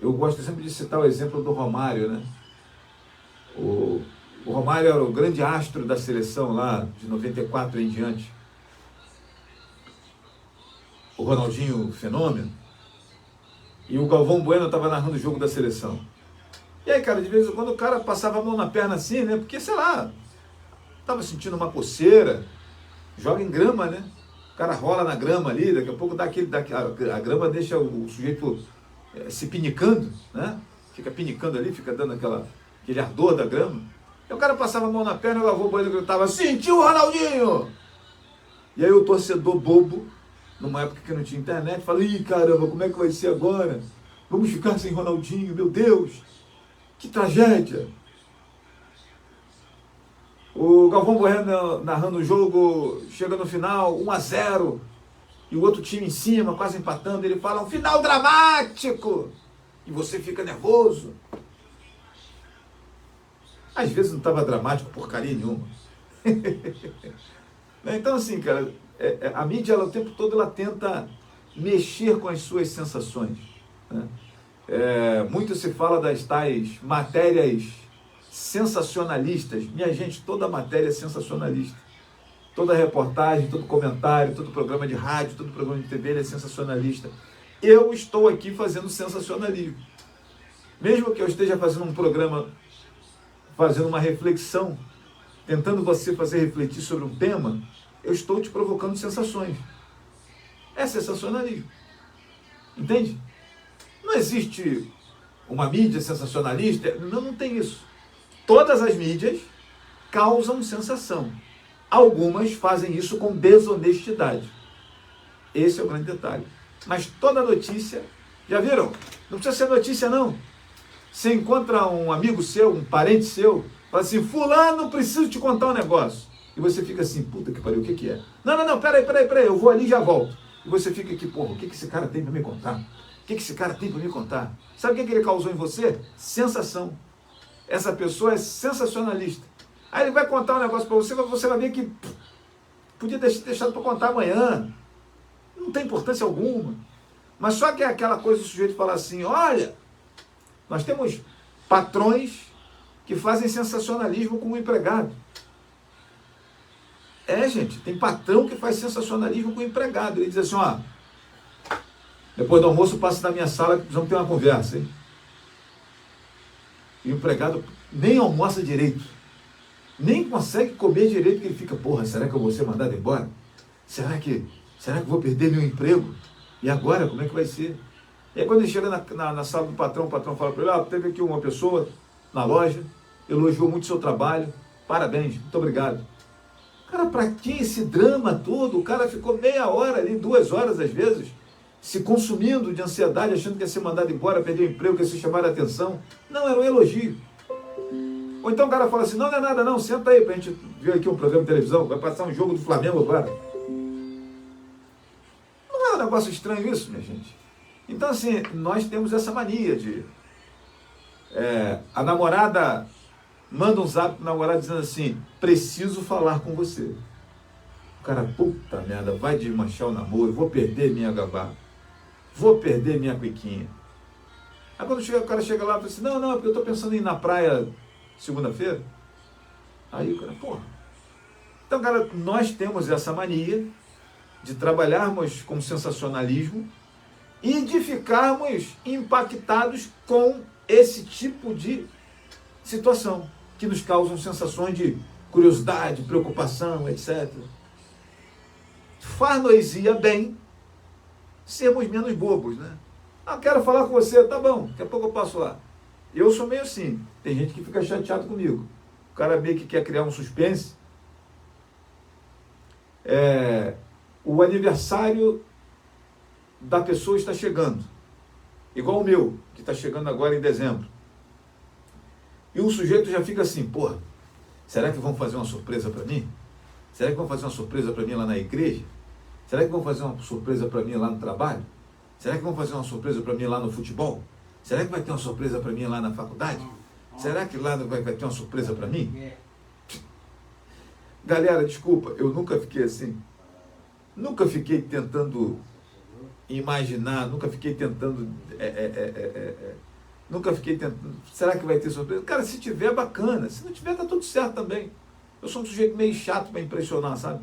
Eu gosto sempre de citar o exemplo do Romário, né? O Romário era o grande astro da seleção lá de 94 em diante. O Ronaldinho fenômeno. E o Galvão Bueno estava narrando o jogo da seleção. E aí, cara, de vez em quando o cara passava a mão na perna assim, né? Porque, sei lá, estava sentindo uma coceira, joga em grama, né? O cara rola na grama ali, daqui a pouco a grama deixa o sujeito se pinicando, né? Fica pinicando ali, fica dando aquele ardor da grama. E o cara passava a mão na perna, o Galvão Bueno gritava, sentiu o Ronaldinho! E aí o torcedor bobo, numa época que não tinha internet, fala, ih, caramba, como é que vai ser agora? Vamos ficar sem Ronaldinho, meu Deus! Que tragédia! O Galvão Bueno narrando o jogo, chega no final, 1-0, e o outro time em cima, quase empatando, ele fala, um final dramático! E você fica nervoso. Às vezes não estava dramático porcaria nenhuma. Então, assim, cara, a mídia, ela, o tempo todo, ela tenta mexer com as suas sensações, né? Muito se fala das tais matérias sensacionalistas. Minha gente, toda matéria é sensacionalista. Toda reportagem, todo comentário, todo programa de rádio, todo programa de TV é sensacionalista. Eu estou aqui fazendo sensacionalismo. Mesmo que eu esteja fazendo um programa, fazendo uma reflexão, tentando você fazer refletir sobre um tema, eu estou te provocando sensações. É sensacionalismo. Entende? Não existe uma mídia sensacionalista. Não tem isso. Todas as mídias causam sensação. Algumas fazem isso com desonestidade. Esse é o grande detalhe. Mas toda notícia, já viram? Não precisa ser notícia, não. Você encontra um amigo seu, um parente seu, fala assim, fulano, preciso te contar um negócio. E você fica assim, puta que pariu, o que é? Não, peraí, eu vou ali e já volto. E você fica aqui, porra, o que esse cara tem para me contar? O que esse cara tem para me contar? Sabe o que ele causou em você? Sensação. Essa pessoa é sensacionalista. Aí ele vai contar um negócio para você, você vai ver que podia ter deixado para contar amanhã. Não tem importância alguma. Mas só que é aquela coisa do sujeito falar assim, olha, nós temos patrões que fazem sensacionalismo com o empregado. Gente, tem patrão que faz sensacionalismo com o empregado. Ele diz assim, ó, depois do almoço passa na minha sala que precisamos ter uma conversa, hein? E o empregado nem almoça direito, nem consegue comer direito, porque ele fica, porra, será que eu vou ser mandado embora? Será que eu vou perder meu emprego? E agora, como é que vai ser? E aí quando ele chega na sala do patrão, o patrão fala para ele, teve aqui uma pessoa na loja, elogiou muito o seu trabalho, parabéns, muito obrigado. Cara, para que esse drama todo? O cara ficou meia hora ali, 2 horas às vezes, se consumindo de ansiedade, achando que ia ser mandado embora, perder o emprego, que ia ser chamado a atenção. Não, era um elogio. Ou então o cara fala assim, não é nada não, senta aí pra gente ver aqui um programa de televisão, vai passar um jogo do Flamengo agora. Não é um negócio estranho isso, minha gente? Então assim, nós temos essa mania de... a namorada manda um zap pro namorado dizendo assim, preciso falar com você. O cara, puta merda, vai desmanchar o namoro, vou perder minha gabá, vou perder minha cuiquinha. Aí quando o cara chega lá e fala assim, não, porque eu estou pensando em ir na praia segunda-feira. Aí o cara, porra. Então, cara, nós temos essa mania de trabalharmos com sensacionalismo e de ficarmos impactados com esse tipo de situação, que nos causam sensações de curiosidade, preocupação, etc. Far-nos-ia bem sermos menos bobos, né? Quero falar com você, tá bom, daqui a pouco eu passo lá. Eu sou meio assim, tem gente que fica chateado comigo. O cara meio que quer criar um suspense. O aniversário da pessoa está chegando, igual o meu, que está chegando agora em dezembro. E o sujeito já fica assim, porra, será que vão fazer uma surpresa para mim? Será que vão fazer uma surpresa para mim lá na igreja? Será que vão fazer uma surpresa para mim lá no trabalho? Será que vão fazer uma surpresa para mim lá no futebol? Será que vai ter uma surpresa para mim lá na faculdade? Será que lá vai ter uma surpresa para mim? Galera, desculpa, eu nunca fiquei assim. Nunca fiquei tentando imaginar, nunca fiquei tentando... Nunca fiquei tentando... Será que vai ter surpresa? Cara, se tiver, bacana. Se não tiver, tá tudo certo também. Eu sou um sujeito meio chato para impressionar, sabe?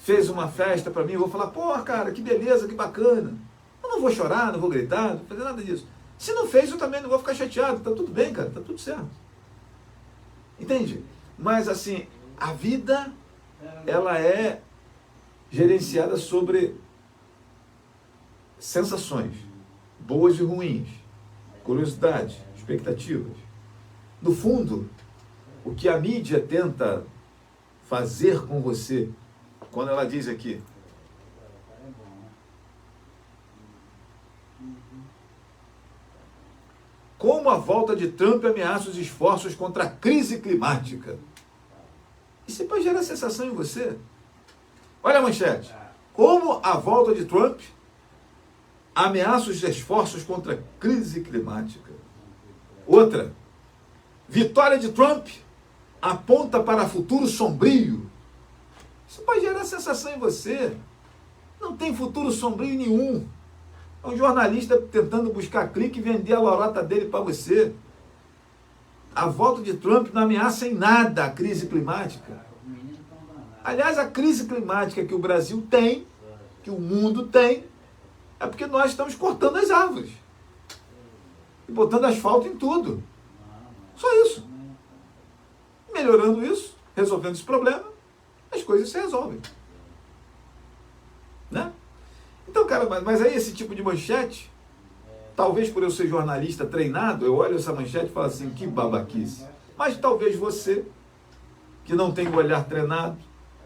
Fez uma festa para mim, eu vou falar, porra, cara, que beleza, que bacana. Eu não vou chorar, não vou gritar, não vou fazer nada disso. Se não fez, eu também não vou ficar chateado. Tá tudo bem, cara, tá tudo certo. Entende? Mas, assim, a vida, ela é gerenciada sobre sensações, boas e ruins, curiosidade, expectativas. No fundo, o que a mídia tenta fazer com você, quando ela diz aqui, como a volta de Trump ameaça os esforços contra a crise climática. Isso pode gerar sensação em você. Olha a manchete. Como a volta de Trump ameaça os esforços contra a crise climática. Outra. Vitória de Trump aponta para futuro sombrio. Isso pode gerar sensação em você. Não tem futuro sombrio nenhum. É um jornalista tentando buscar clique e vender a lorota dele para você. A volta de Trump não ameaça em nada a crise climática. Aliás, a crise climática que o Brasil tem, que o mundo tem, é porque nós estamos cortando as árvores e botando asfalto em tudo. Só isso. Melhorando isso, resolvendo esse problema, as coisas se resolvem. Né? Então, cara, mas aí esse tipo de manchete, talvez por eu ser jornalista treinado, eu olho essa manchete e falo assim, que babaquice. Mas talvez você, que não tem o olhar treinado,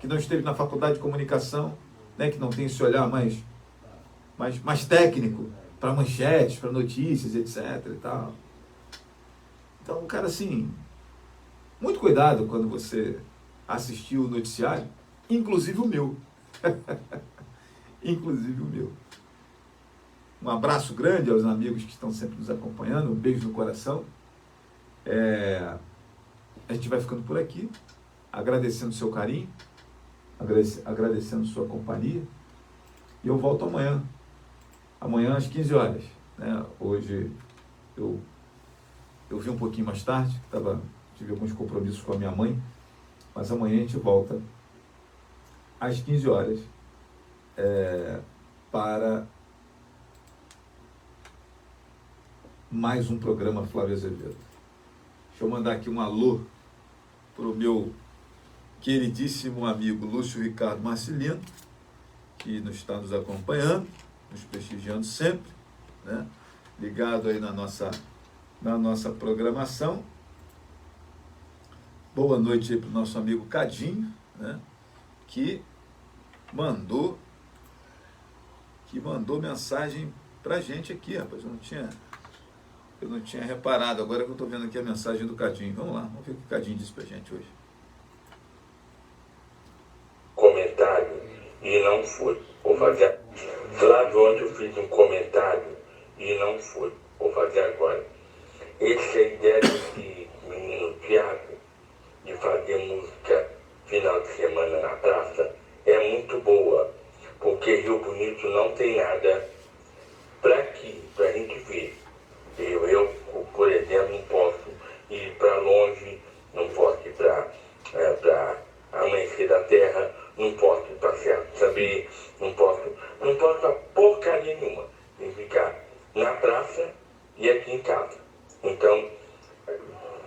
que não esteve na faculdade de comunicação, né, que não tem esse olhar mais técnico para manchetes, para notícias, etc. e tal. Então, cara, assim, muito cuidado quando você assistir o noticiário, inclusive o meu. Inclusive o meu. Um abraço grande aos amigos que estão sempre nos acompanhando, um beijo no coração. A gente vai ficando por aqui, agradecendo o seu carinho, agradecendo sua companhia. E eu volto amanhã às 15 horas. Né? Hoje eu vim um pouquinho mais tarde, tive alguns compromissos com a minha mãe, mas amanhã a gente volta às 15 horas para mais um programa Flávio Azevedo. Deixa eu mandar aqui um alô para o meu queridíssimo amigo Lúcio Ricardo Marcelino, que está nos acompanhando, nos prestigiando sempre, né? Ligado aí na nossa programação. Boa noite aí para o nosso amigo Cadinho, né? que mandou mensagem para a gente aqui, rapaz. Eu não tinha reparado, agora que eu estou vendo aqui a mensagem do Cadinho. Vamos lá, vamos ver o que o Cadinho disse para a gente hoje. Comentário e não foi. Vou fazer. Flávio, ontem eu fiz um comentário e não foi. Vou fazer agora. Essa ideia desse menino Thiago de fazer música final de semana na praça é muito boa, porque Rio Bonito não tem nada para a gente ver. Eu, por exemplo, não posso ir para longe, não posso ir para Amanhecer da Terra, não posso ir para Certo Saber, não posso a porcaria nenhuma. Tem que ficar na praça e aqui em casa. Então,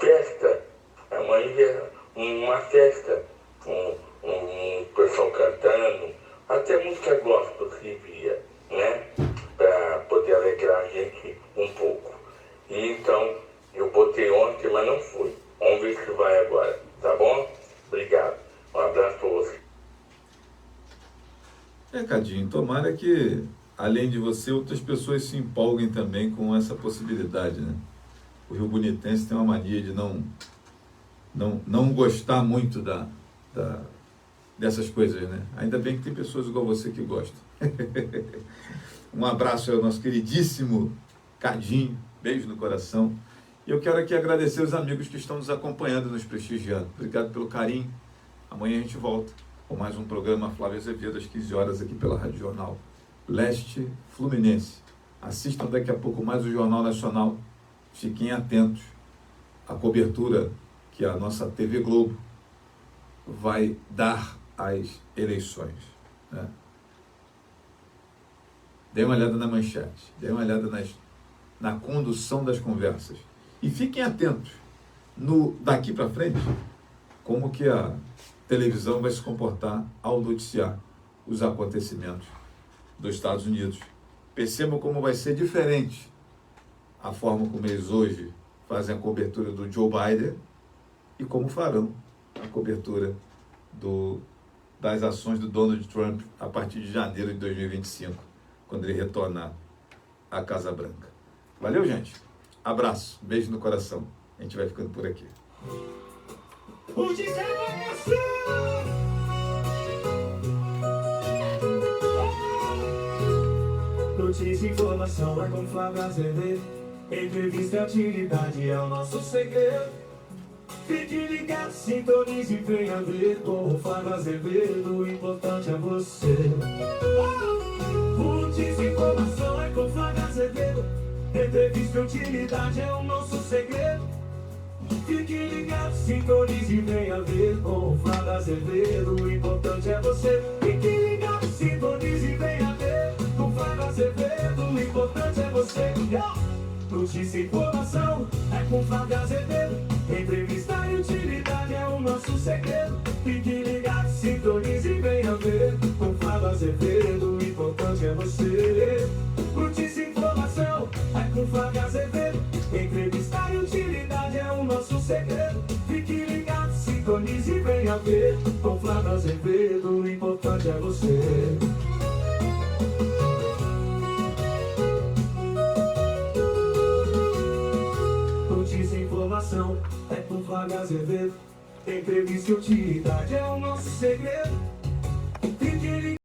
festa, amanhã uma festa, um pessoal cantando, até música gospel servia, né? Para poder alegrar a gente um pouco. E então, eu botei ontem, mas não fui. Vamos ver se vai agora, tá bom? Obrigado. Um abraço para você. Cadinho, tomara que, além de você, outras pessoas se empolguem também com essa possibilidade, né? O Rio Bonitense tem uma mania de não gostar muito dessas coisas, né? Ainda bem que tem pessoas igual você que gostam. Um abraço ao nosso queridíssimo Cadinho, beijo no coração. E eu quero aqui agradecer os amigos que estão nos acompanhando, nos prestigiando. Obrigado pelo carinho. Amanhã a gente volta com mais um programa Flávio Azevedo, às 15 horas, aqui pela Rádio Jornal Leste Fluminense. Assistam daqui a pouco mais o Jornal Nacional. Fiquem atentos à cobertura que a nossa TV Globo vai dar às eleições, né? Dê uma olhada na manchete, dê uma olhada na condução das conversas. E fiquem atentos, daqui para frente, como que a televisão vai se comportar ao noticiar os acontecimentos dos Estados Unidos. Percebam como vai ser diferente a forma como eles hoje fazem a cobertura do Joe Biden e como farão a cobertura das ações do Donald Trump a partir de janeiro de 2025, quando ele retornar à Casa Branca. Valeu, gente. Abraço, beijo no coração. A gente vai ficando por aqui. Notícia e informação é com Flávio Azevedo. Entrevista e utilidade é o nosso segredo. Fique ligado, sintonize e venha ver com o Flávio Azevedo. O importante é você. Notícia e informação é com Flávio Azevedo. Entrevista e utilidade é o nosso segredo. Fique ligado, sintonize e venha ver com o Flávio Azevedo. O importante é você. Fique ligado, sintonize e venha ver com o Flávio Azevedo. O importante é você. Notícia e informação é com Flávio Azevedo. Entrevista e utilidade é o nosso segredo. Fique ligado, sintonize e venha ver com Flávio Azevedo. O importante é você. Notícia e informação é com Flávio Azevedo. Entrevista e utilidade é o nosso segredo. Fique ligado, sintonize e venha ver com Flávio Azevedo. O importante é você. Notícia e informação é com Flávio Azevedo. Entrevista e utilidade é o nosso segredo. Fique ligado.